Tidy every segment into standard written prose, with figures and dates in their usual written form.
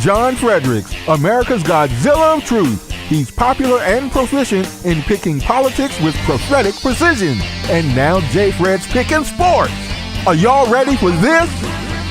John Fredericks, America's Godzilla of Truth. He's popular and proficient in picking politics with prophetic precision. And now J. Fred's picking sports. Are y'all ready for this?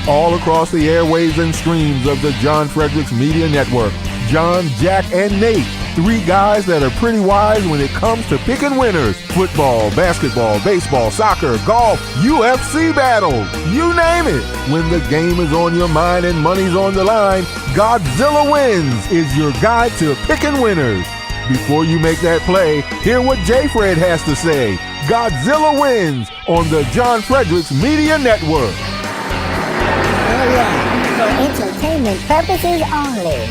All across the airwaves and streams of the John Fredericks Media Network, John, Jack, and Nate, three guys that are pretty wise when it comes to picking winners. Football, basketball, baseball, soccer, golf, UFC battles, you name it. When the game is on your mind and money's on the line, Godzilla Wins is your guide to picking winners. Before you make that play, hear what J. Fred has to say. Godzilla Wins on the John Fredericks Media Network. Oh yeah, for entertainment purposes only.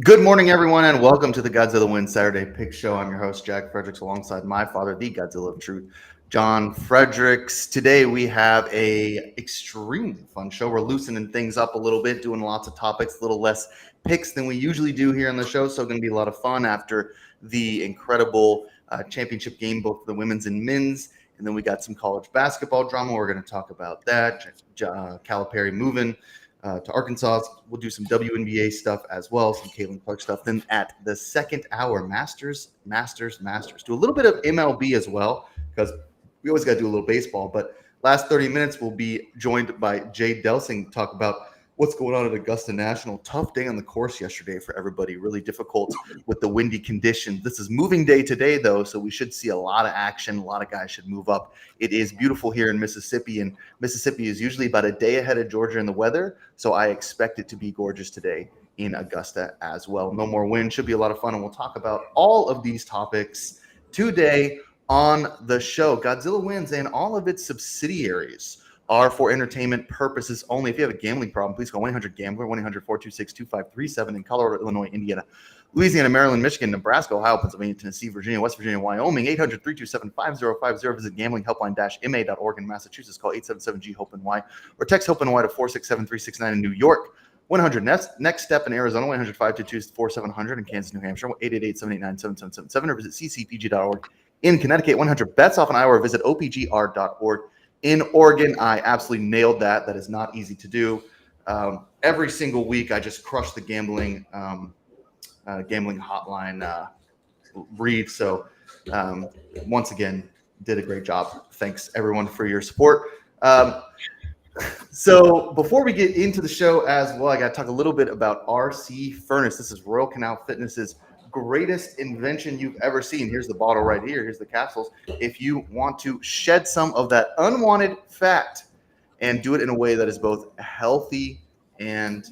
Good morning, everyone, and welcome to the Godzilla Wins Saturday Pick Show. I'm your host, Jack Fredericks, alongside my father, the Godzilla of Truth, John Fredericks. Today, we have a extremely fun show. We're loosening things up a little bit, doing lots of topics, a little less picks than we usually do here on the show. So, going to be a lot of fun after the incredible championship game, both for the women's and men's. And then we got some college basketball drama. We're going to talk about that. Calipari moving to Arkansas. We'll do some WNBA stuff as well, some Caitlin Clark stuff. Then at the second hour, Masters. Do a little bit of MLB as well, because we always got to do a little baseball. But last 30 minutes, we'll be joined by Jay Delsing to talk about what's going on at Augusta National. Tough day on the course yesterday for everybody. Really difficult with the windy conditions. This is moving day today, though, so we should see a lot of action. A lot of guys should move up. It is beautiful here in Mississippi, and Mississippi is usually about a day ahead of Georgia in the weather, so I expect it to be gorgeous today in Augusta as well. No more wind. Should be a lot of fun, and we'll talk about all of these topics today on the show. Godzilla Wins and all of its subsidiaries are for entertainment purposes only. If you have a gambling problem, please call 1-800-GAMBLER, 1-800-426-2537 in Colorado, Illinois, Indiana, Louisiana, Maryland, Michigan, Nebraska, Ohio, Pennsylvania, Tennessee, Virginia, West Virginia, Wyoming, 800-327-5050. Visit gamblinghelpline-ma.org. In Massachusetts, call 877-G-HOPE-NY or text HOPE-NY to 467-369 in New York. 100 next step in Arizona, 1-522-4700 in Kansas, New Hampshire, 888-789-7777 or visit ccpg.org. In Connecticut, 100 bets off an hour, visit opgr.org. In Oregon, I absolutely nailed that. That is not easy to do. Every single week, I just crush the gambling hotline read. So once again, did a great job. Thanks, everyone, for your support. So before we get into the show as well, I got to talk a little bit about RC Furnace. This is Royal Canal Fitness's greatest invention you've ever seen. Here's the bottle right here. Here's the capsules. If you want to shed some of that unwanted fat and do it in a way that is both healthy and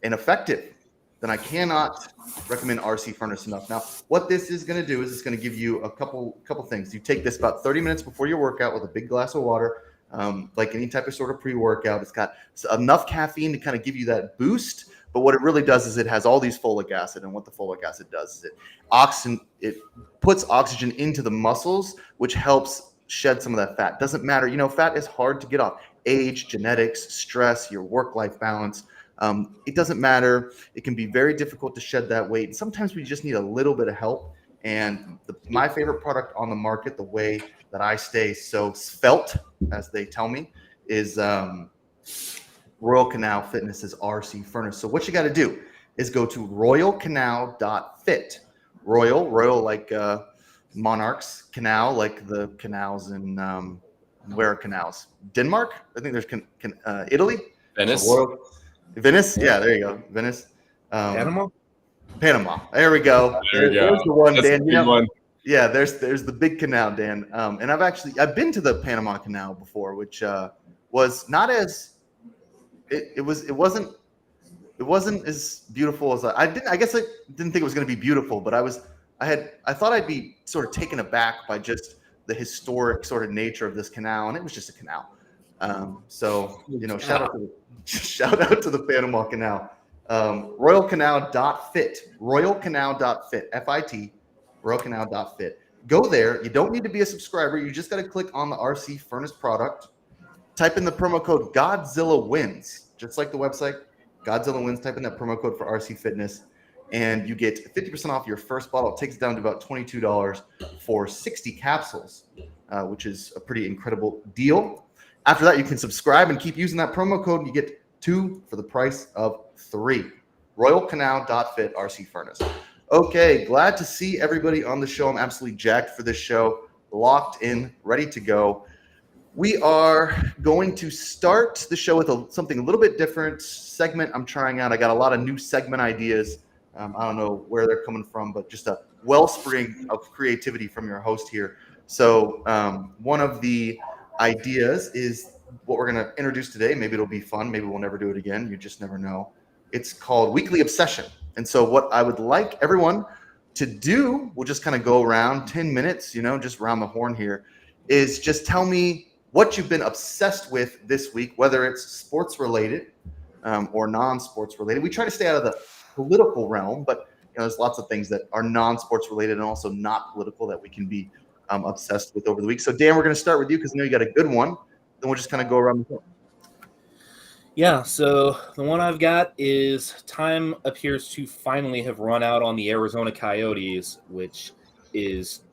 effective, then I cannot recommend RC Furnace enough. Now, what this is going to do is it's going to give you a couple things. You take this about 30 minutes before your workout with a big glass of water, like any type of sort of pre-workout. It's got enough caffeine to kind of give you that boost. But what it really does is it has all these folic acid, and what the folic acid does is it puts oxygen into the muscles, which helps shed some of that fat. Doesn't matter, fat is hard to get off. Age, genetics, stress, your work-life balance. It doesn't matter. It can be very difficult to shed that weight. And sometimes we just need a little bit of help. And my favorite product on the market, the way that I stay so svelte, as they tell me, is Royal Canal Fitness's RC Furnace. So what you got to do is go to royalcanal.fit. Royal like monarchs, canal like the canals in where are canals? Denmark? I think there's Italy. Venice. So Venice. Yeah, there you go. Venice. Panama. There we go. There's the one, That's Dan. one. Yeah, there's the big canal, Dan. And I've been to the Panama Canal before, which was not as it wasn't as beautiful as I guess I didn't think it was going to be beautiful, but I thought I'd be sort of taken aback by just the historic sort of nature of this canal, and it was just a canal. So shout out to the Panama Canal. Royalcanal.fit. Royalcanal.fit. FIT. Royalcanal.fit. Go there. You don't need to be a subscriber. You just got to click on the RC Furnace product. Type in the promo code Godzilla Wins, just like the website Godzilla Wins. Type in that promo code for RC Fitness. and you get 50% off your first bottle. It takes it down to about $22 for 60 capsules, which is a pretty incredible deal. After that, you can subscribe and keep using that promo code, and you get 2 for the price of 3. RoyalCanal.fit RC Furnace. Okay, glad to see everybody on the show. I'm absolutely jacked for this show, locked in, ready to go. We are going to start the show with something a little bit different segment I'm trying out. I got a lot of new segment ideas. I don't know where they're coming from, but just a wellspring of creativity from your host here. So one of the ideas is what we're going to introduce today. Maybe it'll be fun. Maybe we'll never do it again. You just never know. It's called Weekly Obsession. And so what I would like everyone to do, we'll just kind of go around 10 minutes, just round the horn here, is just tell me what you've been obsessed with this week, whether it's sports related or non-sports related. We try to stay out of the political realm, but there's lots of things that are non-sports related and also not political that we can be obsessed with over the week. So Dan, we're going to start with you because I know you got a good one. Then we'll just kind of go around the horn. Yeah, so the one I've got is time appears to finally have run out on the Arizona Coyotes, which is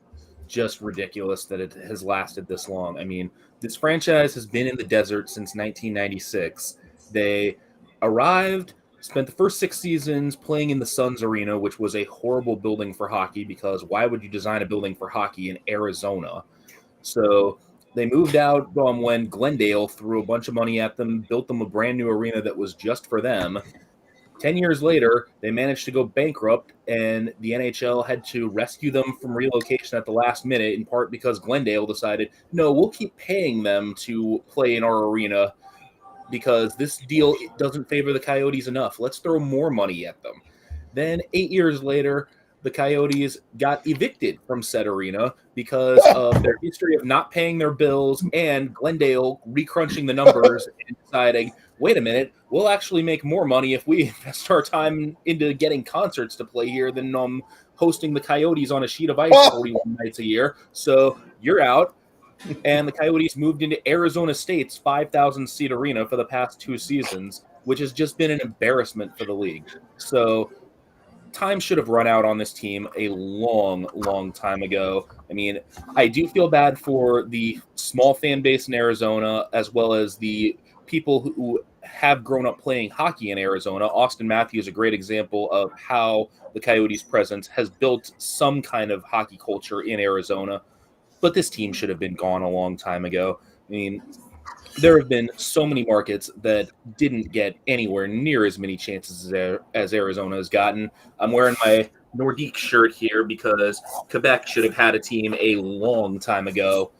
just ridiculous that it has lasted this long. I mean, this franchise has been in the desert since 1996. They arrived, spent the first 6 seasons playing in the Suns Arena, which was a horrible building for hockey because why would you design a building for hockey in Arizona? So they moved out when Glendale threw a bunch of money at them, built them a brand new arena that was just for them. 10 years later, they managed to go bankrupt, and the NHL had to rescue them from relocation at the last minute, in part because Glendale decided, no, we'll keep paying them to play in our arena because this deal doesn't favor the Coyotes enough. Let's throw more money at them. Then 8 years later, the Coyotes got evicted from said arena because of their history of not paying their bills and Glendale recrunching the numbers and deciding, wait a minute, we'll actually make more money if we invest our time into getting concerts to play here than hosting the Coyotes on a sheet of ice 41 nights a year. So you're out. And the Coyotes moved into Arizona State's 5,000-seat arena for the past 2 seasons, which has just been an embarrassment for the league. So time should have run out on this team a long, long time ago. I mean, I do feel bad for the small fan base in Arizona, as well as the people who have grown up playing hockey in Arizona. Austin Matthews is a great example of how the Coyotes' presence has built some kind of hockey culture in Arizona. But this team should have been gone a long time ago. I mean, there have been so many markets that didn't get anywhere near as many chances as Arizona has gotten. I'm wearing my Nordique shirt here because Quebec should have had a team a long time ago.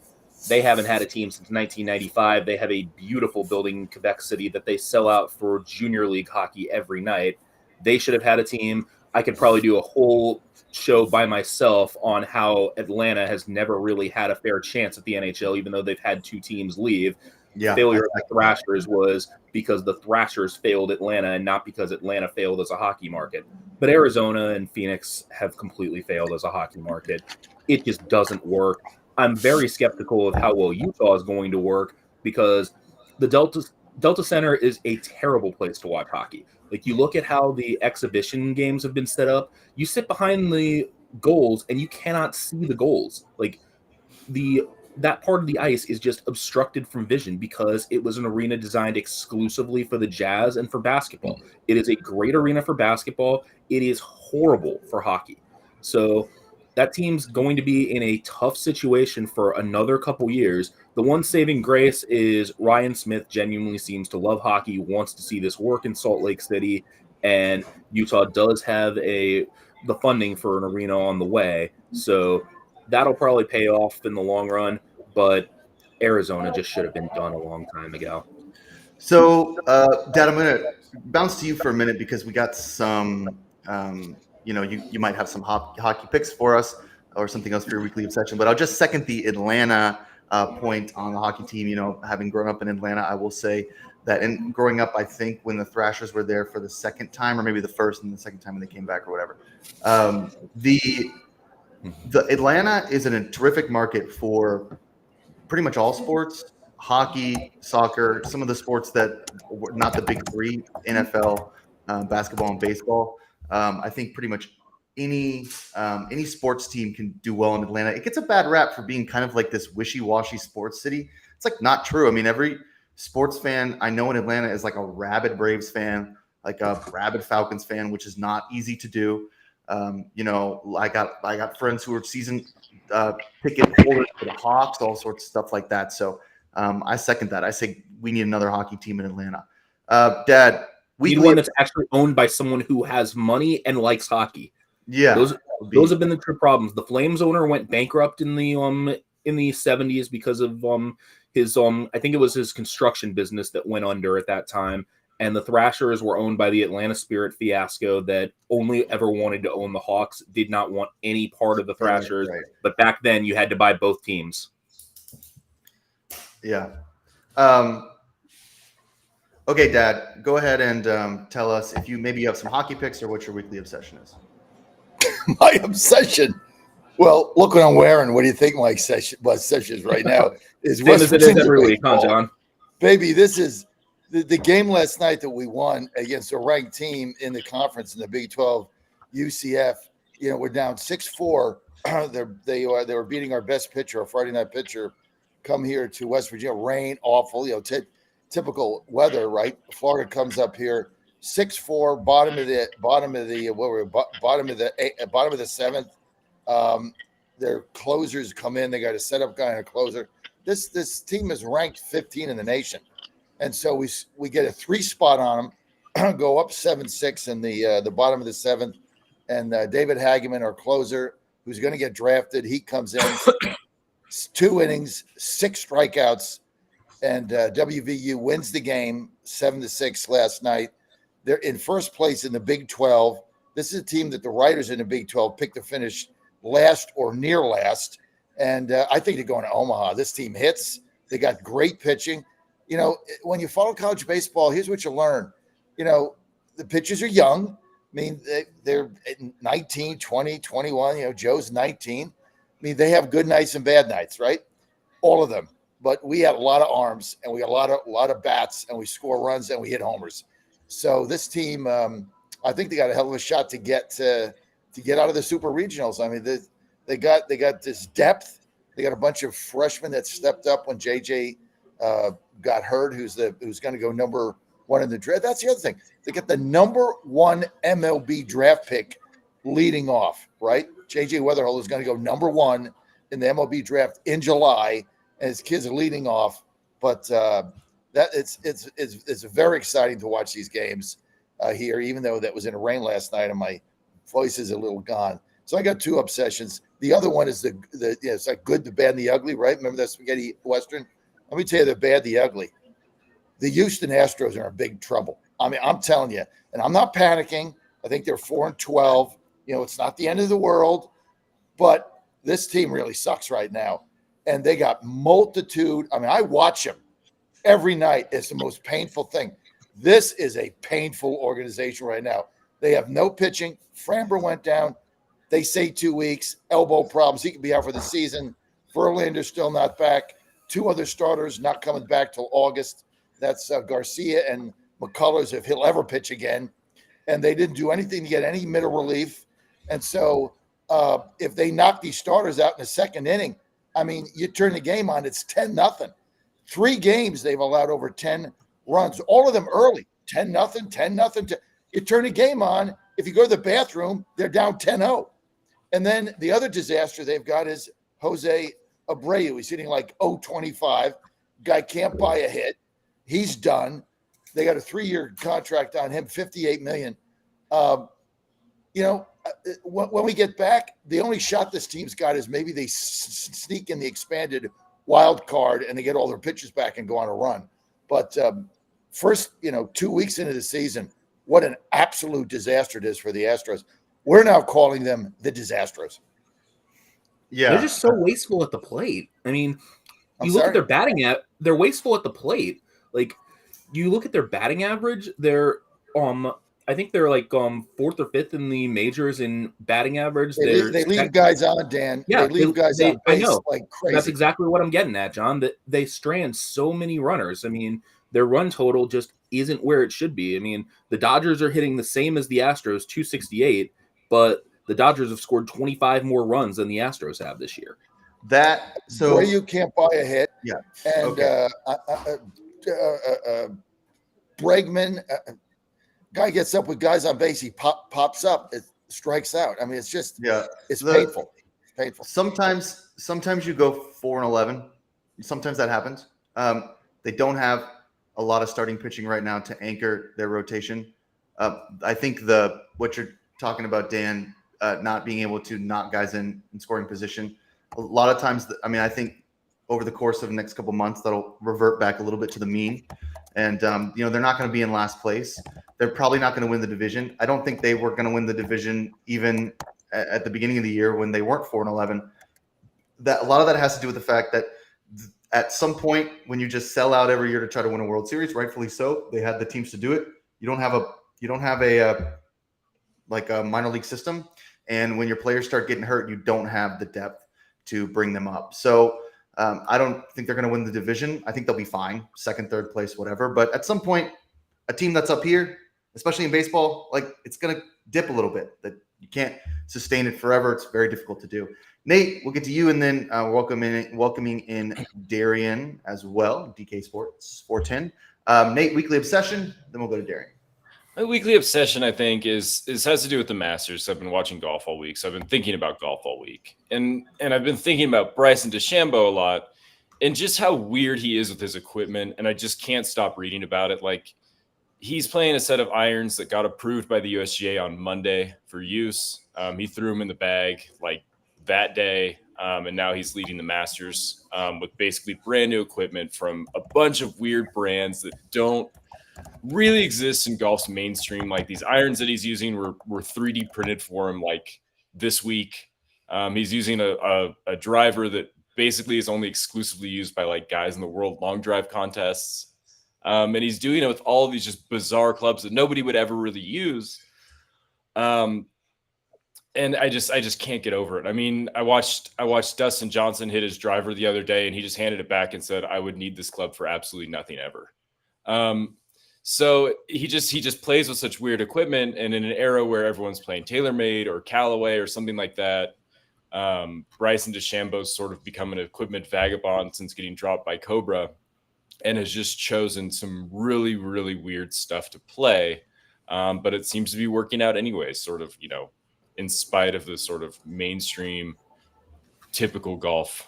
They haven't had a team since 1995. They have a beautiful building in Quebec City that they sell out for junior league hockey every night. They should have had a team. I could probably do a whole show by myself on how Atlanta has never really had a fair chance at the NHL, even though they've had 2 teams leave. Yeah, failure of the Thrashers was because the Thrashers failed Atlanta and not because Atlanta failed as a hockey market. But Arizona and Phoenix have completely failed as a hockey market. It just doesn't work. I'm very skeptical of how well Utah is going to work because the Delta Center is a terrible place to watch hockey. Like, you look at how the exhibition games have been set up, you sit behind the goals and you cannot see the goals. Like, that part of the ice is just obstructed from vision because it was an arena designed exclusively for the Jazz and for basketball. It is a great arena for basketball. It is horrible for hockey. So that team's going to be in a tough situation for another couple years. The one saving grace is Ryan Smith genuinely seems to love hockey, wants to see this work in Salt Lake City, and Utah does have the funding for an arena on the way. So that'll probably pay off in the long run, but Arizona just should have been done a long time ago. So, Dad, I'm going to bounce to you for a minute because we got some, you might have some hockey picks for us or something else for your weekly obsession, but I'll just second the Atlanta point on the hockey team. Having grown up in Atlanta, I will say that growing up, I think when the Thrashers were there for the second time, or maybe the first and the second time when they came back or whatever, the Atlanta is in a terrific market for pretty much all sports, hockey, soccer, some of the sports that were not the big 3, NFL, basketball, and baseball. I think pretty much any sports team can do well in Atlanta. It gets a bad rap for being kind of like this wishy-washy sports city. It's like not true. I mean, every sports fan I know in Atlanta is like a rabid Braves fan, like a rabid Falcons fan, which is not easy to do. I got friends who are season ticket holders for the Hawks, all sorts of stuff like that. So I second that. I say we need another hockey team in Atlanta. Dad, Need one that's actually owned by someone who has money and likes hockey. Yeah, those have been the true problems. The Flames owner went bankrupt in the 70s because of his I think it was his construction business that went under at that time. And the Thrashers were owned by the Atlanta Spirit fiasco that only ever wanted to own the Hawks, did not want any part of the Thrashers. Right. But back then, you had to buy both teams. Yeah. Okay, Dad, go ahead and tell us if you have some hockey picks or what your weekly obsession is. My obsession. Well, look what I'm wearing. What do you think my obsession is right now? Is Same as it is every week, huh, John? Baby, this is the game last night that we won against a ranked team in the conference in the Big 12, UCF. We're down 6-4. They were beating our best pitcher, our Friday night pitcher, come here to West Virginia. Rain, awful. Typical weather, right? Florida comes up here 6-4, bottom of the seventh. Their closers come in. They got a setup guy and a closer. This team is ranked 15 in the nation, and so we get a 3 spot on them, go up 7-6 in the bottom of the seventh, and David Hageman, our closer, who's going to get drafted, he comes in, 2 innings, 6 strikeouts, and WVU wins the game 7-6 last night. They're in first place in the Big 12. This is a team that the writers in the Big 12 picked to finish last or near last. And I think they're going to Omaha. This team hits. They got great pitching. When you follow college baseball, here's what you learn. The pitchers are young. I mean, they're 19, 20, 21. Joe's 19. I mean, they have good nights and bad nights, right? All of them. But we had a lot of arms, and we got a lot of bats, and we score runs, and we hit homers. So this team, I think they got a hell of a shot to get out of the super regionals. I mean, they got this depth. They got a bunch of freshmen that stepped up when JJ got hurt, who's going to go number 1 in the draft. That's the other thing. They get the number 1 MLB draft pick leading off, right? JJ Weatherhold is going to go number 1 in the MLB draft in July, and his kids are leading off. But that it's very exciting to watch these games here, even though that was in the rain last night and my voice is a little gone. So I got 2 obsessions. The other one is it's like good, the bad, and the ugly, right? Remember that spaghetti Western? Let me tell you the bad, the ugly. The Houston Astros are in big trouble. I mean, I'm telling you, and I'm not panicking. I think they're 4-12. It's not the end of the world, but this team really sucks right now. And they got multitude. I mean, I watch them every night. It's the most painful thing. This is a painful organization right now. They have no pitching. Framber went down. They say 2 weeks, elbow problems. He could be out for the season. Verlander's still not back. 2 other starters not coming back till August. That's Garcia and McCullers, if he'll ever pitch again. And they didn't do anything to get any middle relief. And so if they knock these starters out in the second inning, I mean, you turn the game on, it's 10-0. 3 games they've allowed over 10 runs, all of them early, 10-0, 10-0. You turn the game on, if you go to the bathroom, they're down 10-0. And then the other disaster they've got is Jose Abreu. He's hitting like 0.25. Guy can't buy a hit. He's done. They got a 3-year contract on him, $58 million. When we get back, the only shot this team's got is maybe they sneak in the expanded wild card and they get all their pitchers back and go on a run. But first, 2 weeks into the season, what an absolute disaster it is for the Astros. We're now calling them the Disastros. Yeah. They're just so wasteful at the plate. I mean, look at their batting they're wasteful at the plate. Like, you look at their batting average, they're I think they're like 4th or 5th in the majors in batting average. They leave guys on, Dan. Yeah, they leave guys on base. I know. Like crazy. That's exactly what I'm getting at, John. That they strand so many runners. I mean, their run total just isn't where it should be. I mean, the Dodgers are hitting the same as the Astros, 268, but the Dodgers have scored 25 more runs than the Astros have this year. Where you can't buy a hit. Yeah. And Okay. Bregman, guy gets up with guys on base, he pops up, it strikes out. I mean, it's just it's painful. It's painful. Sometimes you go 4-11. Sometimes that happens. They don't have a lot of starting pitching right now to anchor their rotation. I think what you're talking about, Dan, not being able to knock guys in scoring position. A lot of times, I think over the course of the next couple months, that'll revert back a little bit to the mean. And, they're not going to be in last place. They're probably not going to win the division. I don't think they were going to win the division even at the beginning of the year when they weren't 4-11. A lot of that has to do with the fact that at some point when you just sell out every year to try to win a World Series, rightfully so, they had the teams to do it. You don't have a minor league system. And when your players start getting hurt, you don't have the depth to bring them up. So I don't think they're going to win the division. I think they'll be fine, second, third place, whatever. But at some point, a team that's up here, especially in baseball, it's going to dip a little bit. That you can't sustain it forever. It's very difficult to do. Nate, we'll get to you, and then welcoming in Darian as well, DK Sports 410. Nate, weekly obsession, then we'll go to Darian. My weekly obsession, I think, has to do with the Masters. I've been watching golf all week, so I've been thinking about golf all week. And I've been thinking about Bryson DeChambeau a lot and just how weird he is with his equipment, and I just can't stop reading about it. He's playing a set of irons that got approved by the USGA on Monday for use. He threw them in the bag that day, and now he's leading the Masters with basically brand new equipment from a bunch of weird brands that don't really exists in golf's mainstream. These irons that he's using were 3D printed for him this week. He's using a driver that basically is only exclusively used by guys in the world long drive contests. And he's doing it with all of these just bizarre clubs that nobody would ever really use. And I just can't get over it. I watched Dustin Johnson hit his driver the other day, and he just handed it back and said, "I would need this club for absolutely nothing ever." So he just plays with such weird equipment, and in an era where everyone's playing TaylorMade or Callaway or something like that, Bryson DeChambeau's sort of become an equipment vagabond since getting dropped by Cobra, and has just chosen some really, really weird stuff to play. But it seems to be working out anyway, sort of, in spite of the sort of mainstream, typical golf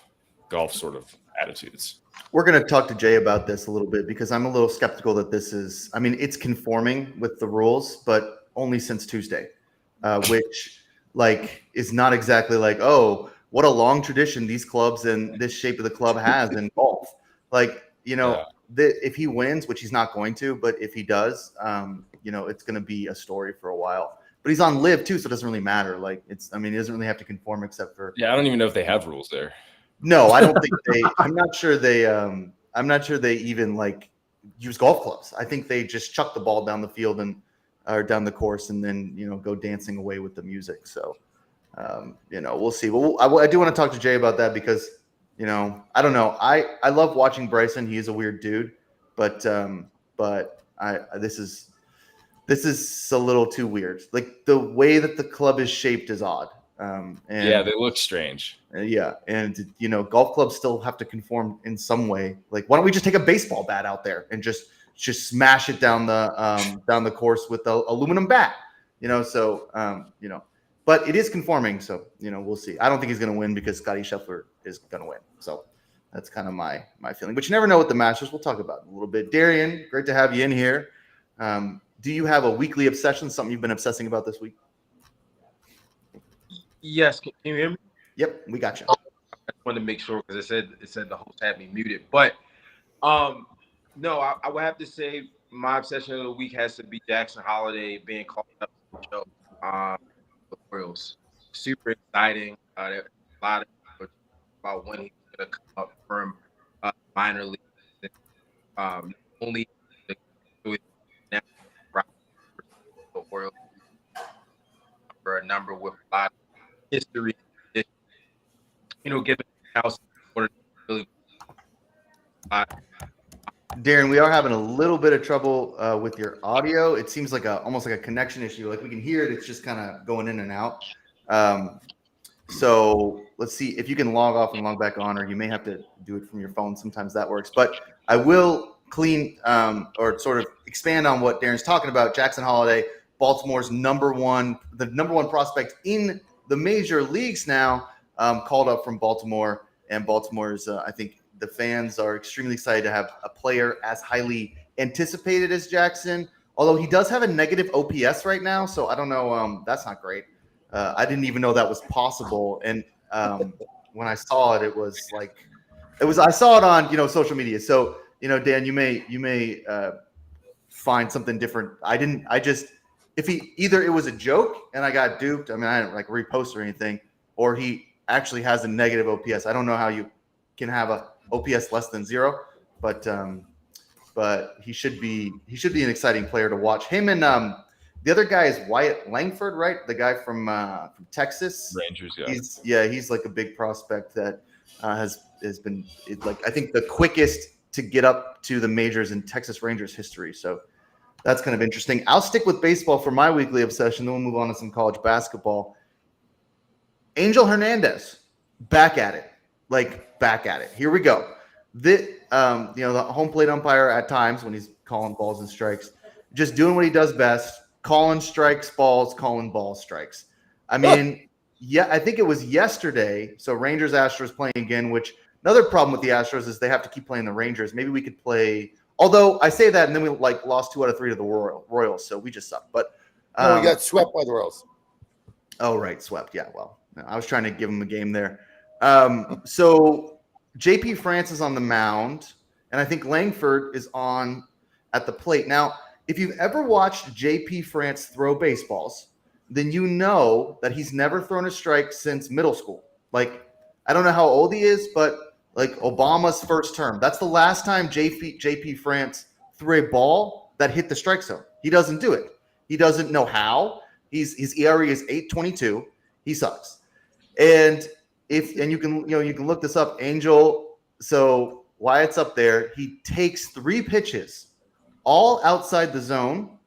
sort of attitudes. We're going to talk to Jay about this a little bit because I'm a little skeptical that this is, it's conforming with the rules, but only since Tuesday, which is not exactly oh, what a long tradition these clubs and this shape of the club has in golf. If he wins, which he's not going to, but if he does, it's going to be a story for a while. But he's on live too, so it doesn't really matter. He doesn't really have to conform except for. Yeah, I don't even know if they have rules there. No, I don't think they. I'm not sure they even use golf clubs. I think they just chuck the ball down the field or down the course, and then go dancing away with the music. So, we'll see. Well, I do want to talk to Jay about that because I don't know. I love watching Bryson. He is a weird dude, but this is a little too weird. The way that the club is shaped is odd. And yeah, they look strange. Yeah, and golf clubs still have to conform in some way. Why don't we just take a baseball bat out there and just smash it down the course with the aluminum bat? But it is conforming, so we'll see. I don't think he's going to win because Scotty Scheffler is going to win. So that's kind of my feeling. But you never know with the Masters. We'll talk about it a little bit. Darian, great to have you in here. Do you have a weekly obsession? Something you've been obsessing about this week? Yes, can you hear me? Yep, we got you. I just wanted to make sure because it said the host had me muted. But no, I would have to say my obsession of the week has to be Jackson Holiday being called up to the show. The Royals, super exciting. There's a lot of about when he's going to come up from minor league. Only the Royals for a number with a lot of history, given how really Darren, we are having a little bit of trouble with your audio. It seems like almost like a connection issue. Like we can hear it, it's just kind of going in and out. So let's see if you can log off and log back on, or you may have to do it from your phone. Sometimes that works. But I will clean or sort of expand on what Darren's talking about. Jackson Holiday, Baltimore's the number one prospect in the major leagues now, called up from Baltimore. And Baltimore's, I think the fans are extremely excited to have a player as highly anticipated as Jackson, although he does have a negative OPS right now. So I don't know. That's not great. I didn't even know that was possible. And when I saw it, I saw it on, social media. So, Dan, you may find something different. If it was a joke and I got duped, I mean, I didn't repost or anything, or he actually has a negative OPS. I don't know how you can have a OPS less than 0, but he should be an exciting player to watch. Him and the other guy is Wyatt Langford, right? The guy from Texas. Rangers, yeah. He's like a big prospect that has been I think the quickest to get up to the majors in Texas Rangers history. So that's kind of interesting. I'll stick with baseball for my weekly obsession. Then we'll move on to some college basketball. Angel Hernandez, back at it. Here we go. The home plate umpire at times when he's calling balls and strikes, just doing what he does best, calling strikes, balls, calling balls, strikes. I mean, I think it was yesterday. So Rangers Astros playing again, which another problem with the Astros is they have to keep playing the Rangers. Maybe we could play, although I say that and then we lost 2 out of 3 to the Royals. So we just suck. But we got swept by the Royals. Oh, right. Swept. Yeah. Well, I was trying to give him a game there. So JP France is on the mound, and I think Langford is on at the plate. Now, if you've ever watched JP France throw baseballs, then you know that he's never thrown a strike since middle school. I don't know how old he is, but Obama's first term. That's the last time JP France threw a ball that hit the strike zone. He doesn't do it. He doesn't know how. His ERA is 8.22. He sucks. And you can look this up, Angel. So Wyatt's up there. He takes 3 pitches, all outside the zone,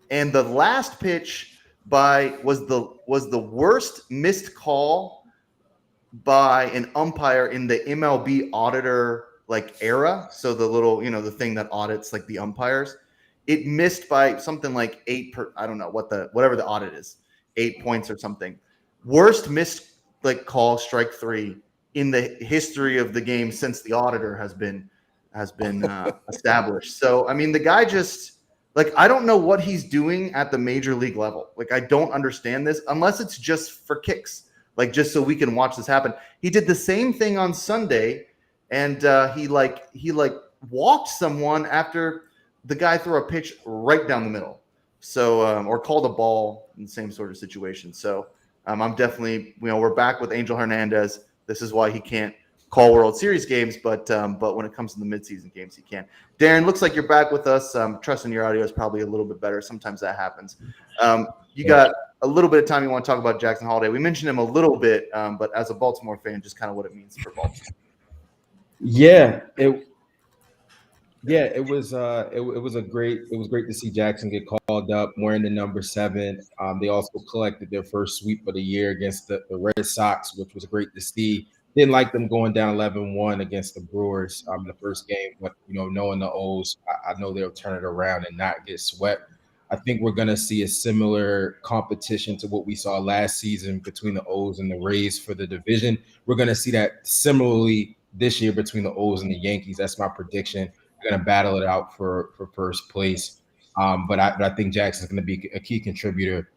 and the last pitch was the worst missed call by an umpire in the MLB auditor era. So the little the thing that audits the umpires, it missed by something like 8 I don't know whatever the audit is, 8 points or something. Worst missed call, strike 3 in the history of the game since the auditor has been established. So I mean, the guy just I don't know what he's doing at the major league level. I don't understand this unless it's just for kicks, just so we can watch this happen. He did the same thing on Sunday, and he walked someone after the guy threw a pitch right down the middle. So or called a ball in the same sort of situation. So I'm definitely, we're back with Angel Hernandez. This is why he can't call World Series games, but when it comes to the midseason games, he can. Darren, looks like you're back with us. Trusting your audio is probably a little bit better. Sometimes that happens. You got a little bit of time you want to talk about Jackson Holiday. We mentioned him a little bit, but as a Baltimore fan, just kind of what it means for Baltimore. It was great to see Jackson get called up wearing the number 7. They also collected their first sweep of the year against the Red Sox, which was great to see. Didn't like them going down 11-1 against the Brewers in the first game, but knowing the O's, I know they'll turn it around and not get swept. I think we're going to see a similar competition to what we saw last season between the O's and the Rays for the division. We're going to see that similarly this year between the O's and the Yankees. That's my prediction. They're going to battle it out for first place. But I think Jackson's going to be a key contributor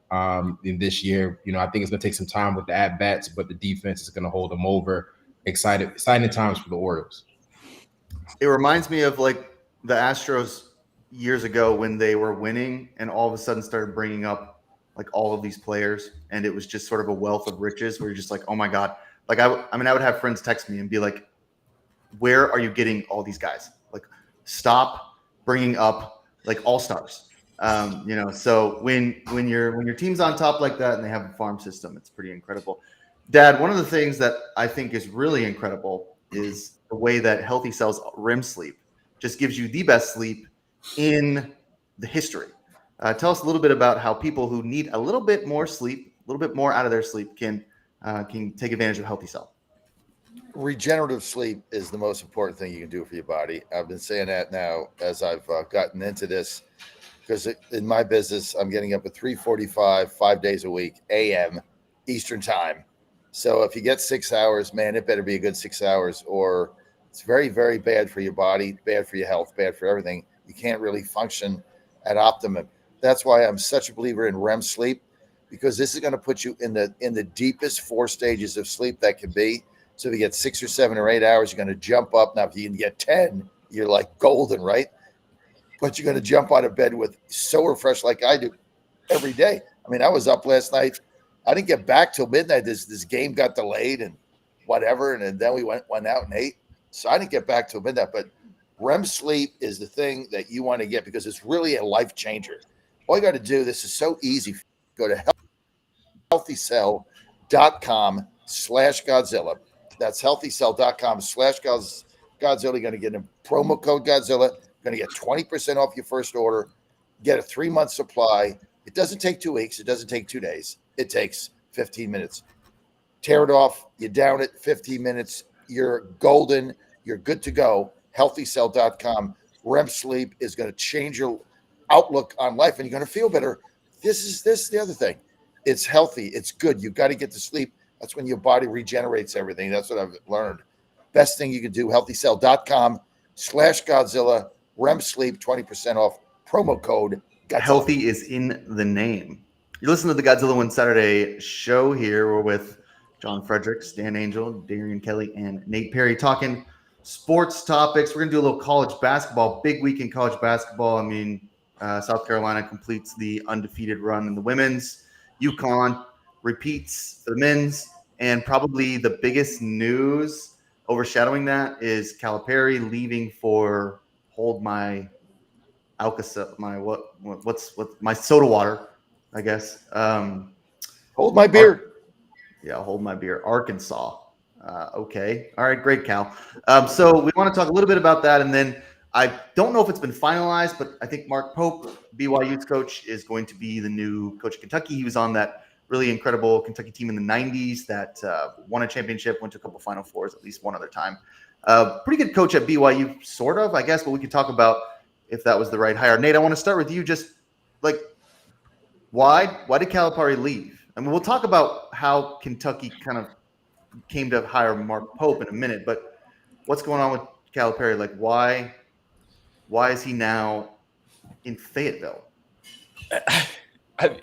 in this year. I think it's going to take some time with the at-bats, but the defense is going to hold them over. Exciting times for the Orioles. It reminds me of the Astros years ago when they were winning and all of a sudden started bringing up all of these players, and it was just sort of a wealth of riches where you're just oh my God. I would have friends text me and be like, where are you getting all these guys? Stop bringing up all-stars. So when your team's on top like that and they have a farm system, it's pretty incredible. Dad, one of the things that I think is really incredible is the way that Healthy Cells REM sleep just gives you the best sleep in the history. Tell us a little bit about how people who need a little bit more sleep, a little bit more out of their sleep, can take advantage of Healthy Cell. Regenerative sleep is the most important thing you can do for your body. I've been saying that now as I've gotten into this, because in my business, I'm getting up at 3:45, 5 days a week, a.m. Eastern time. So if you get 6 hours, man, it better be a good 6 hours, or it's very, very bad for your body, bad for your health, bad for everything. You can't really function at optimum. That's why I'm such a believer in REM sleep, because this is going to put you in the deepest 4 stages of sleep that can be. So if you get 6 or 7 or 8 hours, you're going to jump up. Now, if you can get 10, you're like golden, right? But you're going to jump out of bed with so refreshed like I do every day. I mean, I was up last night. I didn't get back till midnight. This game got delayed and whatever. And then we went out and ate. So I didn't get back till midnight. But REM sleep is the thing that you want to get, because it's really a life changer. All you got to do, this is so easy. Go to healthycell.com/Godzilla. That's healthycell.com/Godzilla. You're going to get a promo code Godzilla. You're going to get 20% off your first order. Get a 3-month supply. It doesn't take 2 weeks. It doesn't take 2 days. It takes 15 minutes. Tear it off. You down it 15 minutes. You're golden. You're good to go. Healthycell.com. REM sleep is going to change your outlook on life, and you're going to feel better. This is the other thing. It's healthy. It's good. You got to get to sleep. That's when your body regenerates everything. That's what I've learned. Best thing you can do, healthycell.com/Godzilla. REM sleep, 20% off. Promo code Godzilla. Healthy is in the name. You listen to the Godzilla One Saturday show here. We're with John Fredericks, Dan Angel, Darian Kelly, and Nate Perry talking sports topics. We're going to do a little college basketball. Big week in college basketball. I mean, South Carolina completes the undefeated run in the women's. UConn repeats for the men's. And probably the biggest news overshadowing that is Calipari leaving for Hold My Alka, my soda water, I guess. Hold My Beer. Hold My Beer, Arkansas. Okay. All right, great, Cal. So we want to talk a little bit about that, and then I don't know if it's been finalized, but I think Mark Pope, BYU's coach, is going to be the new coach of Kentucky. He was on that really incredible Kentucky team in the 90s that won a championship, went to a couple Final Fours at least one other time. Pretty good coach at BYU, sort of, I guess, but we could talk about if that was the right hire. Nate, I want to start with you. Just like, why did Calipari leave? I mean, we'll talk about how Kentucky kind of came to hire Mark Pope in a minute, but what's going on with Calipari? Like, why is he now in Fayetteville?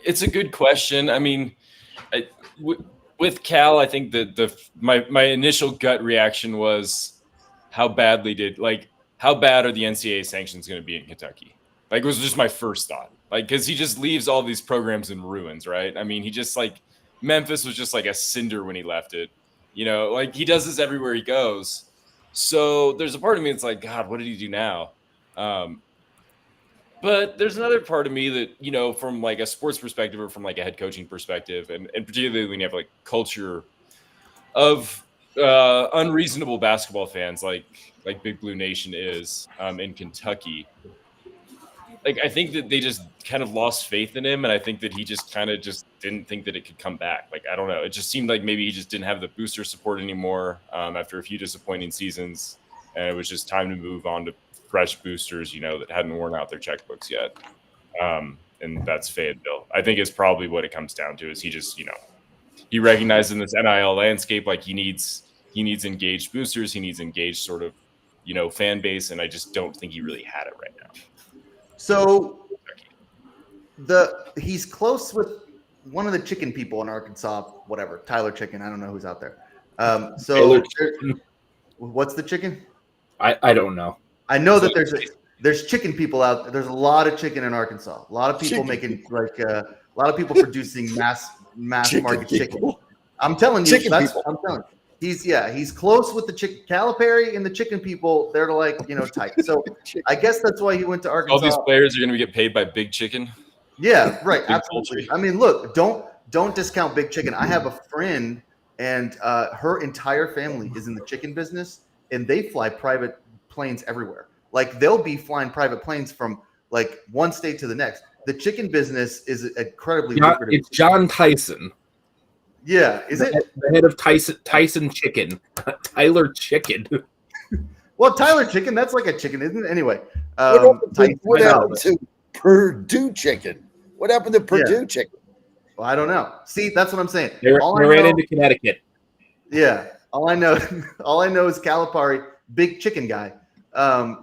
It's a good question. I mean, with Cal, I think that my initial gut reaction was how bad are the NCAA sanctions going to be in Kentucky? Like, it was just my first thought. Like, because he just leaves all these programs in ruins, right? I mean, he just Memphis was just like a cinder when he left it. You know, like he does this everywhere he goes. So there's a part of me that's like, God, what did he do now? But there's another part of me that, you know, from like a sports perspective or from like a head coaching perspective, and particularly when you have like culture of unreasonable basketball fans like Big Blue Nation is in Kentucky. Like, I think that they just kind of lost faith in him, and I think that he just kind of just didn't think that it could come back. Like, I don't know. It just seemed like maybe he just didn't have the booster support anymore after a few disappointing seasons, and it was just time to move on to fresh boosters, you know, that hadn't worn out their checkbooks yet. And that's Fayetteville. I think is probably what it comes down to is he just, you know, he recognized in this NIL landscape, like he needs engaged boosters. He needs engaged sort of, you know, fan base. And I just don't think he really had it right now. So he's close with one of the chicken people in Arkansas, whatever, Tyler Chicken. I don't know who's out there. What's the chicken? I don't know. I know that there's chicken people out there. There's a lot of chicken in Arkansas. A lot of people making a lot of people producing mass market chicken. I'm telling you, I'm telling you. He's close with the chicken Calipari and the chicken people. They're like, you know, tight. So I guess that's why he went to Arkansas. All these players are going to get paid by Big Chicken. Yeah, right. Absolutely. I mean, look, don't discount Big Chicken. I have a friend, and her entire family is in the chicken business, and they fly private planes everywhere. Like they'll be flying private planes from like one state to the next. The chicken business is incredibly lucrative. It's John Tyson. Yeah, is it the head of Tyson Chicken, Tyler Chicken? Well, Tyler Chicken, that's like a chicken, isn't it? Anyway, what happened to Purdue Chicken? What happened to Purdue Chicken? Well, I don't know. See, that's what I'm saying. They're right into Connecticut. Yeah, all I know is Calipari, big chicken guy.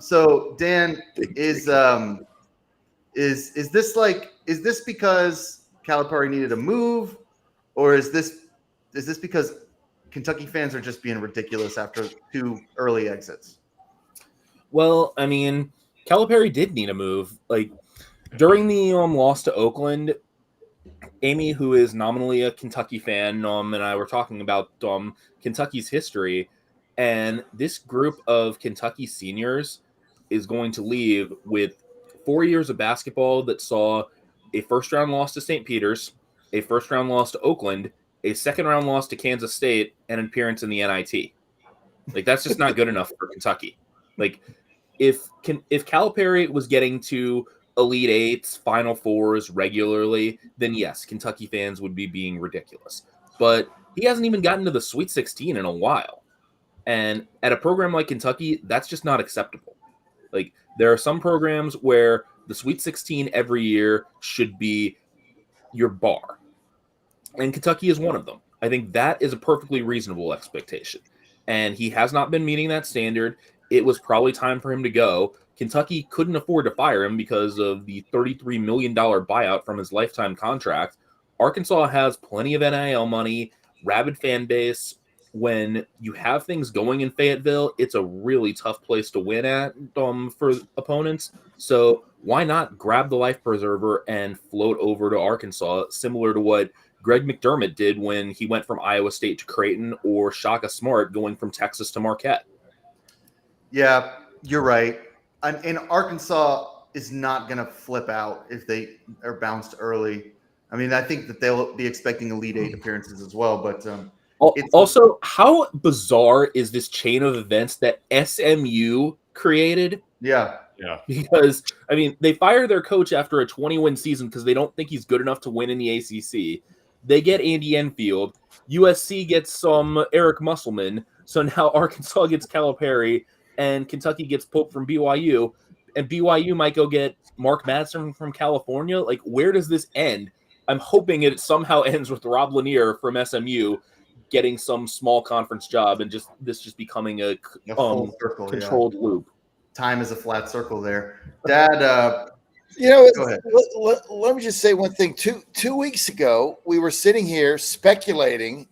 So Dan, is this because Calipari needed a move, or is this because Kentucky fans are just being ridiculous after 2 early exits? Well, I mean, Calipari did need a move. Like during the loss to Oakland, Amy, who is nominally a Kentucky fan, and I were talking about Kentucky's history, and this group of Kentucky seniors is going to leave with 4 years of basketball that saw a first-round loss to St. Peter's, a first-round loss to Oakland, a second-round loss to Kansas State, and an appearance in the NIT. Like, that's just not good enough for Kentucky. Like, if Calipari was getting to Elite Eights, Final Fours regularly, then yes, Kentucky fans would be being ridiculous. But he hasn't even gotten to the Sweet 16 in a while. And at a program like Kentucky, that's just not acceptable. Like, there are some programs where the Sweet 16 every year should be your bar. And Kentucky is one of them. I think that is a perfectly reasonable expectation. And he has not been meeting that standard. It was probably time for him to go. Kentucky couldn't afford to fire him because of the $33 million buyout from his lifetime contract. Arkansas has plenty of NIL money, rabid fan base. When you have things going in Fayetteville, it's a really tough place to win at for opponents. So why not grab the life preserver and float over to Arkansas, similar to what Greg McDermott did when he went from Iowa State to Creighton, or Shaka Smart going from Texas to Marquette. Yeah, you're right. And Arkansas is not going to flip out if they are bounced early. I mean, I think that they'll be expecting Elite Eight appearances as well. But also, how bizarre is this chain of events that SMU created? Yeah. Because, I mean, they fire their coach after a 20-win season because they don't think he's good enough to win in the ACC. They get Andy Enfield. USC gets some Eric Musselman. So now Arkansas gets Calipari, and Kentucky gets Pope from BYU. And BYU might go get Mark Madsen from California. Like, where does this end? I'm hoping it somehow ends with Rob Lanier from SMU getting some small conference job and just becoming a full circle, controlled loop. Time is a flat circle there. Dad, go ahead. Let me just say one thing. Two weeks ago, we were sitting here speculating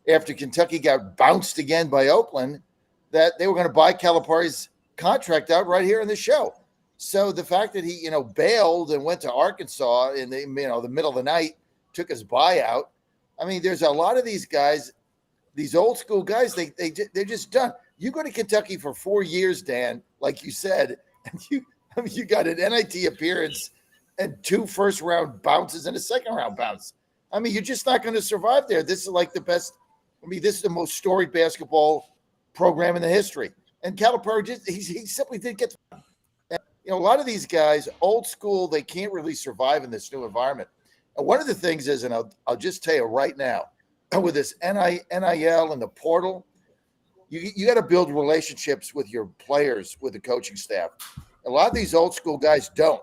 after Kentucky got bounced again by Oakland that they were going to buy Calipari's contract out right here in the show. So the fact that he, bailed and went to Arkansas in the middle of the night, took his buyout. I mean, there's a lot of these guys, these old school guys, they're just done. You go to Kentucky for 4 years, Dan, like you said, and you got an NIT appearance and 2 first-round bounces and a second-round bounce. I mean, you're just not going to survive there. This is like the best. I mean, this is the most storied basketball program in the history. And Calipari he simply didn't get. A lot of these guys, old school, they can't really survive in this new environment. And one of the things is, and I'll just tell you right now, with this NIL and the portal, you got to build relationships with your players, with the coaching staff. A lot of these old school guys don't,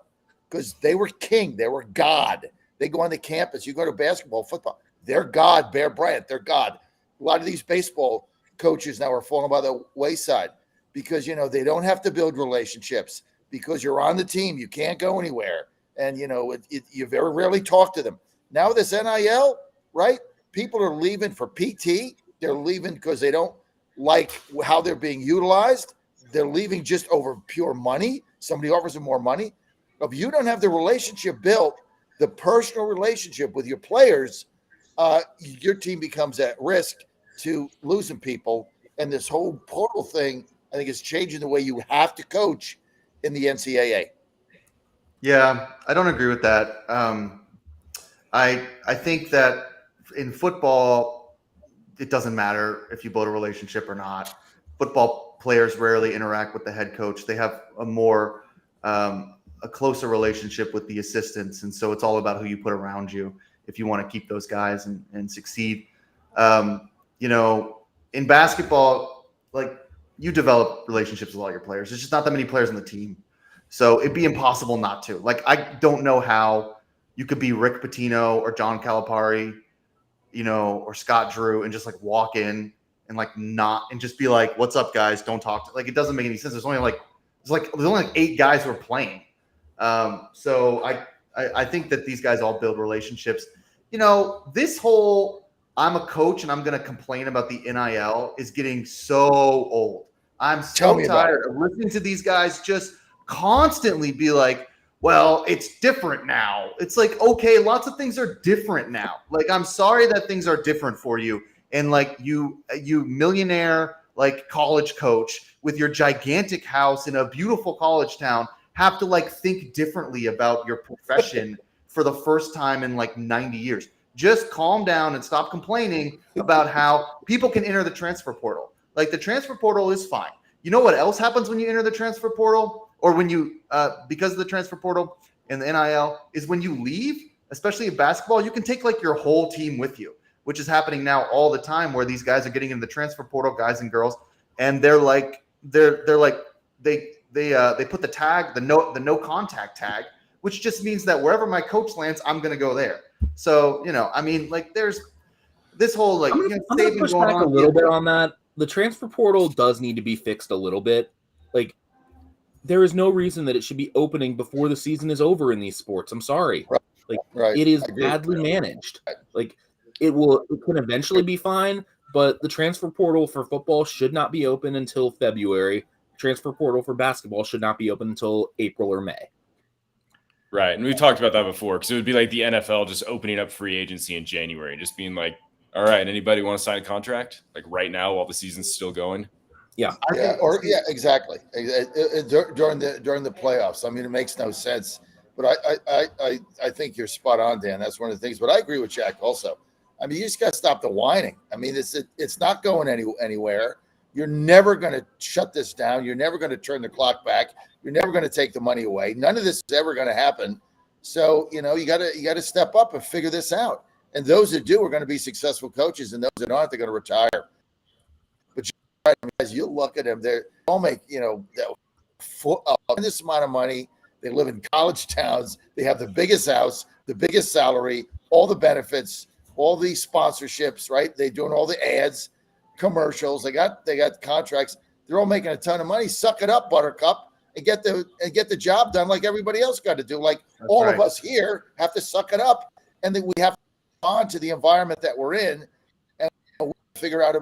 because they were king, they were God. They go on the campus. You go to basketball, football, they're God. Bear Bryant, they're God. A lot of these baseball coaches now are falling by the wayside because they don't have to build relationships. Because you're on the team, you can't go anywhere. And, you very rarely talk to them. Now this NIL, right? People are leaving for PT. They're leaving because they don't like how they're being utilized. They're leaving just over pure money. Somebody offers them more money. If you don't have the relationship built, the personal relationship with your players, your team becomes at risk to losing people. And this whole portal thing, I think, is changing the way you have to coach in the NCAA. Yeah, I don't agree with that. I think that in football, it doesn't matter if you build a relationship or not. Football players rarely interact with the head coach. They have a more a closer relationship with the assistants, and so it's all about who you put around you if you want to keep those guys and succeed. You know, in basketball, like, you develop relationships with all your players. There's just not that many players on the team, so it'd be impossible not to. Like, I don't know how you could be Rick Pitino or John Calipari, you know, or Scott Drew, and just like walk in and like not, and just be like, "What's up, guys? Don't talk to." Like, it doesn't make any sense. There's only like 8 guys who are playing. So I think that these guys all build relationships. You know, this whole I'm a coach and I'm going to complain about the NIL is getting so old. I'm so tired of listening to these guys just constantly be like, well, it's different now. It's like, okay, lots of things are different now. Like, I'm sorry that things are different for you. And like you millionaire, like, college coach with your gigantic house in a beautiful college town have to like think differently about your profession for the first time in like 90 years. Just calm down and stop complaining about how people can enter the transfer portal. Like, the transfer portal is fine. You know what else happens when you enter the transfer portal, or when you, because of the transfer portal and the NIL, is when you leave, especially in basketball, you can take like your whole team with you, which is happening now all the time, where these guys are getting into the transfer portal, guys and girls, and they put the tag, the no contact tag, which just means that wherever my coach lands, I'm going to go there. So, you know, I mean, like, there's this whole like, I'm going to push back a little bit on that. The transfer portal does need to be fixed a little bit. Like, there is no reason that it should be opening before the season is over in these sports. I'm sorry. Like, it is badly managed. Like, it can eventually be fine, but the transfer portal for football should not be open until February. Transfer portal for basketball should not be open until April or May. Right. And we've talked about that before, because it would be like the NFL just opening up free agency in January and just being like, all right, anybody want to sign a contract? Like, right now while the season's still going? Yeah. Exactly. During the playoffs. I mean, it makes no sense. But I think you're spot on, Dan. That's one of the things. But I agree with Jack also. I mean, you just got to stop the whining. I mean, it's not going anywhere. You're never going to shut this down. You're never going to turn the clock back. You're never going to take the money away. None of this is ever going to happen. So, you know, you got to step up and figure this out. And those that do are going to be successful coaches, and those that aren't, they're going to retire. But as you look at them, they all make, you know, this amount of money. They live in college towns. They have the biggest house, the biggest salary, all the benefits, all these sponsorships, right? They're doing all the ads, commercials. They got contracts. They're all making a ton of money. Suck it up, Buttercup, and get the job done like everybody else got to do. Like, that's all right. Of us here have to suck it up, and then we have to on to the environment that we're in and figure out a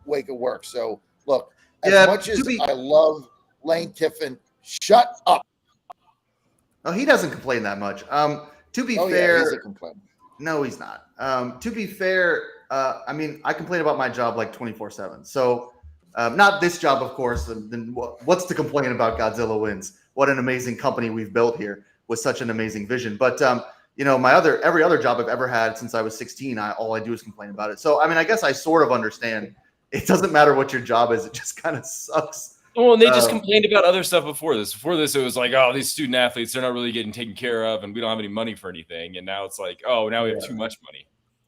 way to work. So look, as much as I love Lane Kiffin, shut up. Oh, he doesn't complain that much. To be fair, he's a complainer. No, he's not. To be fair, I mean, I complain about my job like 24/7. So not this job, of course. Then what's to complain about? Godzilla wins. What an amazing company we've built here with such an amazing vision. But you know, every other job I've ever had since I was 16, all I do is complain about it. So, I mean, I guess I sort of understand. It doesn't matter what your job is. It just kind of sucks. Well, and they just complained about other stuff before this. Before this, it was like, oh, these student athletes, they're not really getting taken care of, and we don't have any money for anything. And now it's like, oh, now we have too much money.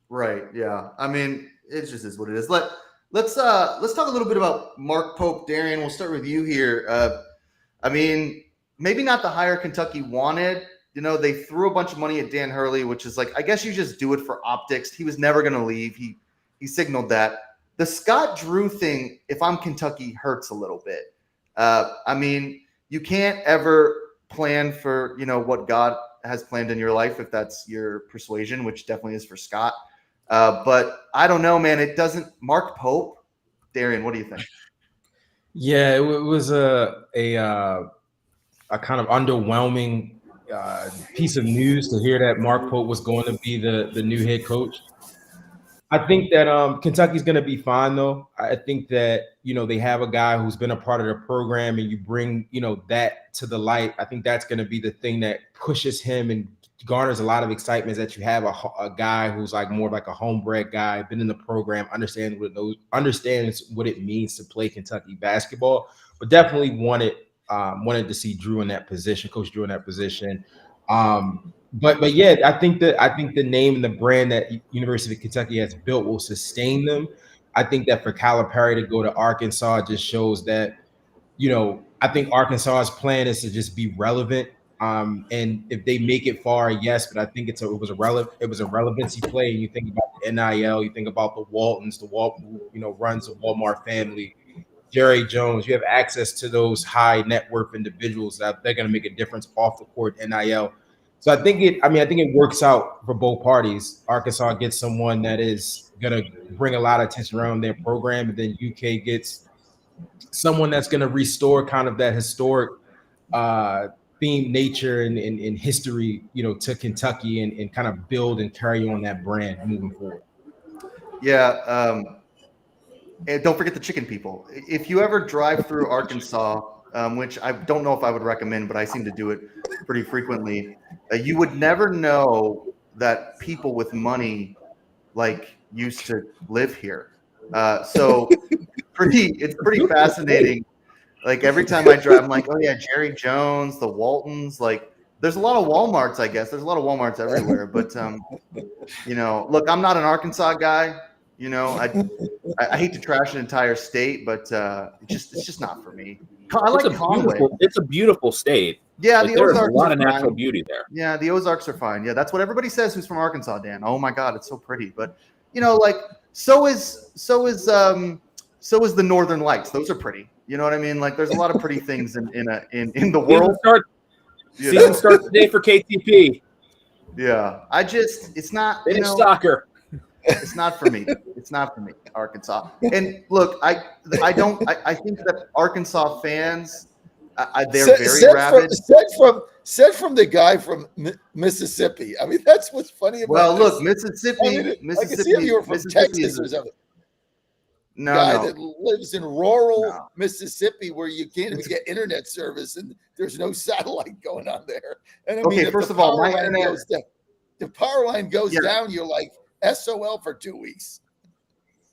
Right. Yeah. I mean, it just is what it is. Let's talk a little bit about Mark Pope. Darian, we'll start with you here. I mean, maybe not the hire Kentucky wanted. You know, they threw a bunch of money at Dan Hurley, which is like, I guess you just do it for optics. He was never going to leave. He signaled that. The Scott Drew thing, if I'm Kentucky, hurts a little bit. I mean, you can't ever plan for, you know, what God has planned in your life, if that's your persuasion, which definitely is for Scott. But I don't know, man. It doesn't. Mark Pope, Darian, what do you think? Yeah, it was a kind of underwhelming piece of news to hear that Mark Pope was going to be the new head coach. I think that Kentucky's going to be fine, though. I think that, they have a guy who's been a part of the program, and you bring, that to the light. I think that's going to be the thing that pushes him and garners a lot of excitement, is that you have a guy who's like more of like a homebred guy, been in the program, understands what it means to play Kentucky basketball, but definitely wanted to see Drew in that position, Coach Drew in that position. But yeah, I think the name and the brand that University of Kentucky has built will sustain them. I think that for Calipari to go to Arkansas just shows that, I think Arkansas's plan is to just be relevant. And if they make it far, yes, but I think it was a relevancy play. And you think about the NIL, you think about the Waltons, runs the Walmart family, Jerry Jones. You have access to those high net worth individuals that they're going to make a difference off the court, NIL. So I think it works out for both parties. Arkansas gets someone that is going to bring a lot of attention around their program, and then UK gets someone that's going to restore kind of that historic theme, nature, and history, to Kentucky, and kind of build and carry on that brand moving forward. Yeah. And don't forget the chicken people. If you ever drive through Arkansas, which I don't know if I would recommend, but I seem to do it pretty frequently, you would never know that people with money used to live here. So it's pretty fascinating. Like every time I drive, I'm like, oh yeah, Jerry Jones, the Waltons. Like there's a lot of Walmarts, I guess. There's a lot of Walmarts everywhere. But look, I'm not an Arkansas guy. I hate to trash an entire state, but it's just not for me. I like Conway. It's a beautiful state. Yeah, the Ozarks there's a lot of natural fine. beauty there. Yeah, the Ozarks are fine. Yeah, that's what everybody says who's from Arkansas, Dan. Oh my God, it's so pretty. But so is the Northern Lights. Those are pretty. You know what I mean? Like there's a lot of pretty things in the world. Season starts today for KTP. Yeah, it's not soccer. It's not for me. It's not for me, Arkansas. And look, I think that Arkansas fans, they're very rabid. Said from the guy from Mississippi. I mean, that's what's funny about. Well, look, Mississippi. I can see if you were from Texas or something. Guy that lives in rural Mississippi where you can't even get internet service and there's no satellite going on there. And I mean, first of all, the power line goes down, you're like SOL for 2 weeks.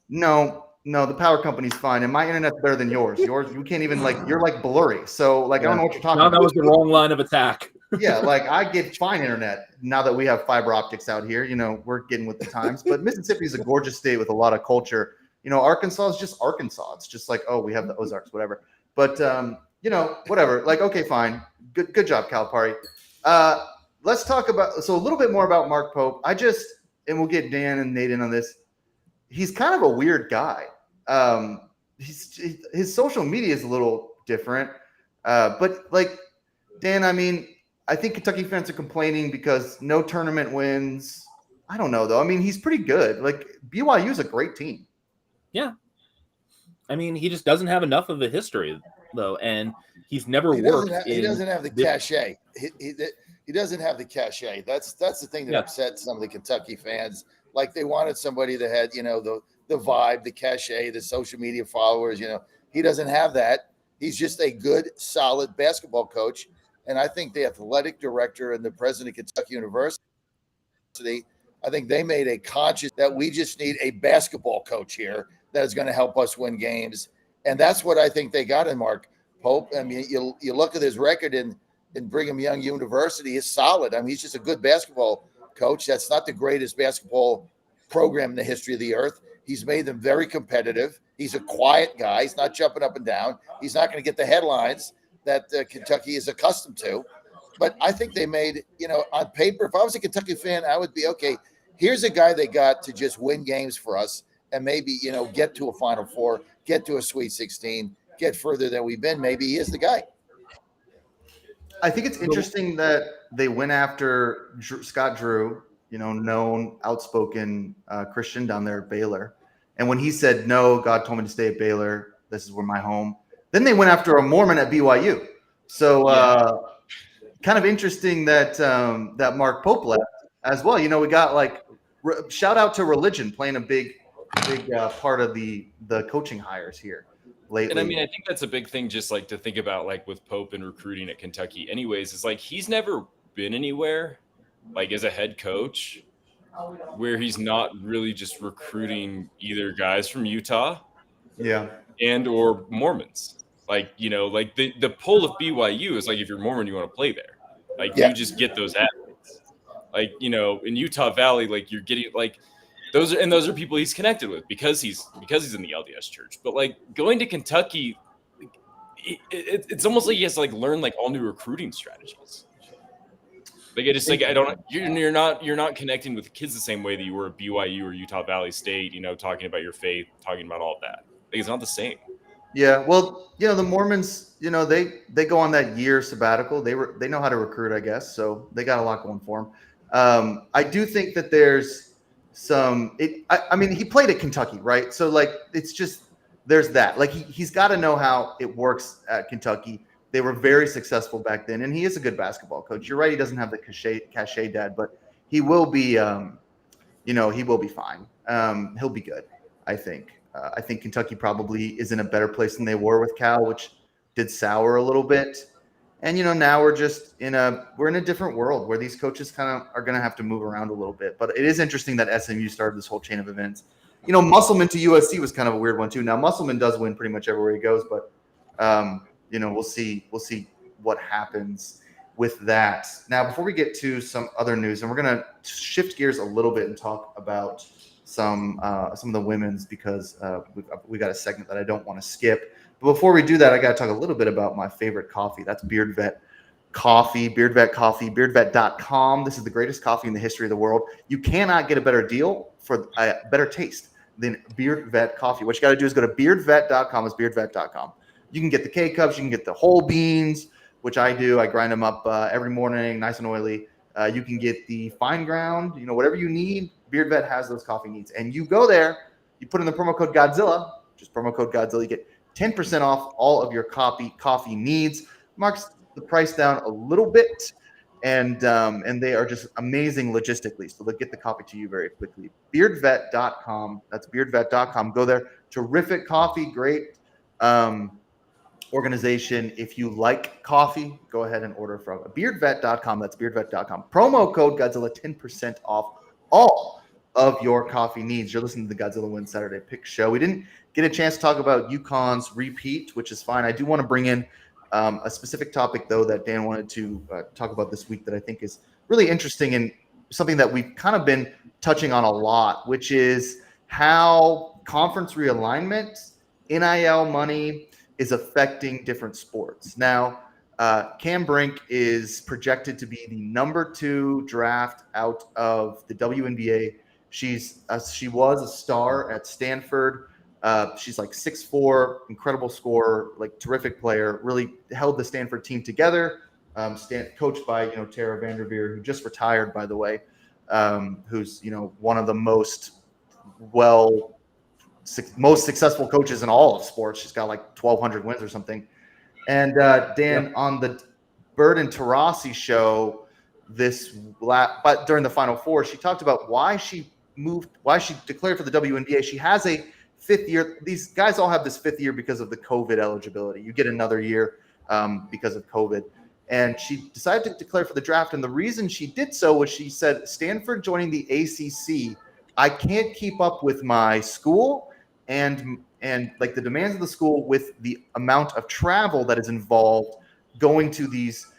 No, the power company's fine, and my internet's better than yours. You can't even you're blurry. So I don't know what you're talking about. That was the wrong line of attack. Yeah, I get fine internet now that we have fiber optics out here. We're getting with the times. But Mississippi is a gorgeous state with a lot of culture. Arkansas is just Arkansas. It's just we have the Ozarks, whatever. But whatever. Okay, fine. Good job, Calipari. Let's talk about a little bit more about Mark Pope. And we'll get Dan and Nate in on this. He's kind of a weird guy. His social media is a little different. But Dan, I mean, I think Kentucky fans are complaining because no tournament wins. I don't know though. I mean, he's pretty good. BYU is a great team. Yeah. I mean, he just doesn't have enough of a history though, and he's never worked. He doesn't have the cachet. He doesn't have the cachet. That's the thing that upset some of the Kentucky fans. They wanted somebody that had, the vibe, the cachet, the social media followers. He doesn't have that. He's just a good, solid basketball coach. And I think the athletic director and the president of Kentucky University, I think they made a conscious that we just need a basketball coach here that is going to help us win games. And that's what I think they got in Mark Pope. I mean, you look at his record in Brigham Young University is solid. I mean, he's just a good basketball coach. That's not the greatest basketball program in the history of the earth. He's made them very competitive. He's a quiet guy. He's not jumping up and down. He's not going to get the headlines that Kentucky is accustomed to. But I think they made, on paper, if I was a Kentucky fan, I would be, okay, here's a guy they got to just win games for us and maybe, get to a Final Four, get to a Sweet 16, get further than we've been. Maybe he is the guy. I think it's interesting that they went after Scott Drew, known, outspoken Christian down there at Baylor. And when he said, no, God told me to stay at Baylor, this is where my home. Then they went after a Mormon at BYU. So kind of interesting that Mark Pope left as well. We got shout out to religion playing a big part of the coaching hires here lately. And I mean, I think that's a big thing, just like to think about, like with Pope and recruiting at Kentucky. Anyways, is like he's never been anywhere, like as a head coach, where he's not really just recruiting either guys from Utah yeah, and or Mormons. Like, you know, like the pull of BYU is like if you're Mormon, you want to play there. Like Yeah. you just get those athletes. Like, you know, in Utah Valley, like you're getting like those are people he's connected with because he's in the LDS church. But like going to Kentucky, it's almost like he has to like learn like all new recruiting strategies. Like I just like you're not connecting with the kids the same way that you were at BYU or Utah Valley State, you know, talking about your faith, talking about all of that. Like it's not the same. yeah. Well, you know, the Mormons, you know, they go on that year sabbatical. They know how to recruit, I guess, so they got a lot going for them. I do think that there's some. I mean, he played at Kentucky, right? So like, it's just there's that. Like he's got to know how it works at Kentucky. They were very successful back then, and he is a good basketball coach. You're right; he doesn't have the cachet, Dad, but he will be. You know, he will be fine. He'll be good, I think. I think Kentucky probably is in a better place than they were with Cal, which did sour a little bit. And you know, now we're in a different world where these coaches kind of are going to have to move around a little bit. But it is interesting that SMU started this whole chain of events. You know, Musselman to USC was kind of a weird one too. Now Musselman does win pretty much everywhere he goes, but you know, we'll see what happens with that. Now, before we get to some other news, and we're going to shift gears a little bit and talk about some of the women's because we got a segment that I don't want to skip. But before we do that, I got to talk a little bit about my favorite coffee. That's Beard Vet Coffee, Beard Vet Coffee, beardvet.com. This is the greatest coffee in the history of the world. You cannot get a better deal for a better taste than Beard Vet Coffee. What you got to do is go to beardvet.com. It's beardvet.com. You can get the K-Cups. You can get the whole beans, which I do. I grind them up every morning, nice and oily. You can get the fine ground, you know, whatever you need. Beard Vet has those coffee needs. And you go there, you put in the promo code Godzilla, just promo code Godzilla, you get 10% off all of your coffee needs. Marks the price down a little bit, and they are just amazing logistically. So they'll get the coffee to you very quickly. Beardvet.com. That's beardvet.com. Go there. Terrific coffee, great organization. If you like coffee, go ahead and order from beardvet.com. That's beardvet.com. Promo code Godzilla, 10% off all of your coffee needs. You're listening to the Godzilla Win Saturday Pick Show. We didn't get a chance to talk about UConn's repeat, which is fine. I do want to bring in a specific topic, though, that Dan wanted to talk about this week that I think is really interesting and something that we've kind of been touching on a lot, which is how conference realignment, NIL money, is affecting different sports. Now, Cam Brink is projected to be the number 2 draft out of the WNBA. She was a star at Stanford. She's like 6'4", incredible scorer, like terrific player. Really held the Stanford team together. Coached by Tara Vanderveer, who just retired, by the way. Who's one of the most successful coaches in all of sports. She's got like 1,200 wins or something. And Dan, on the Bird and Taurasi show but during the Final Four, she talked about why she declared for the WNBA. She has a 5th year. These guys all have this 5th year because of the COVID eligibility. You get another year because of COVID. And she decided to declare for the draft. And the reason she did so was she said, Stanford joining the ACC, I can't keep up with my school and like the demands of the school with the amount of travel that is involved going to these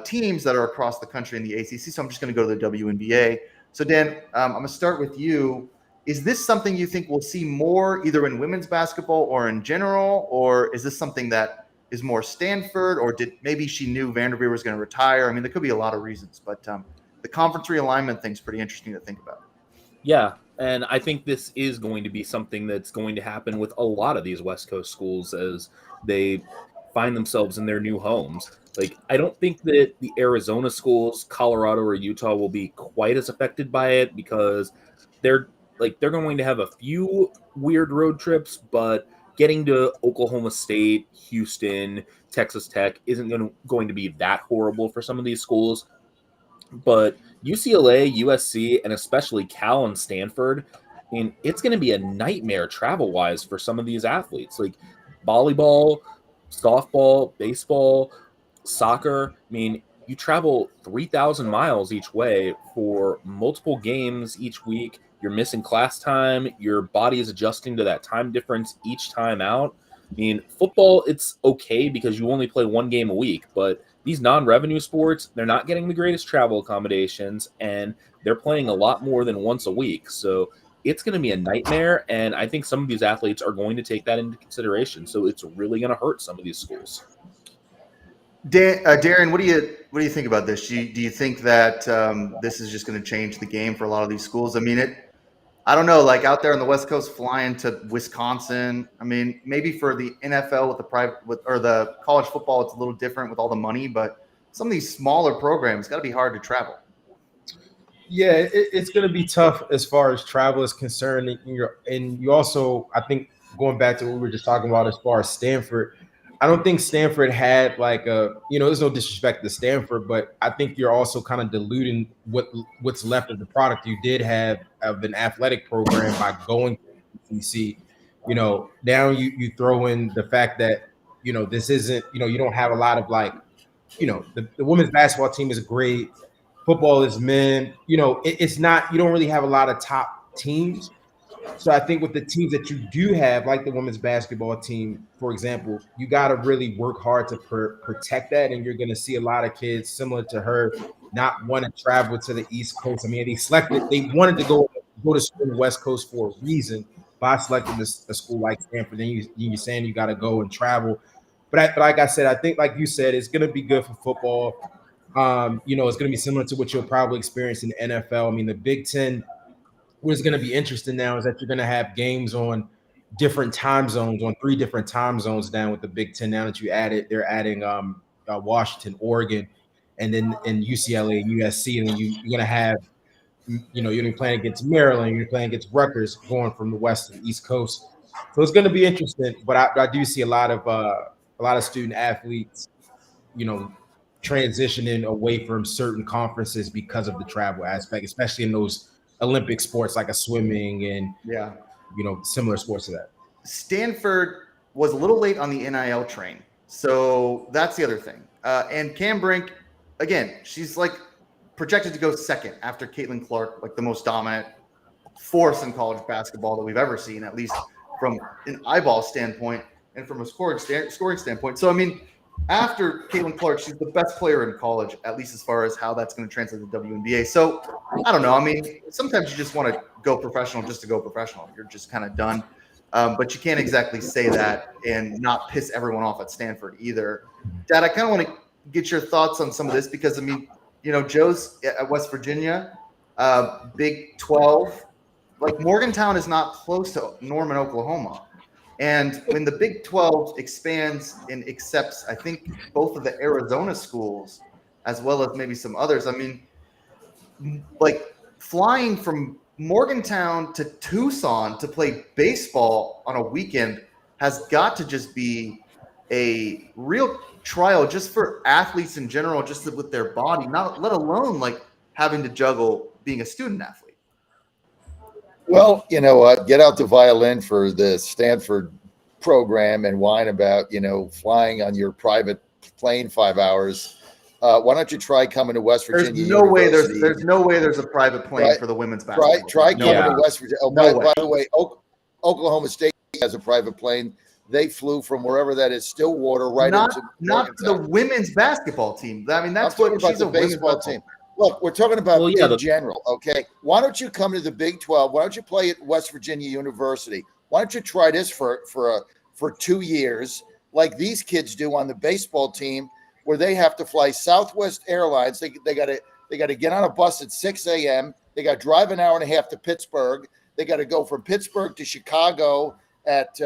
teams that are across the country in the ACC. So I'm just going to go to the WNBA. So Dan, I'm going to start with you. Is this something you think we'll see more either in women's basketball or in general, or is this something that is more Stanford, or maybe she knew Vanderveer was going to retire? I mean, there could be a lot of reasons, but the conference realignment thing is pretty interesting to think about. Yeah, and I think this is going to be something that's going to happen with a lot of these West Coast schools as they find themselves in their new homes. Like, I don't think that the Arizona schools, Colorado or Utah, will be quite as affected by it because they're going to have a few weird road trips, but getting to Oklahoma State, Houston, Texas Tech isn't going to be that horrible for some of these schools. But UCLA, USC, and especially Cal and Stanford, it's going to be a nightmare travel wise for some of these athletes. Like volleyball, softball, baseball, soccer. You travel 3,000 miles each way for multiple games each week. You're missing class time. Your body is adjusting to that time difference each time out. Football, it's okay because you only play one game a week, but these non-revenue sports, they're not getting the greatest travel accommodations, and they're playing a lot more than once a week. So it's going to be a nightmare, and I think some of these athletes are going to take that into consideration. So it's really going to hurt some of these schools. Darren, what do you think about this? Do you think that this is just going to change the game for a lot of these schools? I don't know, like out there on the West Coast, flying to Wisconsin. Maybe for the NFL or the college football, it's a little different with all the money, but some of these smaller programs got to be hard to travel. Yeah, it's going to be tough as far as travel is concerned. And you also, I think, going back to what we were just talking about as far as Stanford, I don't think Stanford had there's no disrespect to Stanford, but I think you're also kind of diluting what's left of the product you did have of an athletic program by going to UC. Now you throw in the fact that, this isn't, you don't have a lot of the women's basketball team is great. Football is men. It's not, you don't really have a lot of top teams. So I think with the teams that you do have, like the women's basketball team, for example, you got to really work hard to protect that. And you're going to see a lot of kids similar to her not want to travel to the East Coast. They wanted to go to school in the West Coast for a reason by selecting a school like Stanford. Then you're saying you got to go and travel. But like I said, I think, like you said, it's going to be good for football. It's going to be similar to what you'll probably experience in the NFL. The Big Ten, what is going to be interesting now is that you're going to have games on different time zones, on 3 different time zones down with the Big Ten. Now that they're adding Washington, Oregon, and then in UCLA and USC. And then you're going to have, you're going to be playing against Maryland, you're playing against Rutgers going from the West to the East Coast. So it's going to be interesting. But I do see a lot of student athletes, transitioning away from certain conferences because of the travel aspect, especially in those Olympic sports like a swimming and similar sports to that. Stanford was a little late on the NIL train, so that's the other thing. And Cam Brink, again, she's like projected to go second after Caitlin Clark, like the most dominant force in college basketball that we've ever seen, at least from an eyeball standpoint and from a scoring standpoint. So after Caitlin Clark, she's the best player in college, at least as far as how that's going to translate to WNBA. So I don't know. Sometimes you just want to go professional just to go professional. You're just kind of done. But you can't exactly say that and not piss everyone off at Stanford either. Dad, I kind of want to get your thoughts on some of this because, Joe's at West Virginia, Big 12. Like Morgantown is not close to Norman, Oklahoma. And when the Big 12 expands and accepts, I think, both of the Arizona schools as well as maybe some others, like flying from Morgantown to Tucson to play baseball on a weekend has got to just be a real trial just for athletes in general, just with their body, not let alone like having to juggle being a student athlete. Well, get out the violin for the Stanford program and whine about, flying on your private plane 5 hours. Why don't you try coming to West Virginia? There's no way there's a private plane for the women's basketball. Try coming to West Virginia. Oh, by the way, Oklahoma State has a private plane. They flew from wherever that is, Stillwater, into not the women's basketball team. That's what she's a baseball team. Look, we're talking about in general, okay? Why don't you come to the Big 12? Why don't you play at West Virginia University? Why don't you try this for 2 years, like these kids do on the baseball team, where they have to fly Southwest Airlines? They got to get on a bus at 6 a.m. They got to drive an hour and a half to Pittsburgh. They got to go from Pittsburgh to Chicago at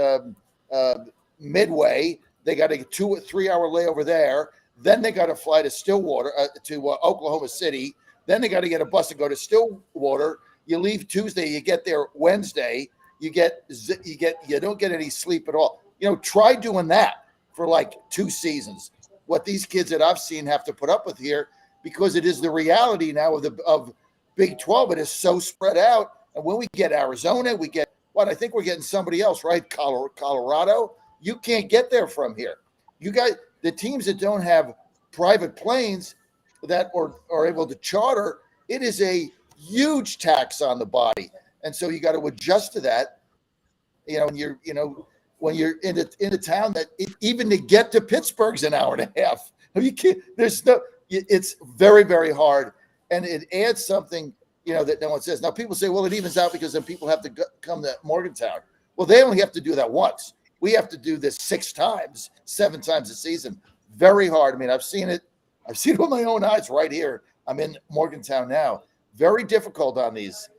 Midway. They got a 2 or 3 hour layover there. Then they got to fly to Stillwater to Oklahoma City. Then they got to get a bus to go to Stillwater. You leave Tuesday, you get there Wednesday. You don't get any sleep at all. Try doing that for like 2 seasons. What these kids that I've seen have to put up with here, because it is the reality now of Big 12. It is so spread out. And when we get Arizona, we get what I think we're getting somebody else, right? Colorado. You can't get there from here. You guys, the teams that don't have private planes that are able to charter, it is a huge tax on the body. And so you got to adjust to that. When you're in a town that even to get to Pittsburgh's an hour and a half. You can't, it's very, very hard. And it adds something, that no one says. Now people say, well, it evens out because then people have to come to Morgantown. Well, they only have to do that once. We have to do this 6 times, 7 times a season. Very hard. I mean, I've seen it with my own eyes right here. I'm in Morgantown now. Very difficult on these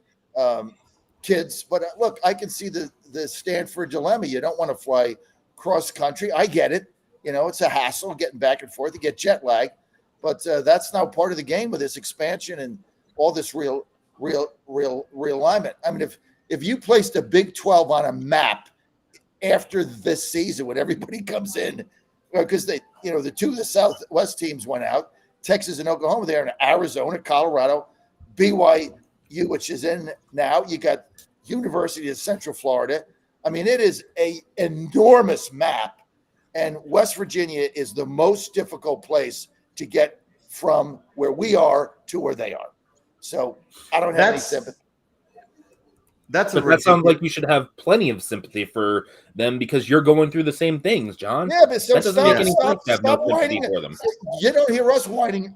kids. But look, I can see the Stanford dilemma. You don't want to fly cross country. I get it. It's a hassle getting back and forth. You get jet lag. But that's now part of the game with this expansion and all this real realignment. I mean, if you placed a Big 12 on a map after this season when everybody comes in, because the 2 of the Southwest teams went out, Texas and Oklahoma, they're in Arizona, Colorado, BYU, which is in now. You got University of Central Florida. I mean, it is a enormous map, and West Virginia is the most difficult place to get from where we are to where they are. So I don't have any sympathy. That sounds like you should have plenty of sympathy for them because you're going through the same things, John. Yeah, but that doesn't make any sense to have no sympathy for them. You don't hear us whining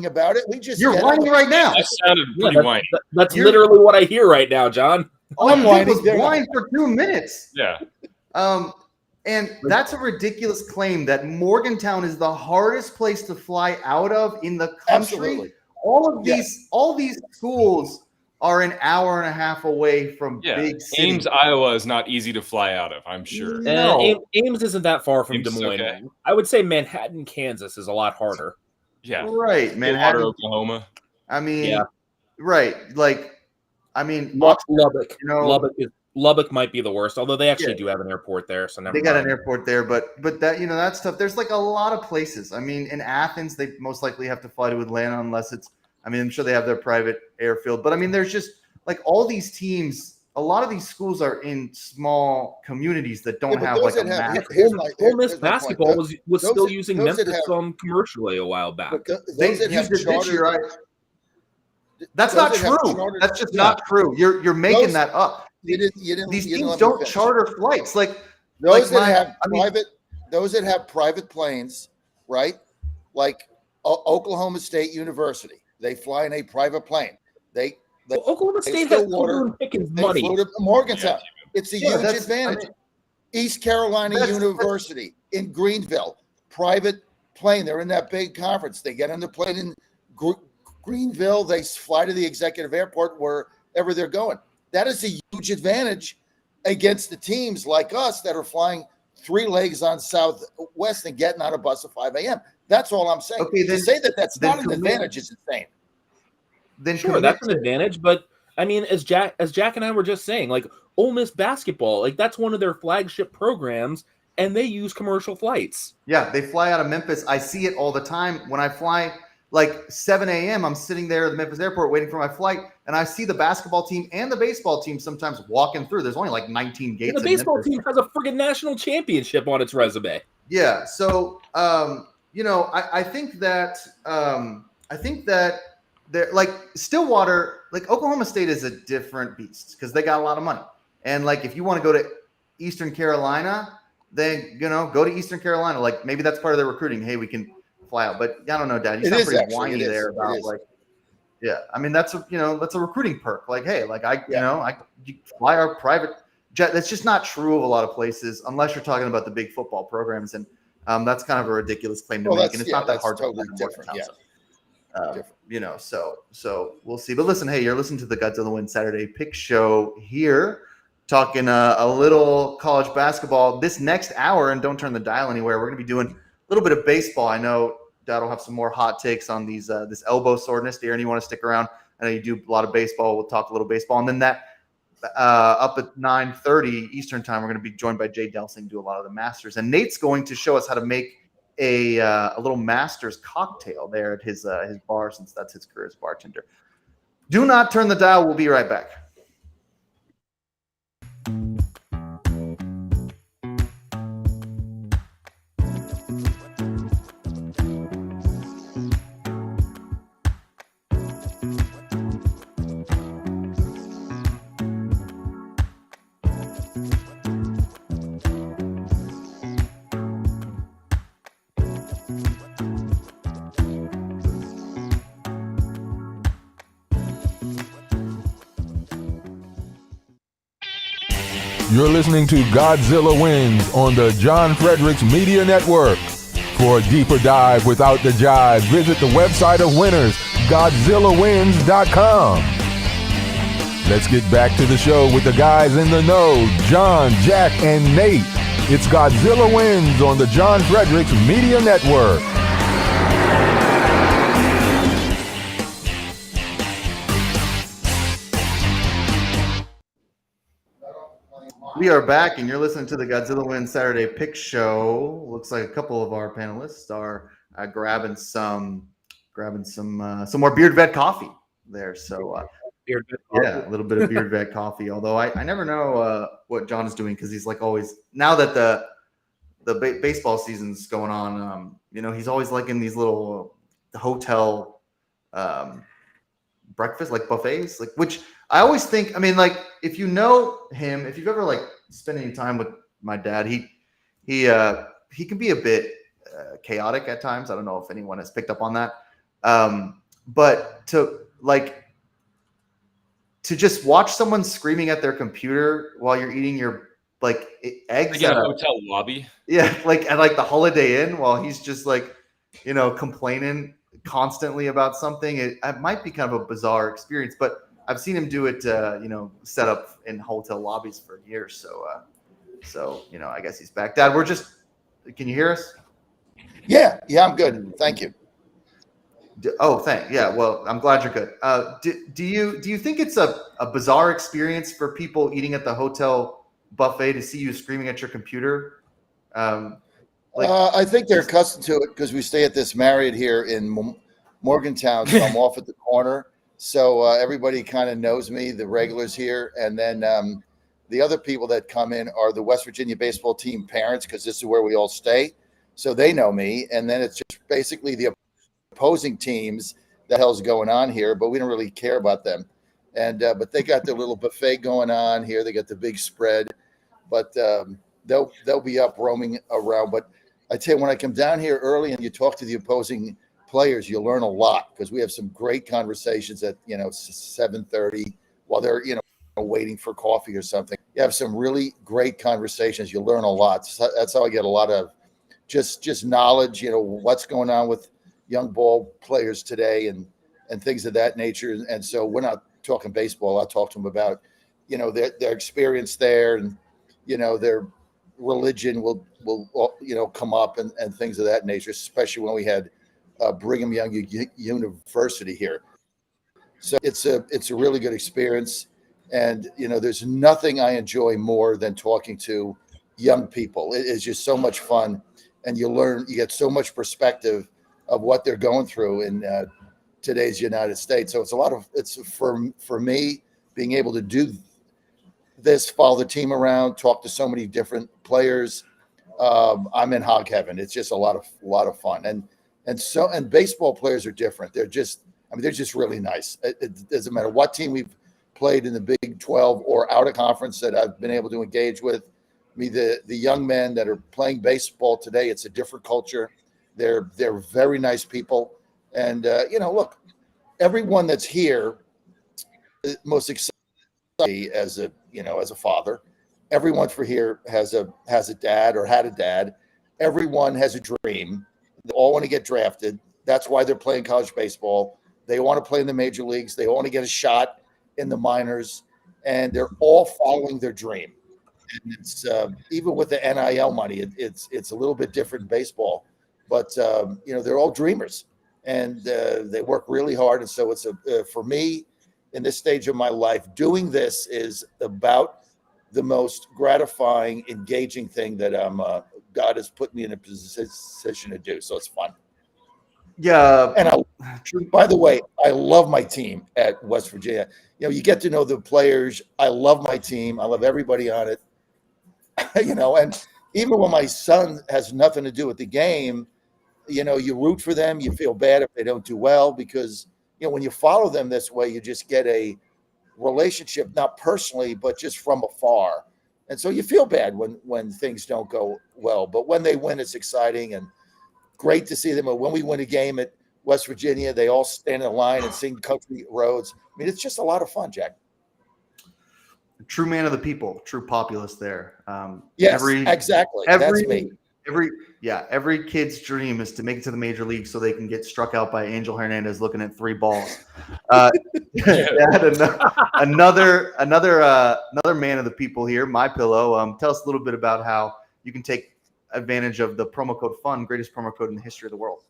about it. You're whining right now. That sounded pretty whiny. That's literally what I hear right now, John. All I'm whining was whine for 2 minutes. Yeah. And that's a ridiculous claim that Morgantown is the hardest place to fly out of in the country. Absolutely. All these schools are an hour and a half away from big cities. Ames, Iowa is not easy to fly out of, I'm sure. No. Ames isn't that far from Des Moines. Okay. I would say Manhattan, Kansas is a lot harder. Yeah. Right. Manhattan, Oklahoma. I mean, right. Like, I mean, Lubbock. Lubbock might be the worst, although they actually do have an airport there. So they got an airport there, but that that stuff. There's like a lot of places. I mean, in Athens, they most likely have to fly to Atlanta unless it's. I mean, I'm sure they have their private airfield, but I mean, there's just like all these teams. A lot of these schools are in small communities that don't have like a map. Ole Miss basketball was still using Memphis commercially a while back. They used it this year, right? That's not true. That's just not true. You're making that up. These teams don't charter flights. Like those that have private planes, right? Like Oklahoma State University, they fly in a private plane. Oklahoma State has Pickens money. They flew to Morgantown. It's a huge advantage. East Carolina University in Greenville, private plane. They're in that big conference. They get on the plane in Greenville. They fly to the executive airport wherever they're going. That is a huge advantage against the teams like us that are flying 3 legs on Southwest and getting on a bus at 5 a.m. That's all I'm saying. Okay, to say that's not an advantage is insane. Then sure, that's an advantage, but I mean, as Jack and I were just saying, like Ole Miss basketball, like that's one of their flagship programs, and they use commercial flights. Yeah, they fly out of Memphis. I see it all the time when I fly. Like 7 a.m., I'm sitting there at the Memphis airport waiting for my flight, and I see the basketball team and the baseball team sometimes walking through. There's only like 19 gates. And the baseball team has a friggin' national championship on its resume. Yeah, so I think that they're like Stillwater, like Oklahoma State is a different beast because they got a lot of money, and like if you want to go to Eastern Carolina, then go to Eastern Carolina. Like maybe that's part of their recruiting. Hey, we can fly out, but I don't know, Dad. You sound pretty whiny there about like, yeah. I mean, that's a recruiting perk. Like, hey, like you fly our private jet. That's just not true of a lot of places, unless you're talking about the big football programs, and that's kind of a ridiculous claim to make. And it's not that hard totally to different. So we'll see. But listen, hey, you're listening to the Godzilla Win Saturday Pick Show here, talking a little college basketball this next hour, and don't turn the dial anywhere. We're going to be doing a little bit of baseball. I know Dad will have some more hot takes on these this elbow soreness. Darren, you want to stick around? I know you do a lot of baseball. We'll talk a little baseball. And then that up at 9:30 Eastern time, we're going to be joined by Jay Delsing, do a lot of the Masters. And Nate's going to show us how to make a little master's cocktail there at his bar, since that's his career as bartender. Do not turn the dial. We'll be right back. You're listening to Godzilla Wins on the John Fredericks Media Network. For a deeper dive without the jive, visit the website of winners, GodzillaWins.com. Let's get back to the show with the guys in the know, John, Jack, and Nate. It's Godzilla Wins on the John Fredericks Media Network. We are back, and you're listening to the Godzilla Wins Saturday Pick Show. Looks like a couple of our panelists are grabbing some more Beard Vet coffee there. So Beard Vet yeah, a little bit of Beard Vet coffee. Although I never know what John is doing, because he's like always, now that the baseball season's going on, he's always like in these little hotel breakfast, like buffets, like, which I always think, I mean, like, if you know him, if you've ever like spent any time with my dad, he can be a bit chaotic at times. I don't know if anyone has picked up on that. But to just watch someone screaming at their computer while you're eating your like eggs in a hotel lobby. Yeah, like at like the Holiday Inn, while he's just like, complaining constantly about something. It might be kind of a bizarre experience, but I've seen him do it, set up in hotel lobbies for years. So I guess he's back. Dad, can you hear us? Yeah, I'm good. Thank you. Yeah, well, I'm glad you're good. Do you think it's a bizarre experience for people eating at the hotel buffet to see you screaming at your computer? I think they're accustomed to it because we stay at this Marriott here in Morgantown, so I'm off at the corner. So everybody kind of knows me, the regulars here. And then the other people that come in are the West Virginia baseball team parents, because this is where we all stay. So they know me. And then it's just basically the opposing teams that hell's going on here, but we don't really care about them. And but they got their little buffet going on here. They got the big spread, but they'll be up roaming around. But I tell you, when I come down here early and you talk to the opposing players, you learn a lot, because we have some great conversations at 7:30 while they're waiting for coffee or something. You have some really great conversations. You learn a lot. So that's how I get a lot of just knowledge. What's going on with young ball players today and things of that nature. And so we're not talking baseball. I'll talk to them about their experience there, and their religion will come up and things of that nature, especially when we had Brigham Young University here. So it's a really good experience. And, there's nothing I enjoy more than talking to young people. It is just so much fun. And you get so much perspective of what they're going through in today's United States. So it's for me, being able to do this, follow the team around, talk to so many different players. I'm in hog heaven. It's just a lot of fun. And baseball players are different. They're just really nice. It doesn't matter what team we've played in the Big 12 or out of conference that I've been able to engage with. The young men that are playing baseball today, it's a different culture. They're very nice people. And, look, everyone that's here, most exciting as a father, everyone for here has a dad or had a dad. Everyone has a dream. They all want to get drafted. That's why they're playing college baseball. They want to play in the major leagues. They want to get a shot in the minors, and they're all following their dream. And it's even with the NIL money, it's a little bit different in baseball, but they're all dreamers, and they work really hard. And so it's for me in this stage of my life, doing this is about the most gratifying, engaging thing that I'm God has put me in a position to do. So it's fun. Yeah. And by the way, I love my team at West Virginia. You get to know the players. I love my team. I love everybody on it. And even when my son has nothing to do with the game, you root for them. You feel bad if they don't do well because, when you follow them this way, you just get a relationship, not personally, but just from afar. And so you feel bad when things don't go well. But when they win, it's exciting and great to see them. When we win a game at West Virginia, they all stand in line and sing Country Roads. I mean, it's just a lot of fun, Jack. True man of the people, true populist there. Yes, exactly. That's me. Every kid's dream is to make it to the major league so they can get struck out by Angel Hernandez looking at 3 balls. Another man of the people here, My Pillow. Tell us a little bit about how you can take advantage of the promo code FUN, greatest promo code in the history of the world.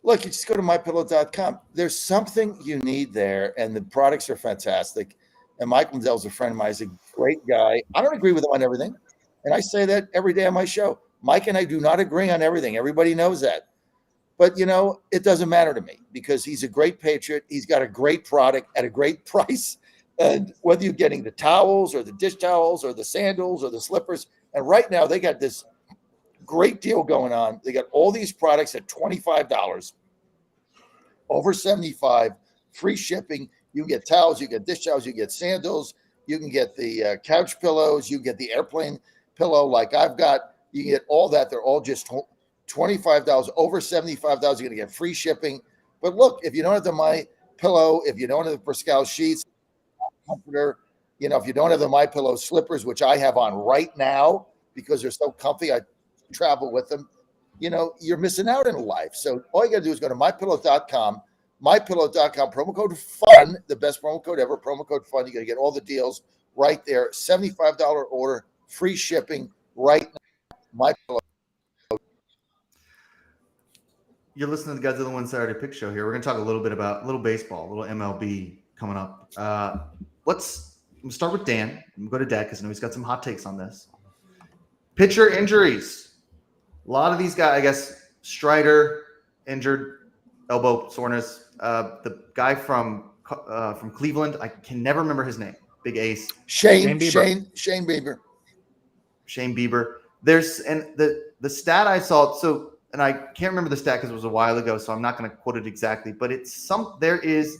Look, you just go to mypillow.com. There's something you need there, and the products are fantastic. And Mike Lindell's a friend of mine. He's a great guy. I don't agree with him on everything. And I say that every day on my show. Mike and I do not agree on everything. Everybody knows that. But, it doesn't matter to me because he's a great patriot. He's got a great product at a great price. And whether you're getting the towels or the dish towels or the sandals or the slippers, and right now they got this great deal going on. They got all these products at $25, over $75, free shipping. You get towels, you get dish towels, you get sandals, you can get the couch pillows, you get the airplane pillow like I've got. You can get all that. They're all just $25, over $75. You're going to get free shipping. But look, if you don't have the My Pillow, if you don't have the Pascal sheets, comforter, if you don't have the My Pillow slippers, which I have on right now because they're so comfy, I travel with them. You're missing out in life. So all you got to do is go to mypillow.com. MyPillow.com, promo code FUN, the best promo code ever, promo code FUN. You're going to get all the deals right there. $75 order, free shipping right now. MyPillow. You're listening to the Godzilla One Saturday Pick Show here. We're going to talk a little bit about a little baseball, a little MLB coming up. Let's start with Dan. We'll go to Dad because I know he's got some hot takes on this. Pitcher injuries. A lot of these guys, I guess, Strider injured, elbow soreness. The guy from Cleveland, I can never remember his name. Big ace. Shane Bieber. Shane Bieber. There's the stat I saw. So, and I can't remember the stat because it was a while ago, so I'm not going to quote it exactly. But there is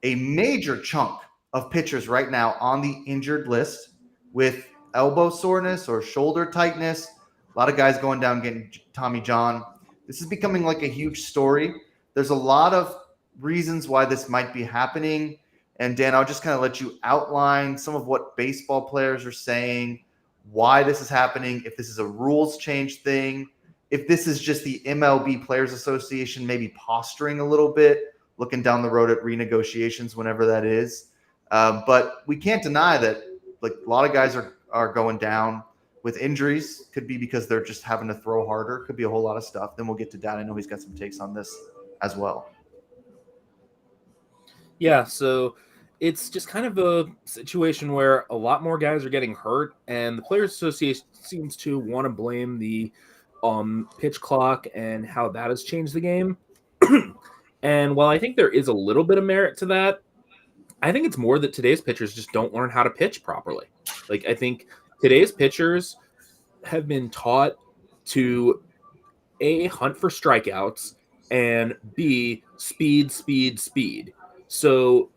a major chunk of pitchers right now on the injured list with elbow soreness or shoulder tightness. A lot of guys going down getting Tommy John. This is becoming like a huge story. There's a lot of reasons why this might be happening. And Dan, I'll just kind of let you outline some of what baseball players are saying, why this is happening, if this is a rules change thing, if this is just the MLB Players Association maybe posturing a little bit, looking down the road at renegotiations whenever that is. But we can't deny that like a lot of guys are going down with injuries. Could be because they're just having to throw harder. Could be a whole lot of stuff. Then we'll get to Dad. I know he's got some takes on this as well. Yeah, so it's just kind of a situation where a lot more guys are getting hurt, and the Players Association seems to want to blame the pitch clock and how that has changed the game. And while I think there is a little bit of merit to that, I think it's more that today's pitchers just don't learn how to pitch properly. Like, I think today's pitchers have been taught to A, hunt for strikeouts, and B, speed. So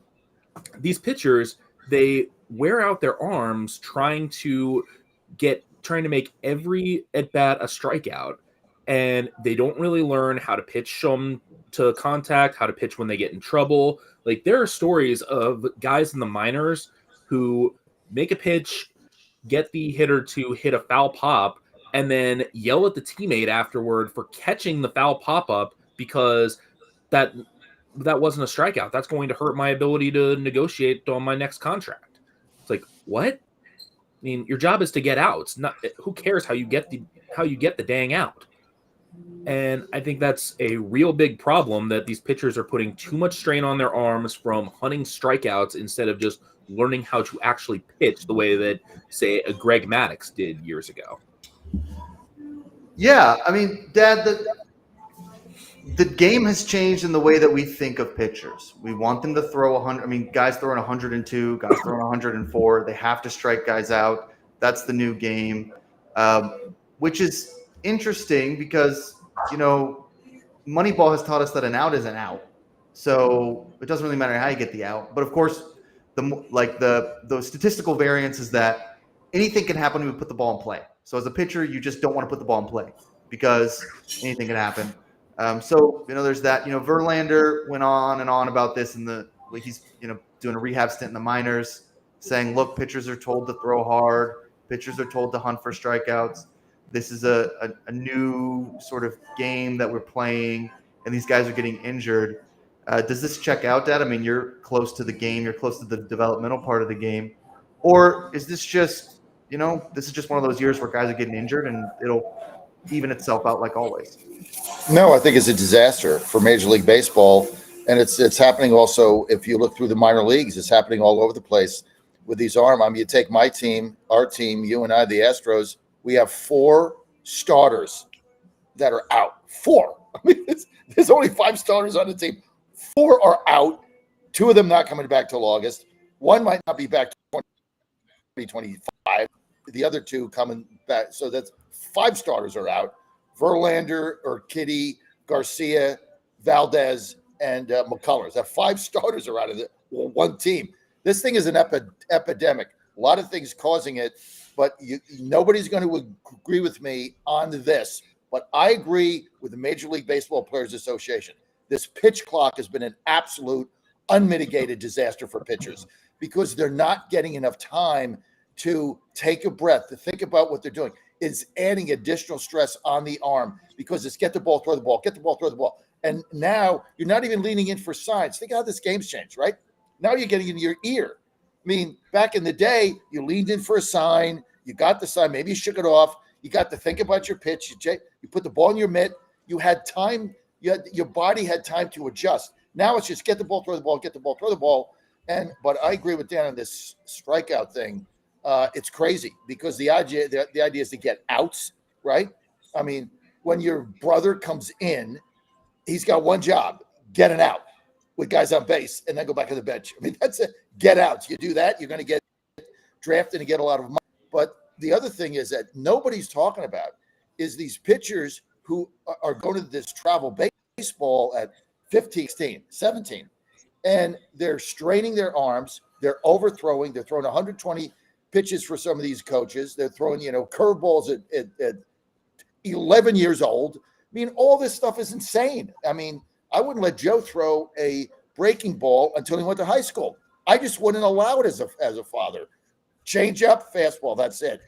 these pitchers, they wear out their arms trying to make every at bat a strikeout, and they don't really learn how to pitch them to contact, how to pitch when they get in trouble. Like, there are stories of guys in the minors who make a pitch, get the hitter to hit a foul pop, and then yell at the teammate afterward for catching the foul pop up because that wasn't a strikeout. That's going to hurt my ability to negotiate on my next contract. It's like, what? I mean, your job is to get outs. Not who cares how you get the dang out. And I think that's a real big problem, that these pitchers are putting too much strain on their arms from hunting strikeouts instead of just learning how to actually pitch the way that, say, a Greg Maddux did years ago. Yeah, I mean, Dad, the game has changed in the way that we think of pitchers. We want them to throw 100. I mean, guys throwing 102, guys throwing 104. They have to strike guys out. That's the new game, which is interesting because, Moneyball has taught us that an out is an out. So it doesn't really matter how you get the out. But of course, the statistical variance is that anything can happen when we put the ball in play. So as a pitcher, you just don't want to put the ball in play because anything can happen. There's that. Verlander went on and on about this he's doing a rehab stint in the minors, saying, look, pitchers are told to throw hard, pitchers are told to hunt for strikeouts. This is a new sort of game that we're playing, and these guys are getting injured. Does this check out, Dad? I mean, you're close to the game, you're close to the developmental part of the game, or is this just this is just one of those years where guys are getting injured and it'll even itself out like always? No, I think it's a disaster for Major League Baseball, and it's happening also. If you look through the minor leagues, it's happening all over the place with these arm. I mean, you take my team, our team, you and I, the Astros. We have 4 starters that are out. 4. I mean, there's only 5 starters on the team. 4 are out. 2 of them not coming back till August. 1 might not be back to 2025. The other 2 coming back. So that's 5 starters are out. Verlander, Urquidy, Garcia, Valdez, and McCullers. That 5 starters are out of one team. This thing is an epidemic. A lot of things causing it, but nobody's going to agree with me on this. But I agree with the Major League Baseball Players Association. This pitch clock has been an absolute unmitigated disaster for pitchers because they're not getting enough time to take a breath, to think about what they're doing. It's adding additional stress on the arm because it's get the ball, throw the ball, get the ball, throw the ball. And now you're not even leaning in for signs. Think how this game's changed, right? Now you're getting in your ear. I mean, back in the day, you leaned in for a sign. You got the sign. Maybe you shook it off. You got to think about your pitch. You put the ball in your mitt. You had time. Your body had time to adjust. Now it's just get the ball, throw the ball, get the ball, throw the ball. But I agree with Dan on this strikeout thing. It's crazy because the idea is to get outs, right? I mean, when your brother comes in, he's got one job: get an out with guys on base, and then go back to the bench. I mean, that's it. Get outs. You do that, you're going to get drafted and get a lot of money. But the other thing is that nobody's talking about is these pitchers who are going to this travel baseball at 15, 16, 17, and they're straining their arms. They're overthrowing. They're throwing 120 pitches for some of these coaches. They're throwing, curveballs at 11 years old. I mean, all this stuff is insane. I mean, I wouldn't let Joe throw a breaking ball until he went to high school. I just wouldn't allow it as a father. Change up, fastball, that's it.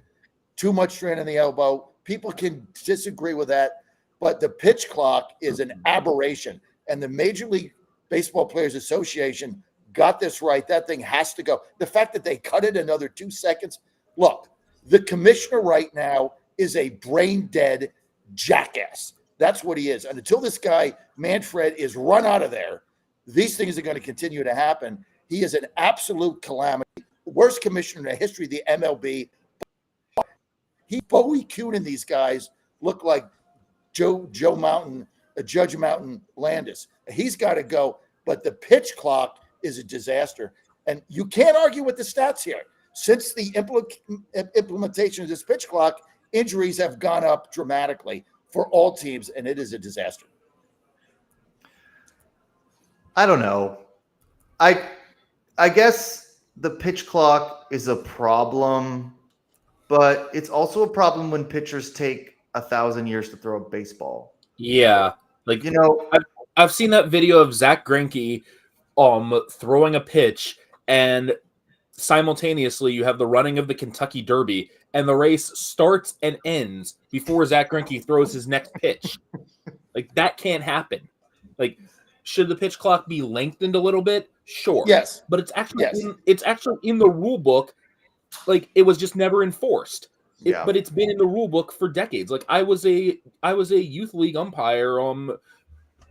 Too much strain in the elbow. People can disagree with that, but the pitch clock is an aberration. And the Major League Baseball Players Association got this right. That thing has to go. The fact that they cut it another 2 seconds. Look, the commissioner right now is a brain dead jackass. That's what he is. And until this guy, Manfred, is run out of there, these things are going to continue to happen. He is an absolute calamity. Worst commissioner in the history of the MLB. Bowie Kuhn and these guys look like Judge Mountain Landis. He's got to go. But the pitch clock is a disaster. And you can't argue with the stats here. Since the implementation of this pitch clock, injuries have gone up dramatically for all teams, and it is a disaster. I don't know. I guess the pitch clock is a problem, but it's also a problem when pitchers take 1,000 years to throw a baseball. Yeah, I've seen that video of Zach Greinke throwing a pitch, and simultaneously you have the running of the Kentucky Derby, and the race starts and ends before Zach Greinke throws his next pitch. That can't happen. Should the pitch clock be lengthened a little bit? Sure. Yes. But it's actually in the rule book. It was just never enforced. But it's been in the rule book for decades. I was a youth league umpire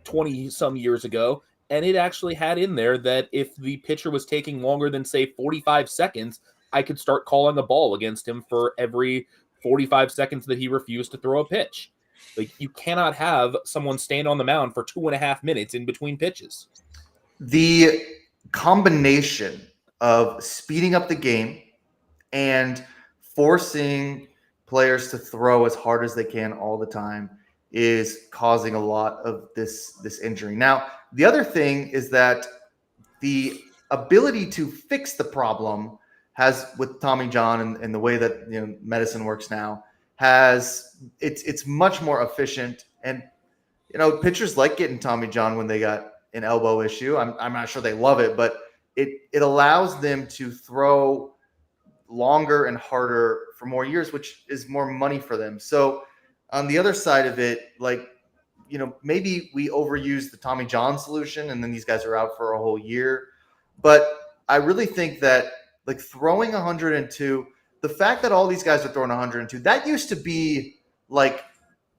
20 some years ago, and it actually had in there that if the pitcher was taking longer than, say, 45 seconds, I could start calling a ball against him for every 45 seconds that he refused to throw a pitch. Like, you cannot have someone stand on the mound for 2.5 minutes in between pitches. The combination of speeding up the game and forcing players to throw as hard as they can all the time is causing a lot of this injury. Now, the other thing is that the ability to fix the problem has, with Tommy John and the way that medicine works now, it's much more efficient. And pitchers like getting Tommy John when they got an elbow issue. I'm not sure they love it, but it allows them to throw longer and harder for more years, which is more money for them. So on the other side of it, maybe we overuse the Tommy John solution and then these guys are out for a whole year. But I really think that throwing 102, the fact that all these guys are throwing 102, that used to be like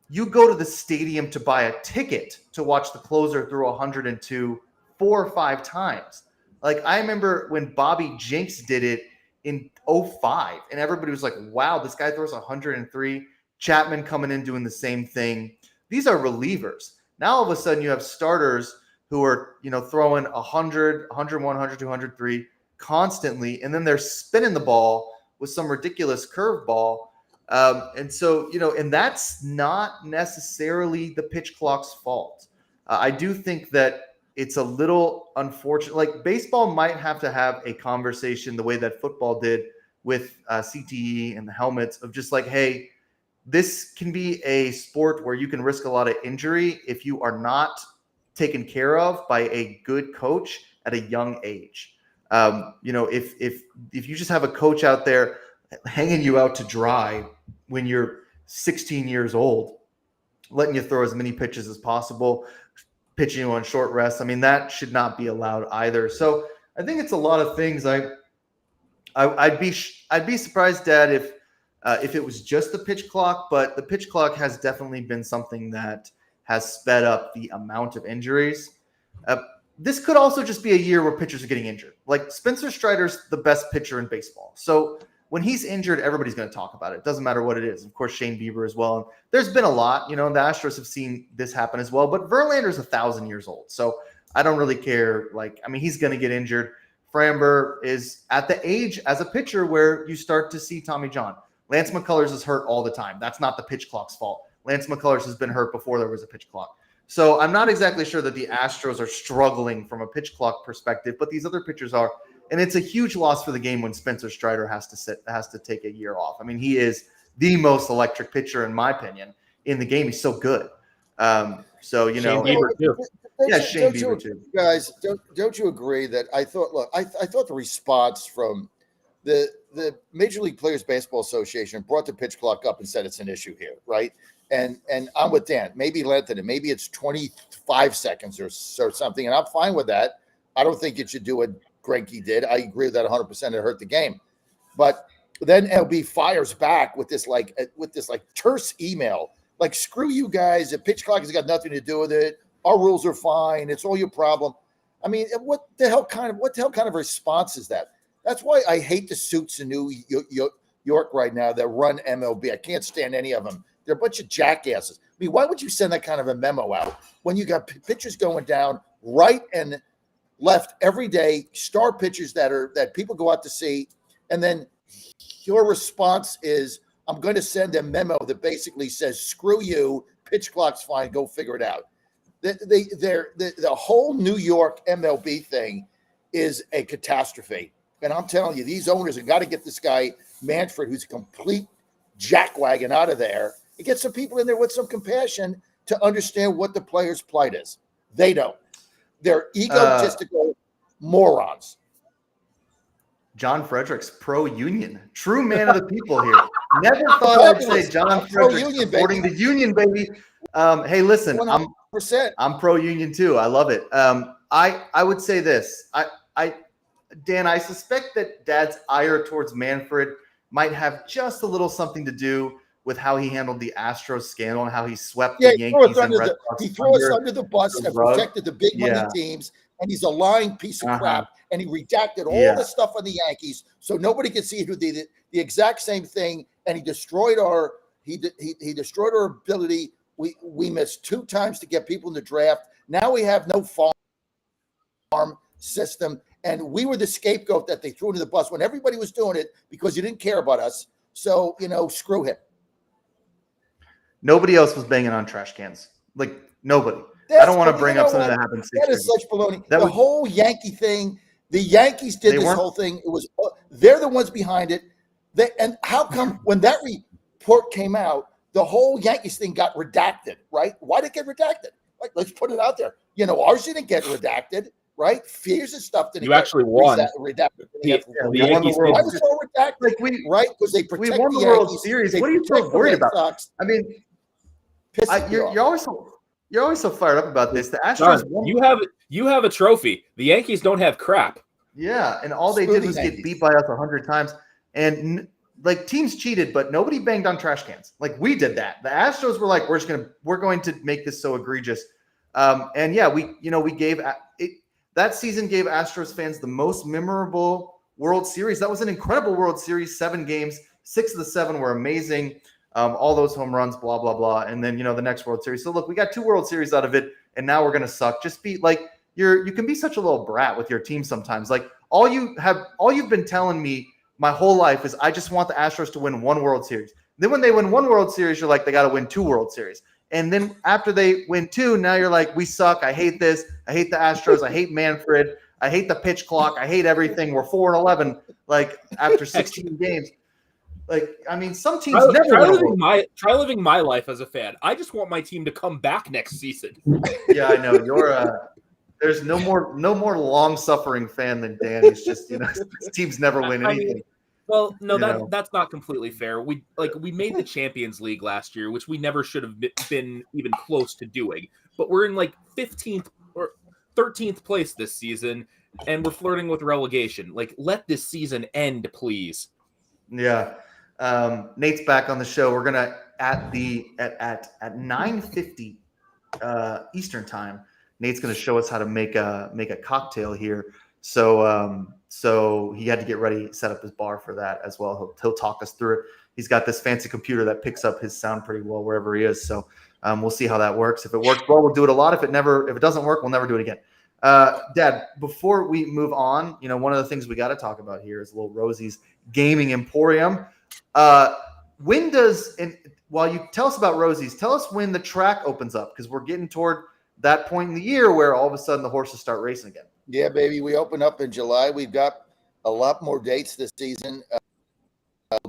you go to the stadium to buy a ticket to watch the closer throw 102 4 or 5 times. I remember when Bobby Jinks did it in 2005, and everybody was like, wow, this guy throws 103. Chapman coming in doing the same thing. These are relievers. Now all of a sudden you have starters who are throwing 100, 101, 102, 103 constantly, and then they're spinning the ball with some ridiculous curveball. And so, and that's not necessarily the pitch clock's fault. I do think that it's a little unfortunate. Baseball might have to have a conversation the way that football did with CTE and the helmets of just hey, this can be a sport where you can risk a lot of injury if you are not taken care of by a good coach at a young age. If you just have a coach out there hanging you out to dry when you're 16 years old, letting you throw as many pitches as possible, pitching you on short rest, that should not be allowed either. So I think it's a lot of things. I'd be surprised, Dad, if it was just the pitch clock, but the pitch clock has definitely been something that has sped up the amount of injuries. This could also just be a year where pitchers are getting injured. Spencer Strider's the best pitcher in baseball. So when he's injured, everybody's going to talk about it. It doesn't matter what it is. Of course, Shane Bieber as well. And there's been a lot, the Astros have seen this happen as well, but Verlander's 1,000 years old. So I don't really care. He's going to get injured. Framber is at the age as a pitcher where you start to see Tommy John. Lance McCullers is hurt all the time. That's not the pitch clock's fault. Lance McCullers has been hurt before there was a pitch clock. So I'm not exactly sure that the Astros are struggling from a pitch clock perspective, but these other pitchers are. And it's a huge loss for the game when Spencer Strider has to take a year off. He is the most electric pitcher, in my opinion, in the game. He's so good. Shane Bieber too. Shane Bieber too. Guys, don't you agree that I thought the response from the Major League Players Baseball Association brought the pitch clock up and said it's an issue here, right? And I'm with Dan. Maybe lengthen it. Maybe it's 25 seconds or something, and I'm fine with that. I don't think it should do what Greinke did. I agree with that 100%. It hurt the game. But then LB fires back with this terse email. Screw you guys. The pitch clock has got nothing to do with it. Our rules are fine. It's all your problem. What the hell kind of response is that? That's why I hate the suits in New York right now that run MLB. I can't stand any of them. They're a bunch of jackasses. Why would you send that kind of a memo out when you got pitchers going down right and left every day, star pitchers that people go out to see, and then your response is, I'm going to send a memo that basically says, screw you, pitch clock's fine, go figure it out. The whole New York MLB thing is a catastrophe. And I'm telling you, these owners have got to get this guy, Manfred, who's a complete jackwagon, out of there and get some people in there with some compassion to understand what the player's plight is. They don't. They're egotistical morons. John Fredericks, pro-union. True man of the people here. Never thought I'd say John Fredericks supporting the union, baby. Hey, listen, 100%. I'm pro-union too. I love it. I would say this. Dan, I suspect that Dad's ire towards Manfred might have just a little something to do with how he handled the Astros scandal and how he swept the Yankees and Red Sox. He threw us under the bus and protected the big money teams, and he's a lying piece of crap. And he redacted all the stuff on the Yankees so nobody could see who did the exact same thing. And he destroyed our destroyed our ability We missed 2 times to get people in the draft. Now we have no farm system, and we were the scapegoat that they threw into the bus when everybody was doing it because you didn't care about us. So, screw him. Nobody else was banging on trash cans. Like, nobody. I don't want to bring up something that happened 6 That years is such baloney. That The was- whole Yankee thing, the Yankees did They this weren't- whole thing. They're the ones behind it. And how come when that report came out, the whole Yankees thing got redacted, right? Why did it get redacted? Like, let's put it out there. Ours didn't get redacted, right? Fears and stuff didn't You get actually won. redacted. The we won the Yankees World Why did. was it all redacted? Like, we Right? Because they protect won the the World Yankees, Series. they What are you so protect the worried Red about? Sox. I mean, Pisses me off. you're always so fired up about this. The Astros John, won. you have a trophy. The Yankees don't have crap. Yeah, and all they Screw did the was Yankees. get beat by us 100 times. And like, teams cheated, but nobody banged on trash cans. Like, we did that. The Astros were like, we're going to make this so egregious. And yeah, we gave it. That season gave Astros fans the most memorable World Series. That was an incredible World Series. 7 games, 6 of the 7 were amazing. All those home runs, blah blah blah. And then the next World Series. So look, we got 2 World Series out of it, and now we're gonna suck. Just be like, you can be such a little brat with your team sometimes. Like, all you've been telling me my whole life is I just want the Astros to win 1 World Series. Then when they win 1 World Series, you're like, they got to win 2 World Series. And then after they win 2, now you're like, we suck. I hate this. I hate the Astros. I hate Manfred. I hate the pitch clock. I hate everything. We're 4-11. Like, after 16 games. Like, I mean, some teams Try living my life as a fan. I just want my team to come back next season. Yeah, I know. There's no more long-suffering fan than Danny's. Just, teams never win anything. Well, no, that's not completely fair. We made the Champions League last year, which we never should have been even close to doing. But we're in 15th or 13th place this season, and we're flirting with relegation. Like, let this season end, please. Yeah. Nate's back on the show. We're gonna at 9:50 Eastern time. Nate's gonna show us how to make a cocktail here. So he had to get ready, set up his bar for that as well. He'll talk us through it. He's got this fancy computer that picks up his sound pretty well wherever he is. So we'll see how that works. If it works well, we'll do it a lot. If it doesn't work, we'll never do it again. Dad, before we move on, one of the things we got to talk about here is little Rosie's Gaming Emporium. While you tell us about Rosie's, tell us when the track opens up, because we're getting toward that point in the year where all of a sudden the horses start racing again. Yeah, baby. We open up in July. We've got a lot more dates this season.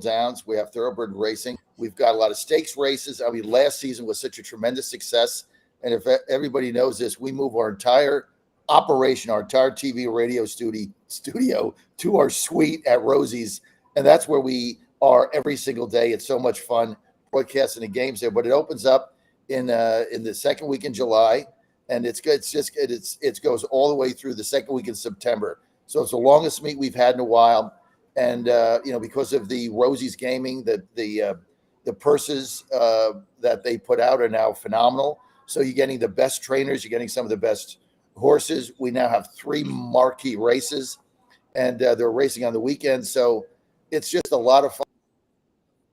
Downs. We have thoroughbred racing. We've got a lot of stakes races. I mean, last season was such a tremendous success. And if everybody knows this, we move our entire operation, our entire TV radio studio to our suite at Rosie's. And that's where we are every single day. It's so much fun broadcasting the games there. But it opens up in the second week in July. And it's good. It goes all the way through the second week in September. So it's the longest meet we've had in a while. And because of the Rosie's Gaming, the purses that they put out are now phenomenal. So you're getting the best trainers, you're getting some of the best horses. We now have 3 marquee races, and they're racing on the weekend. So it's just a lot of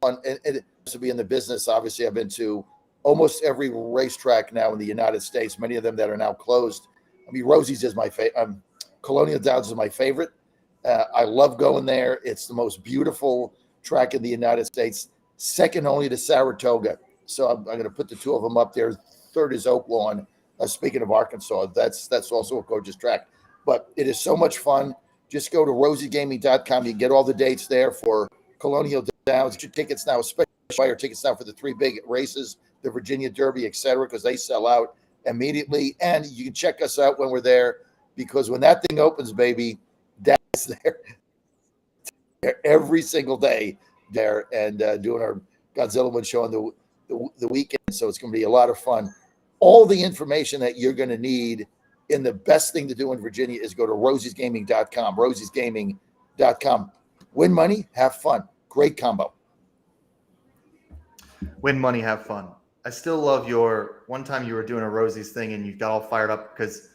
fun. And to be in the business, obviously, I've been to almost every racetrack now in the United States, many of them that are now closed. I mean, Rosie's is my favorite. Colonial Downs is my favorite. I love going there. It's the most beautiful track in the United States, second only to Saratoga. So I'm going to put the 2 of them up there. Third is Oak Lawn. Speaking of Arkansas, that's also a gorgeous track. But it is so much fun. Just go to rosiegaming.com. You can get all the dates there for Colonial Downs. Get your tickets now, especially buy your tickets now for the 3 big races, the Virginia Derby, etc., because they sell out immediately. And you can check us out when we're there, because when that thing opens, baby, that's there every single day there, and doing our Godzilla One show on the weekend. So it's going to be a lot of fun. All the information that you're going to need, and the best thing to do in Virginia is go to rosiesgaming.com, rosiesgaming.com. Win money, have fun. Great combo. Win money, have fun. I still love one time you were doing a Rosie's thing and you got all fired up because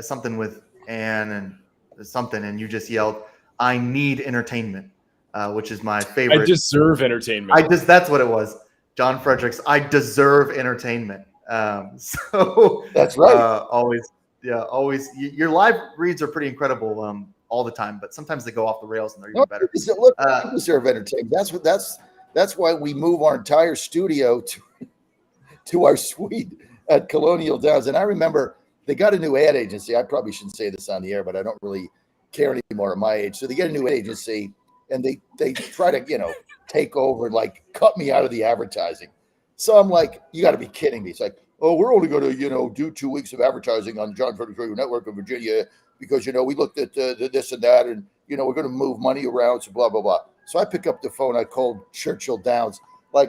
something with Ann and something, and you just yelled, "I need entertainment," which is my favorite. I deserve entertainment. That's what it was. John Fredericks, I deserve entertainment. So That's right. always, your live reads are pretty incredible all the time, but sometimes they go off the rails and they're even better. Look, we deserve entertainment. That's why we move our entire studio to our suite at Colonial Downs. And I remember they got a new ad agency. I probably shouldn't say this on the air, but I don't really care anymore at my age. So they get a new ad agency and they try to, take over and like cut me out of the advertising. So I'm like, you got to be kidding me. It's like, oh, we're only going to, do 2 weeks of advertising on John Frederick Radio Network of Virginia because, we looked at this and that and, we're going to move money around. So blah, blah, blah. So I pick up the phone. I called Churchill Downs. I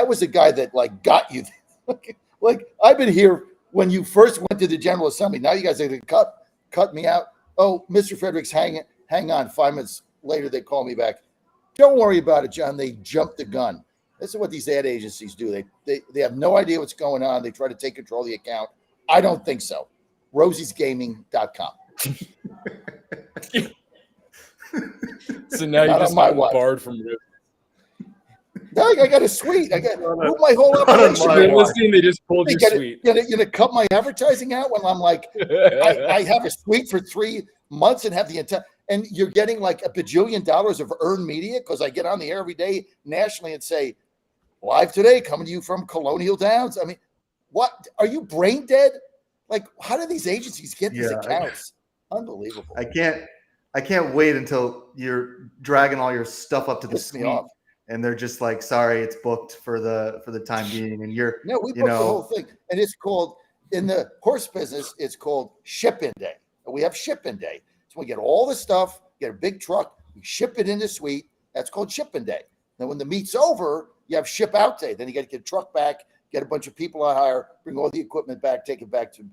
was the guy that got you. I've been here when you first went to the General Assembly. Now you guys are going to cut me out. Oh, Mr. Fredericks, hang on. 5 minutes later, they call me back. Don't worry about it, John. They jumped the gun. This is what these ad agencies do. They have no idea what's going on. They try to take control of the account. I don't think so. rosiesgaming.com. So now you're just barred from it. No, I got a suite. I got my whole operation. They just pulled your suite. You're gonna cut my advertising out when I'm like, I have a suite for 3 months and have the entire. And you're getting like $1 bajillion of earned media because I get on the air every day nationally and say, live today, coming to you from Colonial Downs. I mean, what? Are you brain dead? How do these agencies get these accounts? Unbelievable. I can't wait until you're dragging all your stuff up to the suite, and they're just like, sorry, it's booked for the time being. And we booked the whole thing, and it's called in the horse business. It's called ship-in day. We have ship-in day. So we get all the stuff, get a big truck, we ship it in the suite. That's called ship-in day. Then when the meet's over, you have ship-out day. Then you got to get a truck back, get a bunch of people on hire, bring all the equipment back, take it back to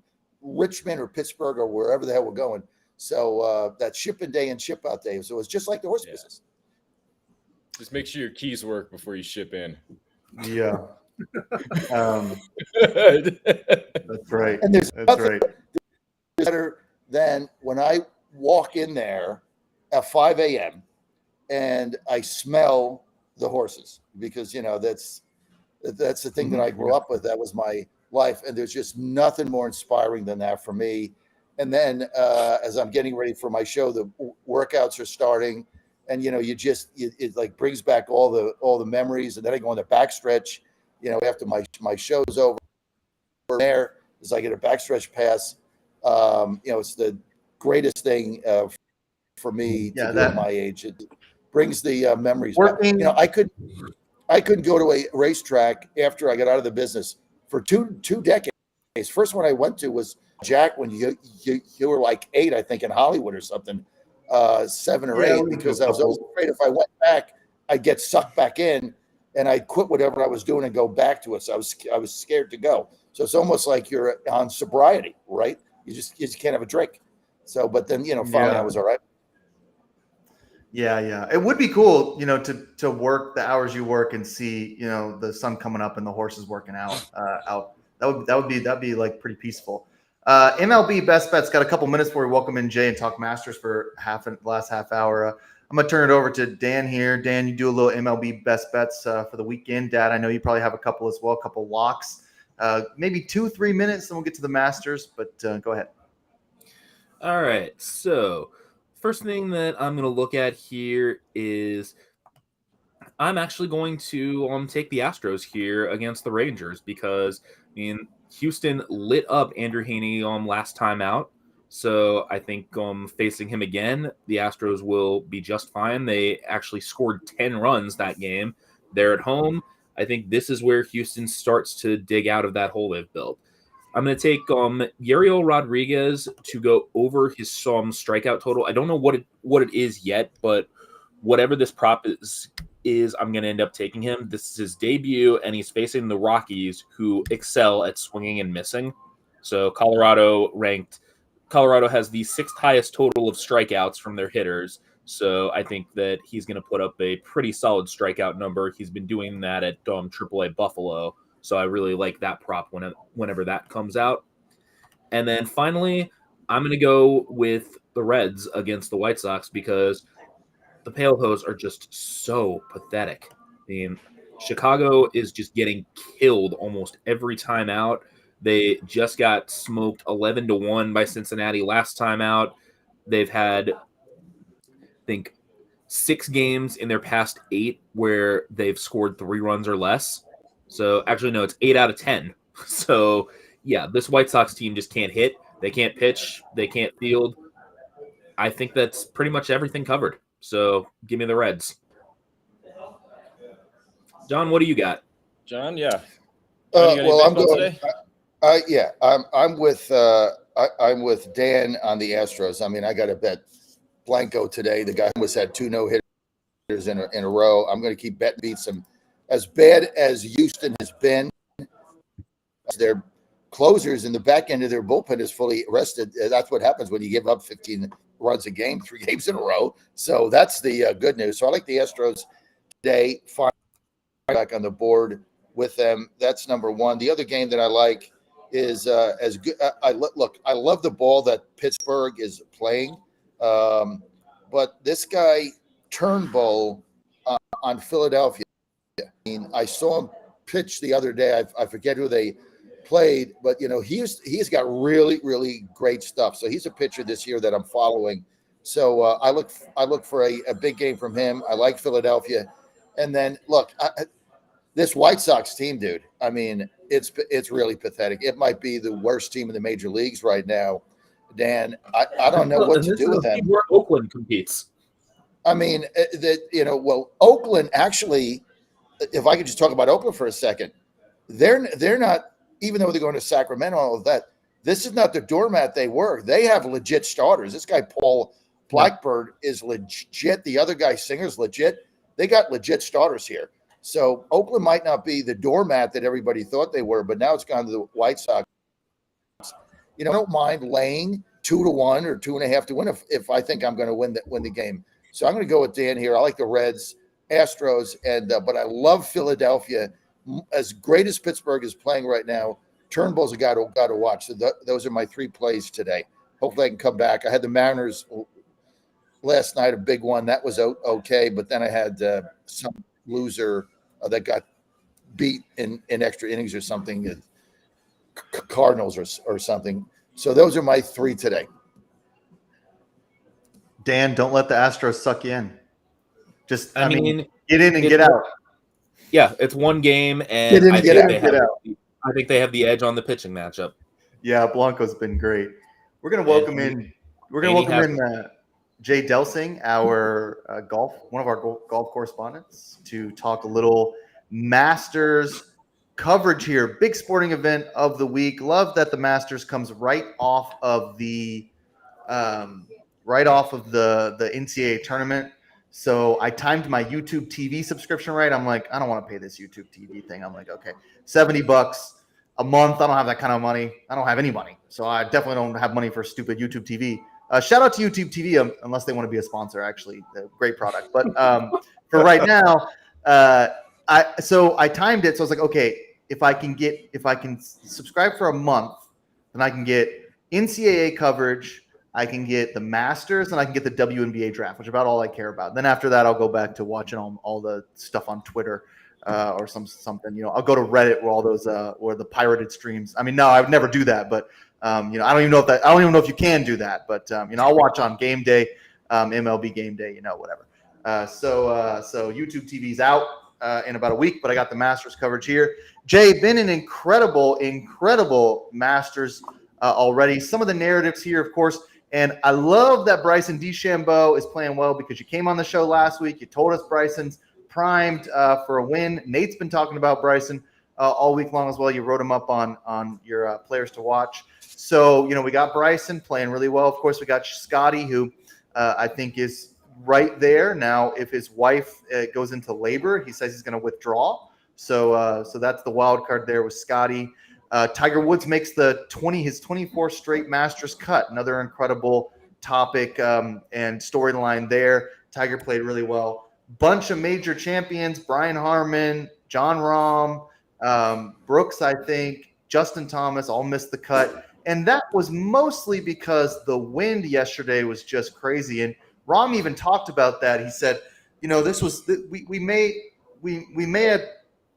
Richmond or Pittsburgh or wherever the hell we're going. So that's ship-in day and ship-out day. So it's just like the horse business. Just make sure your keys work before you ship in. Yeah. That's right. And there's That's right. Better than when I walk in there at 5 a.m. and I smell the horses because that's the thing that I grew up with. That was my life, and there's just nothing more inspiring than that for me. And then as I'm getting ready for my show, the workouts are starting, and it like brings back all the memories. And then I go on the backstretch, after my show's over. There is I get a backstretch pass. It's the greatest thing for me to do at my age. It brings the memories back. I couldn't go to a racetrack after I got out of the business for two decades. First one I went to was Jack when you were like 8, I think, in Hollywood or something, 7 or 8, because I was always afraid if I went back, I'd get sucked back in and I'd quit whatever I was doing and go back to it. So I was scared to go. So it's almost like you're on sobriety, right? You just can't have a drink. So, but then, finally I was all right. Yeah. It would be cool, to work the hours you work and see, the sun coming up and the horses working out. That'd be like pretty peaceful. MLB Best Bets got a couple minutes before we welcome in Jay and talk Masters for the last half hour. I'm gonna turn it over to Dan here. Dan, you do a little MLB Best Bets for the weekend. Dad, I know you probably have a couple as well, a couple locks. Maybe 2-3 minutes, then we'll get to the Masters. But go ahead. All right. So first thing that I'm going to look at here is I'm actually going to take the Astros here against the Rangers because Houston lit up Andrew Heaney last time out. So I think facing him again, the Astros will be just fine. They actually scored 10 runs that game. They're at home. I think this is where Houston starts to dig out of that hole they've built. I'm going to take Yariel Rodriguez to go over his strikeout total. I don't know what it is yet, but whatever this prop is, I'm going to end up taking him. This is his debut, and he's facing the Rockies, who excel at swinging and missing. So Colorado has the 6th highest total of strikeouts from their hitters. So I think that he's going to put up a pretty solid strikeout number. He's been doing that at AAA Buffalo. So I really like that prop whenever that comes out. And then finally, I'm going to go with the Reds against the White Sox because the Pale Hose are just so pathetic. Chicago is just getting killed almost every time out. They just got smoked 11-1 by Cincinnati last time out. They've had, I think, 6 games in their past 8 where they've scored 3 runs or less. So actually, no, it's 8 out of 10. So yeah, this White Sox team just can't hit. They can't pitch. They can't field. I think that's pretty much everything covered. So give me the Reds. John, what do you got? John, yeah. John, you got any Well, I'm baseball going. today? I'm with Dan on the Astros. I mean, I got to bet Blanco today. The guy almost had 2 no-hitters in a row. I'm going to keep betting beats him. As bad as Houston has been, their closers in the back end of their bullpen is fully rested. That's what happens when you give up 15 runs a game, 3 games in a row. So that's the good news. So I like the Astros today. Fine, back on the board with them. That's number one. The other game that I like is as good. I love the ball that Pittsburgh is playing, but this guy Turnbull on Philadelphia. I mean, I saw him pitch the other day. I forget who they played, but he's got really, really great stuff. So he's a pitcher this year that I'm following. So I look for a big game from him. I like Philadelphia, and then look, this White Sox team, dude. I mean, it's really pathetic. It might be the worst team in the major leagues right now. Dan, I don't know what to do with them. Where Oakland competes. I mean, Oakland actually. If I could just talk about Oakland for a second, they're not, even though they're going to Sacramento and all of that, this is not the doormat they were. They have legit starters. This guy, Paul Blackbird, is legit. The other guy, Singer's legit. They got legit starters here. So Oakland might not be the doormat that everybody thought they were, but now it's gone to the White Sox. I don't mind laying 2-1 or 2.5 to win if I think I'm going to win the game. So I'm going to go with Dan here. I like the Reds, Astros, but I love Philadelphia. As great as Pittsburgh is playing right now, Turnbull's a guy to watch. So those are my 3 plays today. Hopefully I can come back. I had the Mariners last night, a big one. That was okay, but then I had some loser that got beat in extra innings or something, Cardinals or something. So those are my 3 today. Dan, don't let the Astros suck you in. Just, I mean, get in and get out. Yeah, it's one game, and Get in and get out. I think they have the edge on the pitching matchup. Yeah, Blanco's been great. We're gonna welcome in. Jay Delsing, our one of our golf correspondents, to talk a little Masters coverage here. Big sporting event of the week. Love that the Masters comes right off of the NCAA tournament. So I timed my YouTube TV subscription right. I'm like, I don't want to pay this YouTube TV thing. I'm like, okay, $70 a month. I don't have that kind of money. I don't have any money. So I definitely don't have money for stupid YouTube TV. Shout out to YouTube TV, unless they want to be a sponsor, actually. Great product. But for right now, I timed it. So I was like, okay, if I can subscribe for a month, then I can get NCAA coverage, I can get the Masters, and I can get the WNBA draft, which is about all I care about. Then after that, I'll go back to watching all the stuff on Twitter or something. I'll go to Reddit where all those or the pirated streams. I mean, no, I would never do that, but I don't even know if you can do that. But I'll watch on game day, MLB game day, whatever. So YouTube TV's out in about a week, but I got the Masters coverage here. Jay, been an incredible Masters already. Some of the narratives here, of course. And I love that Bryson DeChambeau is playing well because you came on the show last week. You told us Bryson's primed for a win. Nate's been talking about Bryson all week long as well. You wrote him up on your players to watch. So, we got Bryson playing really well. Of course, we got Scotty, who I think is right there. Now, if his wife goes into labor, he says he's going to withdraw. So that's the wild card there with Scotty. Tiger Woods makes his 24th straight Masters cut. Another incredible topic and storyline there. Tiger played really well. Bunch of major champions: Brian Harmon, John Rahm, Brooks, I think, Justin Thomas, all missed the cut. And that was mostly because the wind yesterday was just crazy. And Rahm even talked about that. He said, this was we may have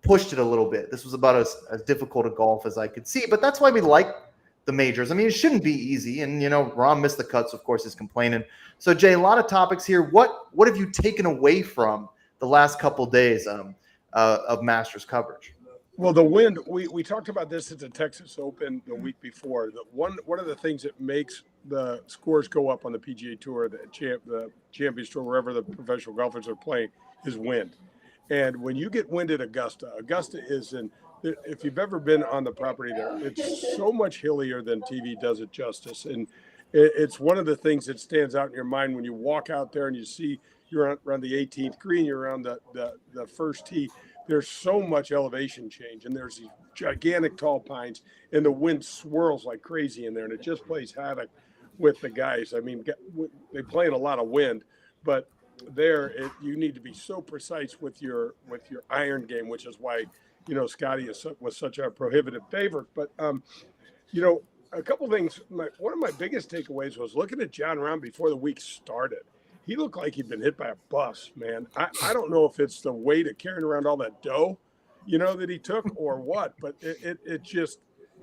pushed it a little bit. This was about as difficult a golf as I could see, but that's why we like the majors. I mean, it shouldn't be easy. And, Rahm missed the cuts, of course, he's complaining. So, Jay, a lot of topics here. What have you taken away from the last couple days of Masters coverage? Well, the wind, we talked about this at the Texas Open the week before. One of the things that makes the scores go up on the PGA Tour, the Champions Tour, wherever the professional golfers are playing, is wind. And when you get wind at Augusta is if you've ever been on the property there, it's so much hillier than TV does it justice. And it's one of the things that stands out in your mind when you walk out there and you see you're around the 18th green, you're around the first tee. There's so much elevation change, and there's these gigantic tall pines, and the wind swirls like crazy in there, and it just plays havoc with the guys. I mean, they play in a lot of wind, but you need to be so precise with your iron game, which is why Scotty was such a prohibitive favorite. But a couple things. One of my biggest takeaways was looking at John Rahm before the week started. He looked like he'd been hit by a bus, man. I don't know if it's the weight of carrying around all that dough, that he took or what, but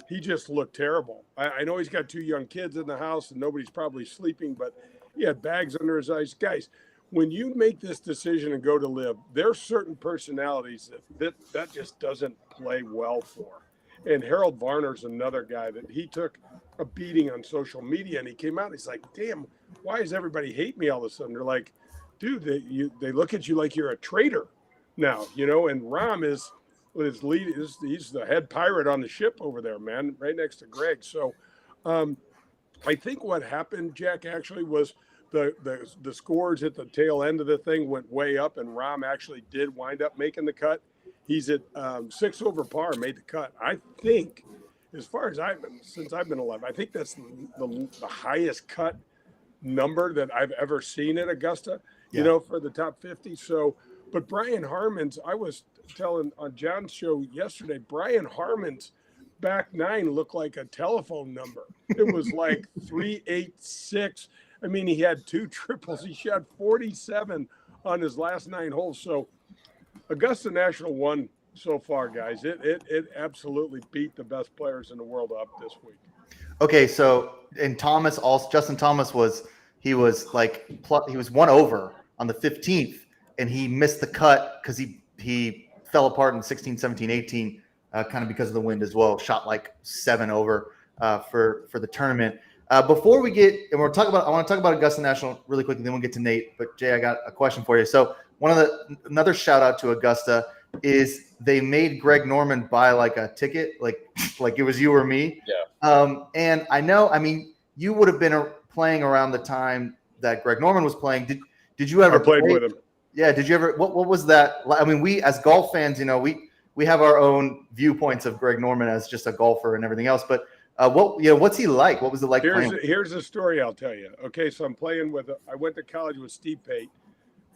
he just looked terrible. I know he's got 2 young kids in the house and nobody's probably sleeping, but he had bags under his eyes. Guys, when you make this decision and go to live, there's certain personalities that just doesn't play well for. And Harold Varner's another guy that he took a beating on social media, and he came out and he's like, damn, why does everybody hate me all of a sudden? They're like, dude, they look at you like you're a traitor now, and Rahm is he's the head pirate on the ship over there, man, right next to Greg. So I think what happened, Jack, actually was the scores at the tail end of the thing went way up, and Rahm actually did wind up making the cut. He's at 6 over par, made the cut. I think, as far as since I've been alive, I think that's the highest cut number that I've ever seen at Augusta, for the top 50. So, but Brian Harmon's, I was telling on John's show yesterday, Brian Harmon's back 9 looked like a telephone number. It was like 386. I mean, he had 2 triples. He shot 47 on his last 9 holes. So Augusta National won so far, guys. It absolutely beat the best players in the world up this week. Okay, so and Justin Thomas was 1 over on the 15th, and he missed the cut because he fell apart in 16, 17, 18, kind of because of the wind as well. Shot like 7 over for the tournament. Before we get, and I want to talk about Augusta National really quickly, then we'll get to Nate. But Jay, I got a question for you. So another shout out to Augusta is they made Greg Norman buy like a ticket, like it was you or me. Yeah. And I know, I mean, you would have been playing around the time that Greg Norman was playing. Did you ever play with him? Yeah. Did you ever? What was that? I mean, we as golf fans, we have our own viewpoints of Greg Norman as just a golfer and everything else. But what's he like? What was it like? Here's a story I'll tell you. Okay, so I went to college with Steve Pate,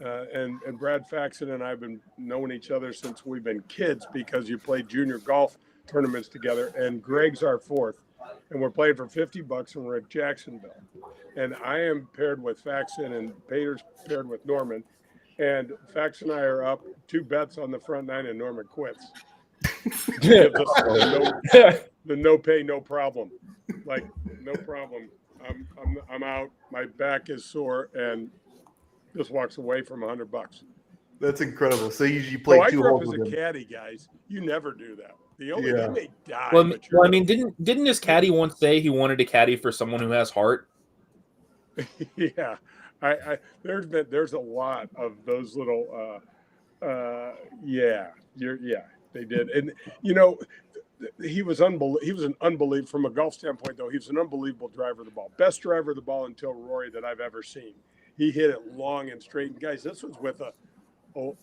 and Brad Faxon and I have been knowing each other since we've been kids because you played junior golf tournaments together. And Greg's our 4th, and we're playing for $50, and we're at Jacksonville. And I am paired with Faxon, and Pater's paired with Norman. And Fax and I are up 2 bets on the front 9, and Norman quits. The no pay, no problem. Like, no problem. I'm out. My back is sore, and just walks away from $100. That's incredible. So you played 2 holes with him. As a caddy, guys. You never do that. He may die. Well, I mean, didn't his caddy once say he wanted to caddy for someone who has heart? Yeah, there's a lot of those little they did. And he was an unbelievable from a golf standpoint, though. He was an unbelievable driver of the ball, best driver of the ball until Rory that I've ever seen. He hit it long and straight. And guys, this was with a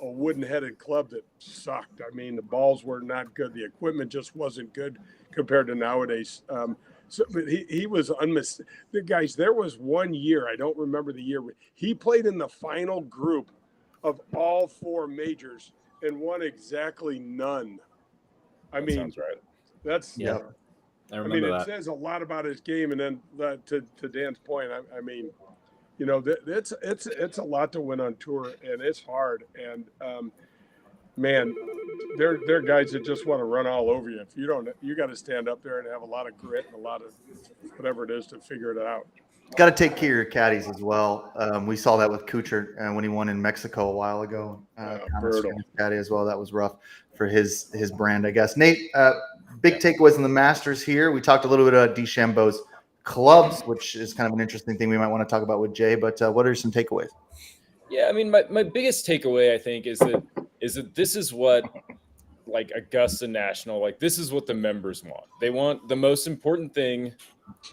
wooden-headed club that sucked. I mean, the balls were not good. The equipment just wasn't good compared to nowadays. So he was guys, there was one year, I don't remember the year, he played in the final group of all 4 majors and won exactly none. That sounds right. That's yeah. I remember that. It says a lot about his game. And then to Dan's point, I mean, it's a lot to win on tour, and it's hard. And man, they're guys that just want to run all over you. If you don't, you got to guys that just want to run all over you. If you don't, you got to stand up there and have a lot of grit and a lot of whatever it is to figure it out. Got to take care of your caddies as well. We saw that with Kuchar when he won in Mexico a while ago. Brutal. Caddy as well. That was rough for his brand, I guess. Nate, big takeaways on the Masters here. We talked a little bit about DeChambeau's clubs, which is kind of an interesting thing we might want to talk about with Jay. But what are some takeaways? Yeah, I mean, my biggest takeaway, I think, is that this is what, like, Augusta National, like, this is what the members want. They want the most important thing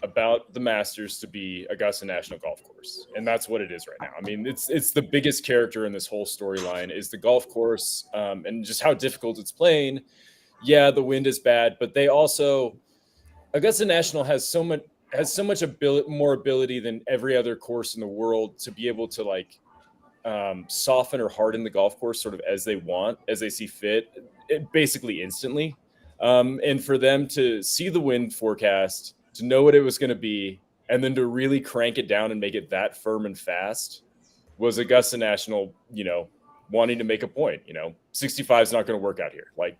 about the Masters to be Augusta National Golf Course, and that's what it is right now. I mean, it's the biggest character in this whole storyline is the golf course, and just how difficult it's playing. Yeah, the wind is bad, but they also, Augusta National has so much more ability than every other course in the world to be able to, like, soften or harden the golf course sort of as they want, as they see fit, basically instantly. And for them to see the wind forecast, to know what it was going to be, and then to really crank it down and make it that firm and fast was Augusta National, wanting to make a point. 65 is not going to work out here. Like,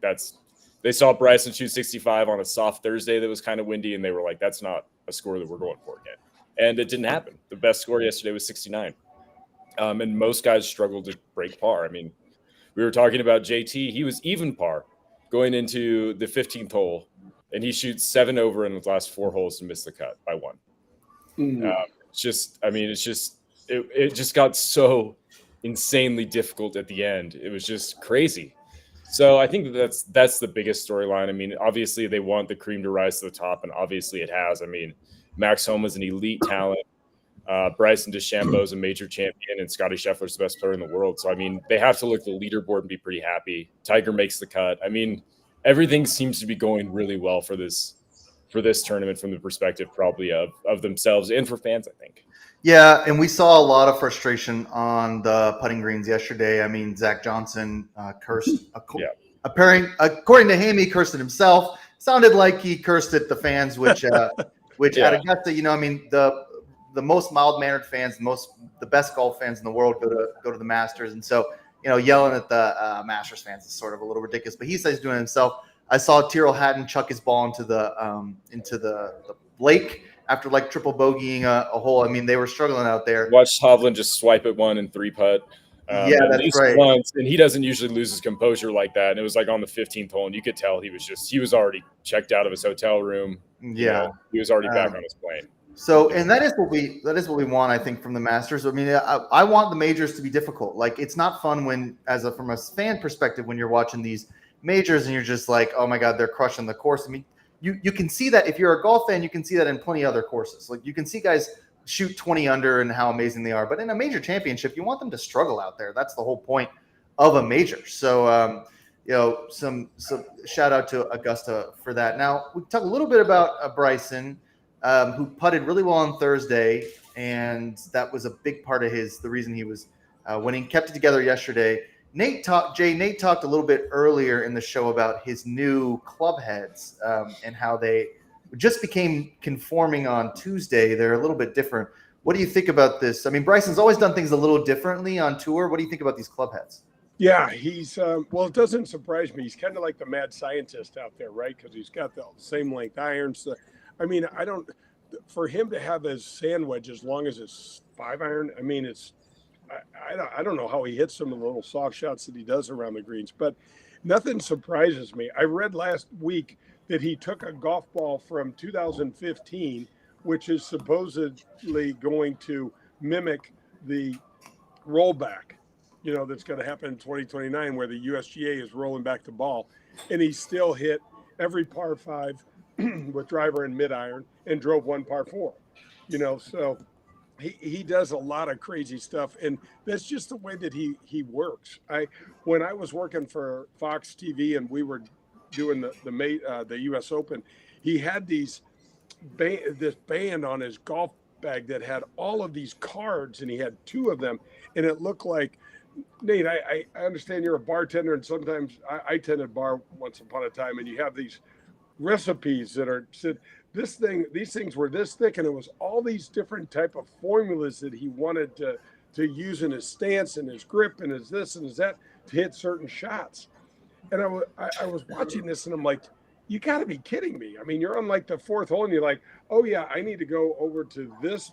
they saw Bryson shoot 65 on a soft Thursday that was kind of windy, and they were like, that's not a score that we're going for again. And it didn't happen. The best score yesterday was 69. And most guys struggled to break par. I mean, we were talking about JT. He was even par going into the 15th hole, and he shoots 7 over in the last 4 holes and missed the cut by 1. It just got so insanely difficult at the end. It was just crazy. So I think that's the biggest storyline. I mean, obviously they want the cream to rise to the top, and obviously it has. I mean, Max Homa is an elite talent. Bryson DeChambeau is a major champion, and Scotty Scheffler's the best player in the world. So, I mean, they have to look at the leaderboard and be pretty happy. Tiger makes the cut. I mean, everything seems to be going really well for this tournament from the perspective probably of themselves and for fans, I think. Yeah, and we saw a lot of frustration on the putting greens yesterday. I mean, Zach Johnson cursed. According to him, he cursed it himself. Sounded like he cursed at the fans, which at Augusta, I mean, the most mild-mannered fans, the best golf fans in the world go to the Masters, and so yelling at the Masters fans is sort of a little ridiculous. But he says he's doing it himself. I saw Tyrrell Hatton chuck his ball into the lake after like triple bogeying a hole. I mean, they were struggling out there. Watched Hovland just swipe at one and 3-putt. That's right. Once, and he doesn't usually lose his composure like that. And it was like on the 15th hole, and you could tell he was already checked out of his hotel room. Yeah, he was already back on his plane. So, and that is what we want, I think, from the Masters. I mean, I want the majors to be difficult. Like, it's not fun when, from a fan perspective, when you're watching these majors and you're just like, oh my God, they're crushing the course. I mean, you can see that if you're a golf fan, you can see that in plenty of other courses. Like, you can see guys shoot 20 under and how amazing they are. But in a major championship, you want them to struggle out there. That's the whole point of a major. So, some shout out to Augusta for that. Now, we talk a little bit about Bryson. Who putted really well on Thursday, and that was a big part of the reason he was winning. Kept it together yesterday. Nate talked a little bit earlier in the show about his new club heads and how they just became conforming on Tuesday. They're a little bit different. What do you think about this? I mean, Bryson's always done things a little differently on tour. What do you think about these club heads? Yeah, he's it doesn't surprise me. He's kind of like the mad scientist out there, right? Because he's got the same length irons. I mean, for him to have his sand wedge as long as his 5-iron, I mean, I don't know how he hits some of the little soft shots that he does around the greens, but nothing surprises me. I read last week that he took a golf ball from 2015, which is supposedly going to mimic the rollback, that's going to happen in 2029, where the USGA is rolling back the ball, and he still hit every par 5 with driver and mid iron and drove 1 par 4, so he does a lot of crazy stuff, and that's just the way that he works. When I was working for Fox TV and we were doing the US Open, he had this band on his golf bag that had all of these cards, and he had 2 of them, and it looked like, Nate, I understand you're a bartender, and sometimes I tended bar once upon a time, and you have these recipes that are said these things were this thick, and it was all these different type of formulas that he wanted to use in his stance and his grip and his this and his that to hit certain shots. And I was watching this, and I'm like, you got to be kidding me. I mean, you're on like the fourth hole, and you're like, oh yeah, I need to go over to this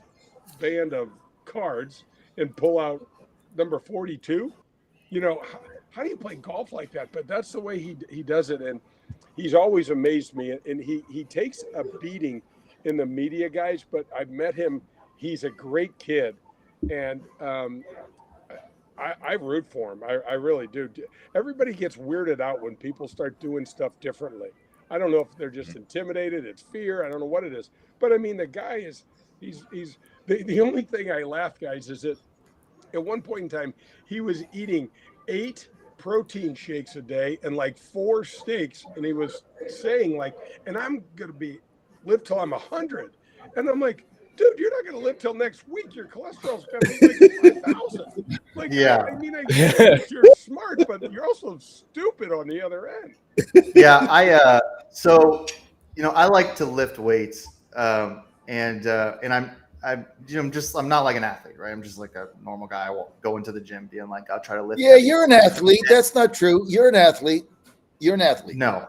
band of cards and pull out number 42. You know, how do you play golf like that? But that's the way he does it, and he's always amazed me. And he takes a beating in the media, guys. But I've met him. He's a great kid, and I root for him. I really do. Everybody gets weirded out when people start doing stuff differently. I don't know if they're just intimidated. It's fear. I don't know what it is. But I mean, the guy is he's the only thing I laugh, guys, is that at one point in time he was eating 8 protein shakes a day and like 4 steaks, and he was saying like, and I'm gonna live till I'm 100, and I'm like, dude, you're not going to live till next week. Your cholesterol's going to be like 5,000. Like, Yeah. I mean, I get that you're smart, but you're also stupid on the other end. Yeah, so I like to lift weights, and I'm not like an athlete, right? I'm just like a normal guy. I won't go into the gym being like, I'll try to lift. Yeah, you're an athlete. That's not true. You're an athlete. You're an athlete. No,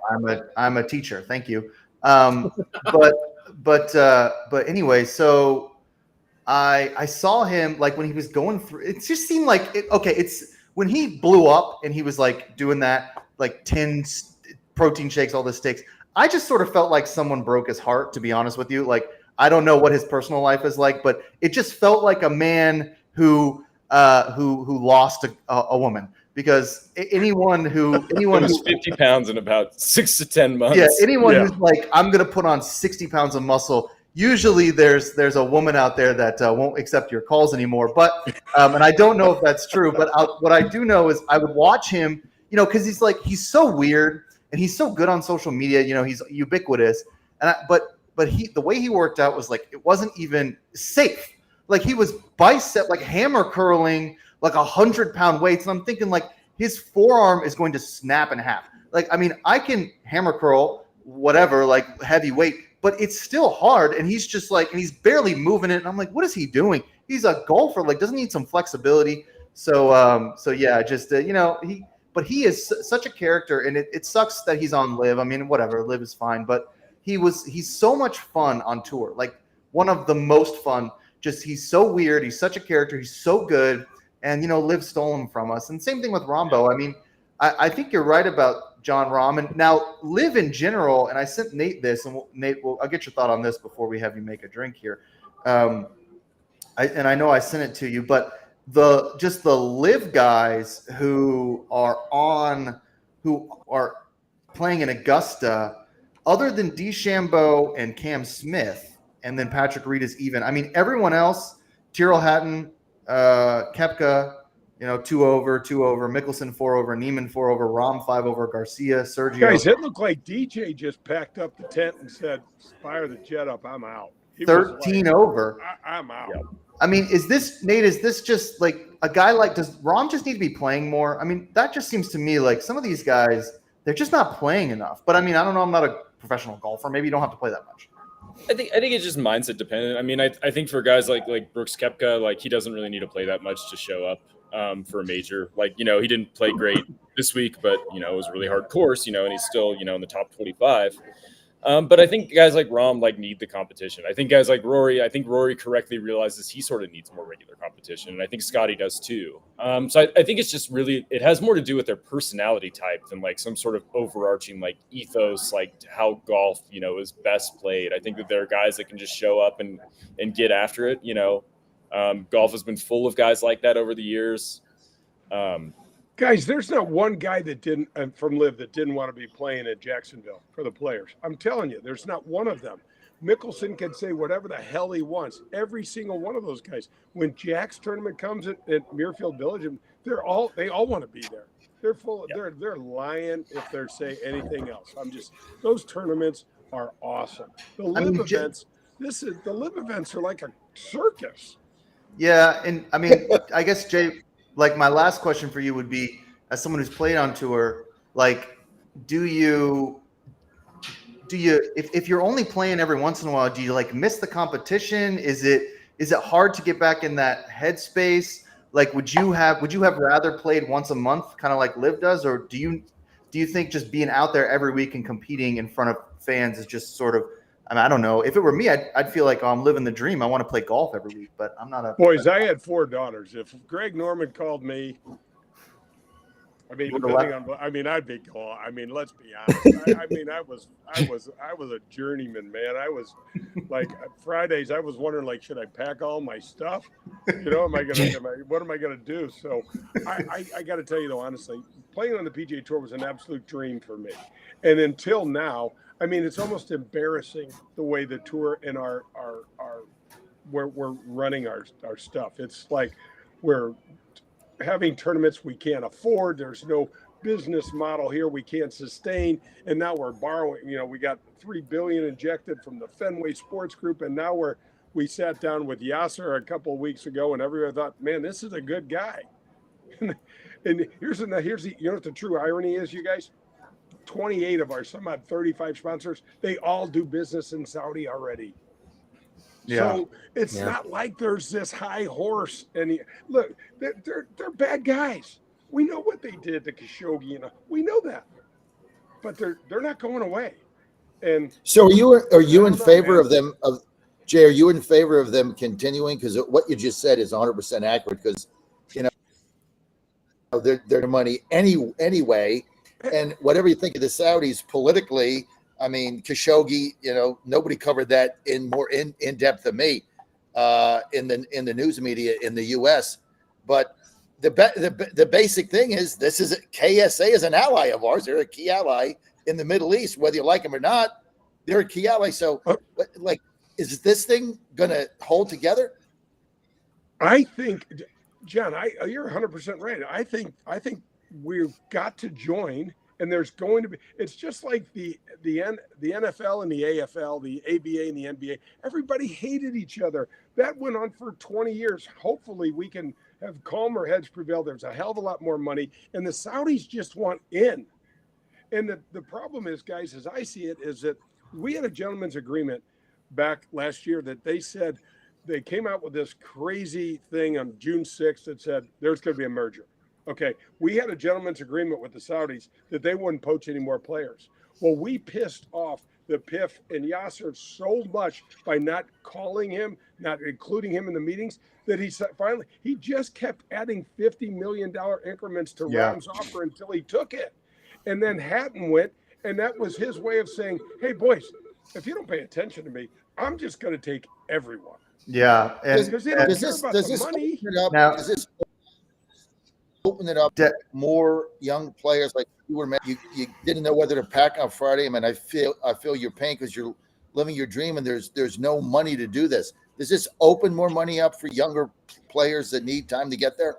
I'm a teacher. Thank you. But anyway, so I saw him like when he was going through. It just seemed like it's when he blew up and he was like doing that, like 10 protein shakes, all the steaks. I just sort of felt like someone broke his heart, to be honest with you. Like, I don't know what his personal life is like, but it just felt like a man who lost a woman. Because anyone who's 50 pounds in about 6 to 10 months. Yeah, anyone who's like, I'm going to put on 60 pounds of muscle. Usually there's a woman out there that won't accept your calls anymore. But and I don't know if that's true. But what I do know is I would watch him, because he's so weird and he's so good on social media. He's ubiquitous. But the way he worked out was like, it wasn't even safe. Like, he was hammer curling like 100-pound weights. And I'm thinking like his forearm is going to snap in half. Like, I mean, I can hammer curl, whatever, like heavy weight, but it's still hard. And he's just like, and he's barely moving it. And I'm like, what is he doing? He's a golfer. Like, doesn't need some flexibility. So yeah, just, but he is such a character, and it sucks that he's on Live. I mean, whatever, Live is fine, but he's so much fun on tour. Like, one of the most fun. Just, he's so weird. He's such a character. He's so good. And, Liv stole him from us. And same thing with Rombo. I mean, I think you're right about John Rahm. And now Liv in general, and I sent Nate this, and Nate, I'll get your thought on this before we have you make a drink here. I know I sent it to you, but the Liv guys who are playing in Augusta, other than DeChambeau and Cam Smith, and then Patrick Reed is even. I mean, everyone else, Tyrrell Hatton, Koepka, 2 over, Mickelson 4 over, Neiman 4 over, Rahm 5 over, Garcia, Sergio. Guys, it looked like DJ just packed up the tent and said, "Fire the jet up, I'm out." He 13 over. I'm out. Yep. I mean, is this just like a guy like, does Rahm just need to be playing more? I mean, that just seems to me like some of these guys, they're just not playing enough. But I mean, I don't know. I'm not a professional golfer. Maybe you don't have to play that much. I think it's just mindset dependent. I mean, I think for guys like Brooks Koepka, like, he doesn't really need to play that much to show up for a major. Like, he didn't play great this week, but it was a really hard course, and he's still in the top 25. But I think guys like Rahm need the competition. I think guys like Rory, Rory correctly realizes he sort of needs more regular competition, and I think Scotty does too. So I think it's just really, it has more to do with their personality type than some sort of overarching ethos, how golf is best played. I think that there are guys that can just show up and get after it. Golf has been full of guys like that over the years. Guys, there's not one guy that didn't from Liv that didn't want to be playing at Jacksonville for the players. I'm telling you, there's not one of them. Mickelson can say whatever the hell he wants. Every single one of those guys. When Jack's tournament comes at Muirfield Village, they all want to be there. They're full. Yep. They're lying if they say anything else. Those tournaments are awesome. The Liv events. The Liv events are like a circus. Yeah, and I mean, I guess Jay. Like, my last question for you would be, as someone who's played on tour, do you if you're only playing every once in a while, do you miss the competition? Is it hard to get back in that headspace? Like, would you have rather played once a month, kind of like Liv does, or do you do you think just being out there every week and competing in front of fans is just sort of, I mean, I don't know. If it were me, I'd feel like, oh, I'm living the dream. I want to play golf every week, but I'm not a Boys, I had 4 daughters. If Greg Norman called me, I mean, depending on, I mean, I'd be gone. I mean, let's be honest. I mean, I was a journeyman, man. I was like Fridays. I was wondering, like, should I pack all my stuff? You know, what am I gonna do? So, I got to tell you though, honestly, playing on the PGA Tour was an absolute dream for me. And until now, I mean, it's almost embarrassing the way the tour and our we're running our stuff. It's like we're having tournaments we can't afford. There's no business model here we can't sustain, and now we're borrowing. You know, we got $3 billion injected from the Fenway Sports Group, and now we sat down with Yasser a couple of weeks ago, and everyone thought, man, this is a good guy. And here's the you know what the true irony is, you guys. 28 of our some odd 35 sponsors, they all do business in Saudi already. Yeah. So it's not like there's this high horse. And look, they're bad guys. We know what they did to Khashoggi, we know that, but they're not going away. And so, are you in favor of them? Jay, are you in favor of them continuing? Because what you just said is 100% accurate. Because they're money anyway, and whatever you think of the Saudis politically. I mean, Khashoggi, nobody covered that more in depth than me in the news media in the U.S. But the basic thing is KSA is an ally of ours. They're a key ally in the Middle East, whether you like them or not. They're a key ally. So, like, is this thing going to hold together? I think, John, you're 100% right. I think we've got to join. And there's going to be, it's just like the NFL and the AFL, the ABA and the NBA. Everybody hated each other. That went on for 20 years. Hopefully we can have calmer heads prevail. There's a hell of a lot more money. And the Saudis just want in. And the problem is, guys, as I see it, is that we had a gentleman's agreement back last year that they said, they came out with this crazy thing on June 6th that said there's going to be a merger. Okay, we had a gentleman's agreement with the Saudis that they wouldn't poach any more players. Well, we pissed off the PIF and Yasser so much by not calling him, not including him in the meetings, that he just kept adding $50 million increments to Ram's offer until he took it. And then Hatton went, and that was his way of saying, hey, boys, if you don't pay attention to me, I'm just going to take everyone. Yeah. Because they don't care about the money. Does this open it up more young players like you didn't know whether to pack on Friday? I mean, I feel your pain because you're living your dream and there's no money to do this. Does this open more money up for younger players that need time to get there?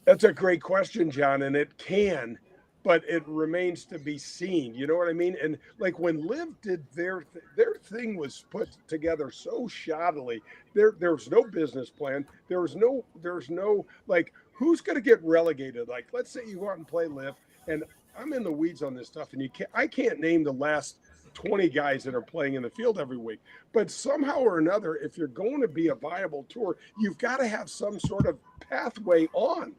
That's a great question, John, and it can, but it remains to be seen. You know what I mean? And like when Liv did their thing was put together so shoddily. There was no business plan. There's no like, who's going to get relegated? Like, let's say you go out and play Liv, and I'm in the weeds on this stuff, and I can't name the last 20 guys that are playing in the field every week. But somehow or another, if you're going to be a viable tour, you've got to have some sort of pathway on.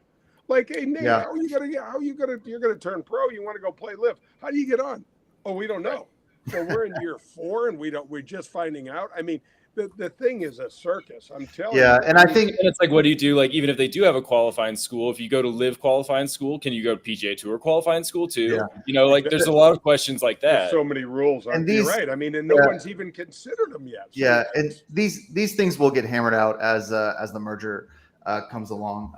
Like, hey, Nate, you're going to turn pro. You want to go play Liv. How do you get on? Oh, we don't know. So we're in year 4 and we're just finding out. I mean, the thing is a circus. I'm telling you. Yeah, and I think it's like, what do you do? Like, even if they do have a qualifying school, if you go to Live qualifying school, can you go to PGA Tour qualifying school too? Yeah. Like, there's a lot of questions like that. There's so many rules. You're right. I mean, and no one's even considered them yet. So yeah, and these things will get hammered out as the merger comes along.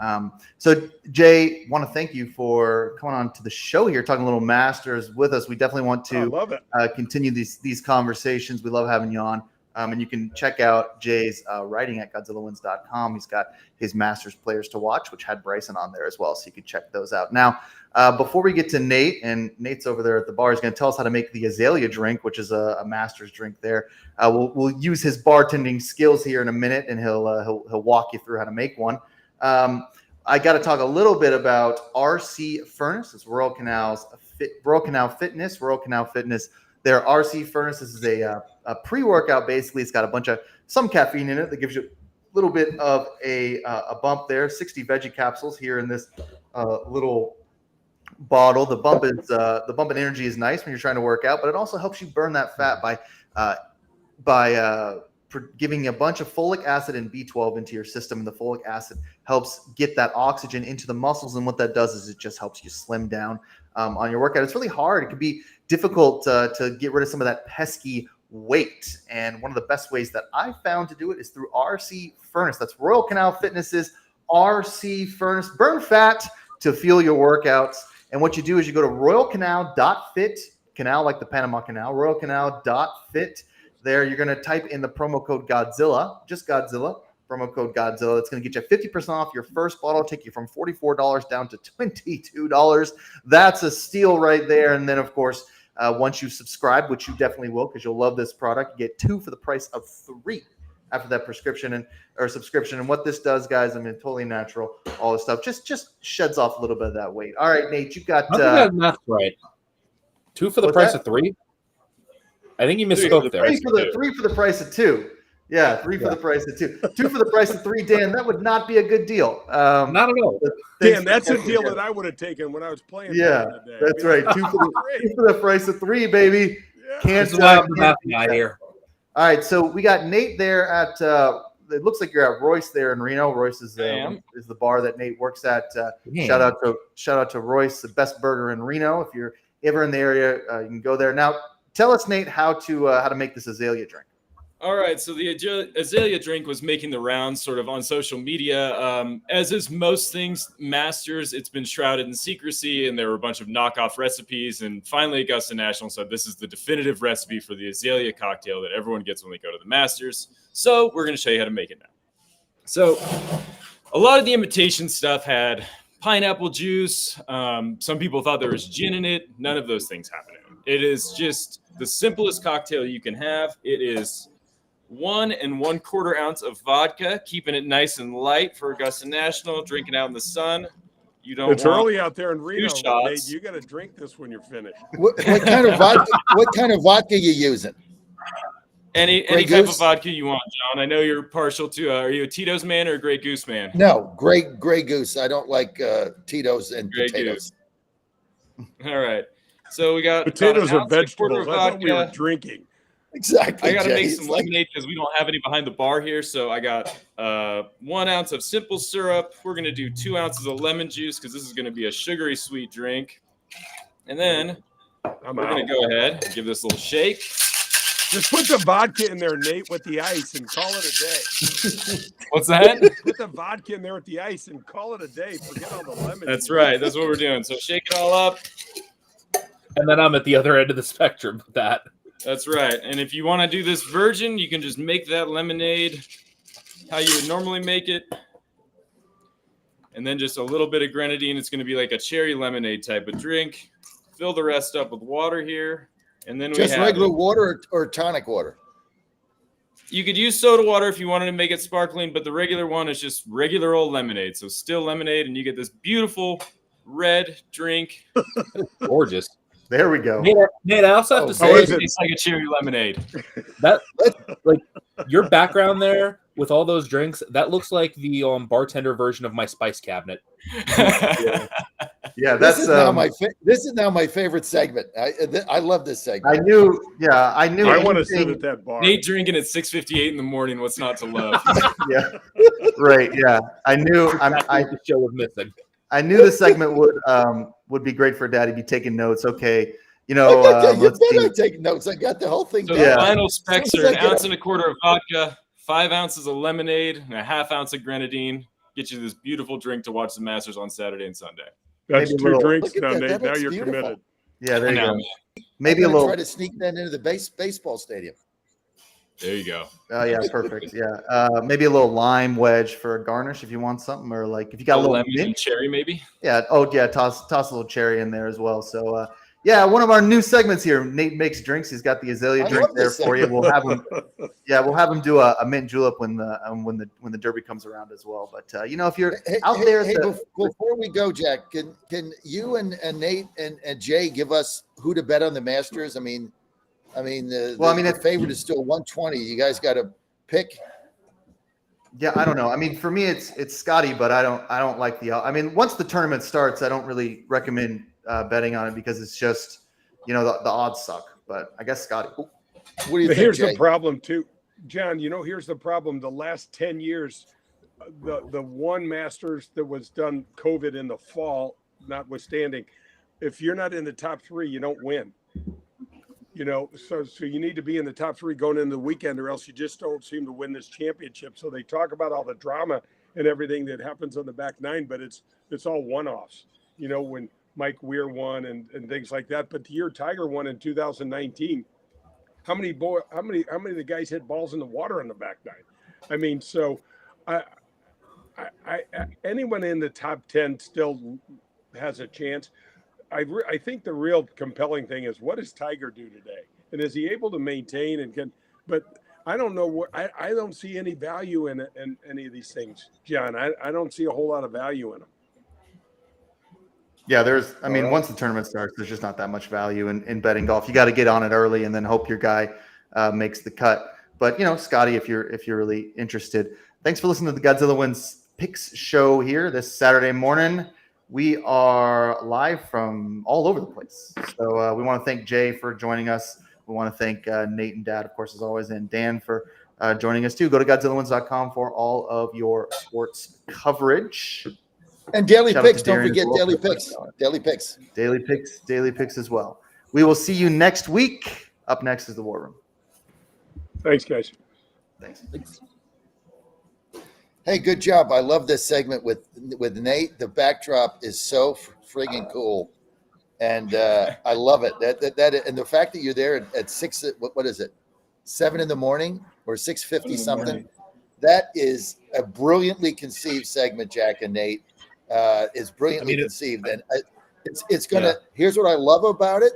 So Jay, want to thank you for coming on to the show here, talking a little Masters with us. We definitely want to continue these conversations. We love having you on. And you can check out Jay's writing at GodzillaWins.com. He's got his Masters players to watch, which had Bryson on there as well. So you can check those out. Now, before we get to Nate, and Nate's over there at the bar, is going to tell us how to make the Azalea drink, which is a Masters drink there. We'll use his bartending skills here in a minute, and he'll walk you through how to make one. I got to talk a little bit about RC Furnace. It's Royal Canal Fitness. Their RC Furnace is a pre-workout. Basically, it's got some caffeine in it that gives you a little bit of a bump there. 60 veggie capsules here in this little bottle. The bump in energy is nice when you're trying to work out, but it also helps you burn that fat by giving a bunch of folic acid and B12 into your system. And the folic acid helps get that oxygen into the muscles. And what that does is it just helps you slim down on your workout. It's really hard. It can be difficult to get rid of some of that pesky weight. And one of the best ways that I found to do it is through RC Furnace. That's Royal Canal Fitness's RC Furnace. Burn fat to fuel your workouts. And what you do is you go to royalcanal.fit, canal like the Panama Canal, royalcanal.fit. There, you're going to type in the promo code Godzilla, just Godzilla, promo code Godzilla. That's going to get you 50% off your first bottle, take you from $44 down to $22. That's a steal right there. And then, of course, once you subscribe, which you definitely will because you'll love this product, you get 2 for the price of 3 after that prescription or subscription. And what this does, guys, I mean, totally natural, all this stuff, just sheds off a little bit of that weight. All right, Nate, you've got. I think that math's right. 2 for the price of 3. I think you misspoke there. 3 for the price of 2. Yeah, 3 for the price of 2. 2 for the price of 3, Dan. That would not be a good deal. Not at all. Dan, that's a deal that I would have taken when I was playing. Yeah, that's right. 2 for the price of 3, baby. Yeah. Can't. Here. All right, so we got Nate there at. It looks like you're at Royce there in Reno. Royce is the bar that Nate works at. Shout out to Royce, the best burger in Reno. If you're ever in the area, you can go there. Now, tell us, Nate, how to make this azalea drink. All right, so the azalea drink was making the rounds sort of on social media. As is most things, Masters, it's been shrouded in secrecy, and there were a bunch of knockoff recipes. And finally, Augusta National said this is the definitive recipe for the azalea cocktail that everyone gets when they go to the Masters. So we're going to show you how to make it now. So a lot of the imitation stuff had pineapple juice. Some people thought there was gin in it. None of those things happen in it. It is just the simplest cocktail you can have. It is 1 1/4 ounce of vodka, keeping it nice and light for Augusta National, drinking out in the sun. You don't. It's early out there in Reno. Shots. Nate, you got to drink this when you're finished. What kind of vodka? What kind of vodka you using? Any type of vodka you want, John. I know you're partial to. Are you a Tito's man or a Grey Goose man? No, Grey Goose. I don't like Tito's and Grey potatoes. Goose. All right. So we got potatoes are vegetables. I thought we were drinking. Exactly. I got to make some lemonade because we don't have any behind the bar here. So I got 1 ounce of simple syrup. We're going to do 2 ounces of lemon juice because this is going to be a sugary sweet drink. And then we're going to go ahead and give this a little shake. Just put the vodka in there, Nate, with the ice and call it a day. What's that? Put the vodka in there with the ice and call it a day. Forget all the lemon. That's right. That's what we're doing. So shake it all up. And then I'm at the other end of the spectrum with that. That's right. And if you want to do this virgin, you can just make that lemonade how you would normally make it. And then just a little bit of grenadine. It's going to be like a cherry lemonade type of drink. Fill the rest up with water here. And then just regular water or tonic water. You could use soda water if you wanted to make it sparkling, but the regular one is just regular old lemonade. So still lemonade, and you get this beautiful red drink. Gorgeous. There we go. Nate, I also have to say it tastes like a cherry lemonade. That like your background there with all those drinks, that looks like the bartender version of my spice cabinet. Yeah, that's this is now my favorite segment. I love this segment. I knew. I want to sit at that bar. Nate drinking at 6:58 in the morning. What's not to love? Yeah, right. Yeah, I knew. The show was missing. I knew the segment would be great for Daddy. Be taking notes. Okay, you better take notes. I got the whole thing. So the final specs are 1 1/4 ounce of vodka, 5 ounces of lemonade, and a 1/2 ounce of grenadine. Get you this beautiful drink to watch the Masters on Saturday and Sunday. That's maybe 2 drinks now, that. Nate. Now you're beautiful. committed. Yeah, there you go. Man. Maybe a little. Try to sneak that into the baseball stadium. There you go. Oh yeah, perfect. Yeah, maybe a little lime wedge for a garnish if you want something, or like if you got a little lemon and cherry, maybe. Yeah. Oh yeah, toss a little cherry in there as well. So yeah, one of our new segments here. Nate makes drinks. He's got the azalea drink there for you. We'll have him. Yeah, we'll have him do a mint julep when the Derby comes around as well. But if you're out there, before we go, Jack, can you and Nate and Jay give us who to bet on the Masters? The favorite is still 120. You guys got to pick. Yeah, I don't know. I mean, for me, it's Scotty, but I don't like once the tournament starts, I don't really recommend betting on it because it's just, the odds suck. But I guess Scotty. What do you But think, here's Jay? the problem too, John. Here's the problem. The last 10 years, the one Masters that was done COVID in the fall, notwithstanding, if you're not in the top 3, you don't win. So you need to be in the top 3 going into the weekend, or else you just don't seem to win this championship. So they talk about all the drama and everything that happens on the back 9, but it's all one-offs. When Mike Weir won and things like that. But the year Tiger won in 2019, how many of the guys hit balls in the water on the back 9? I mean, so I anyone in the top 10 still has a chance. I think the real compelling thing is, what does Tiger do today, and is he able to maintain and can? But I don't know what I don't see any value in any of these things, John. I don't see a whole lot of value in them. Yeah, once the tournament starts, there's just not that much value in betting golf. You got to get on it early and then hope your guy makes the cut. But Scotty, if you're really interested, thanks for listening to the Godzilla Wins Picks show here this Saturday morning. We are live from all over the place. So we want to thank Jay for joining us. We want to thank Nate and Dad, of course, as always, and Dan for joining us too. Go to GodzillaWins.com for all of your sports coverage. And daily Shout out picks. to Don't Darren forget as well daily for picks. Daily picks. Daily picks as well. We will see you next week. Up next is the War Room. Thanks, guys. Thanks. Hey, good job. I love this segment with Nate. The backdrop is so friggin' cool, and I love it. That and the fact that you're there at 6. What is it? 7 in the morning or 6:50 something. That is a brilliantly conceived segment, Jack and Nate. Is brilliantly conceived, and it's gonna. Yeah. Here's what I love about it.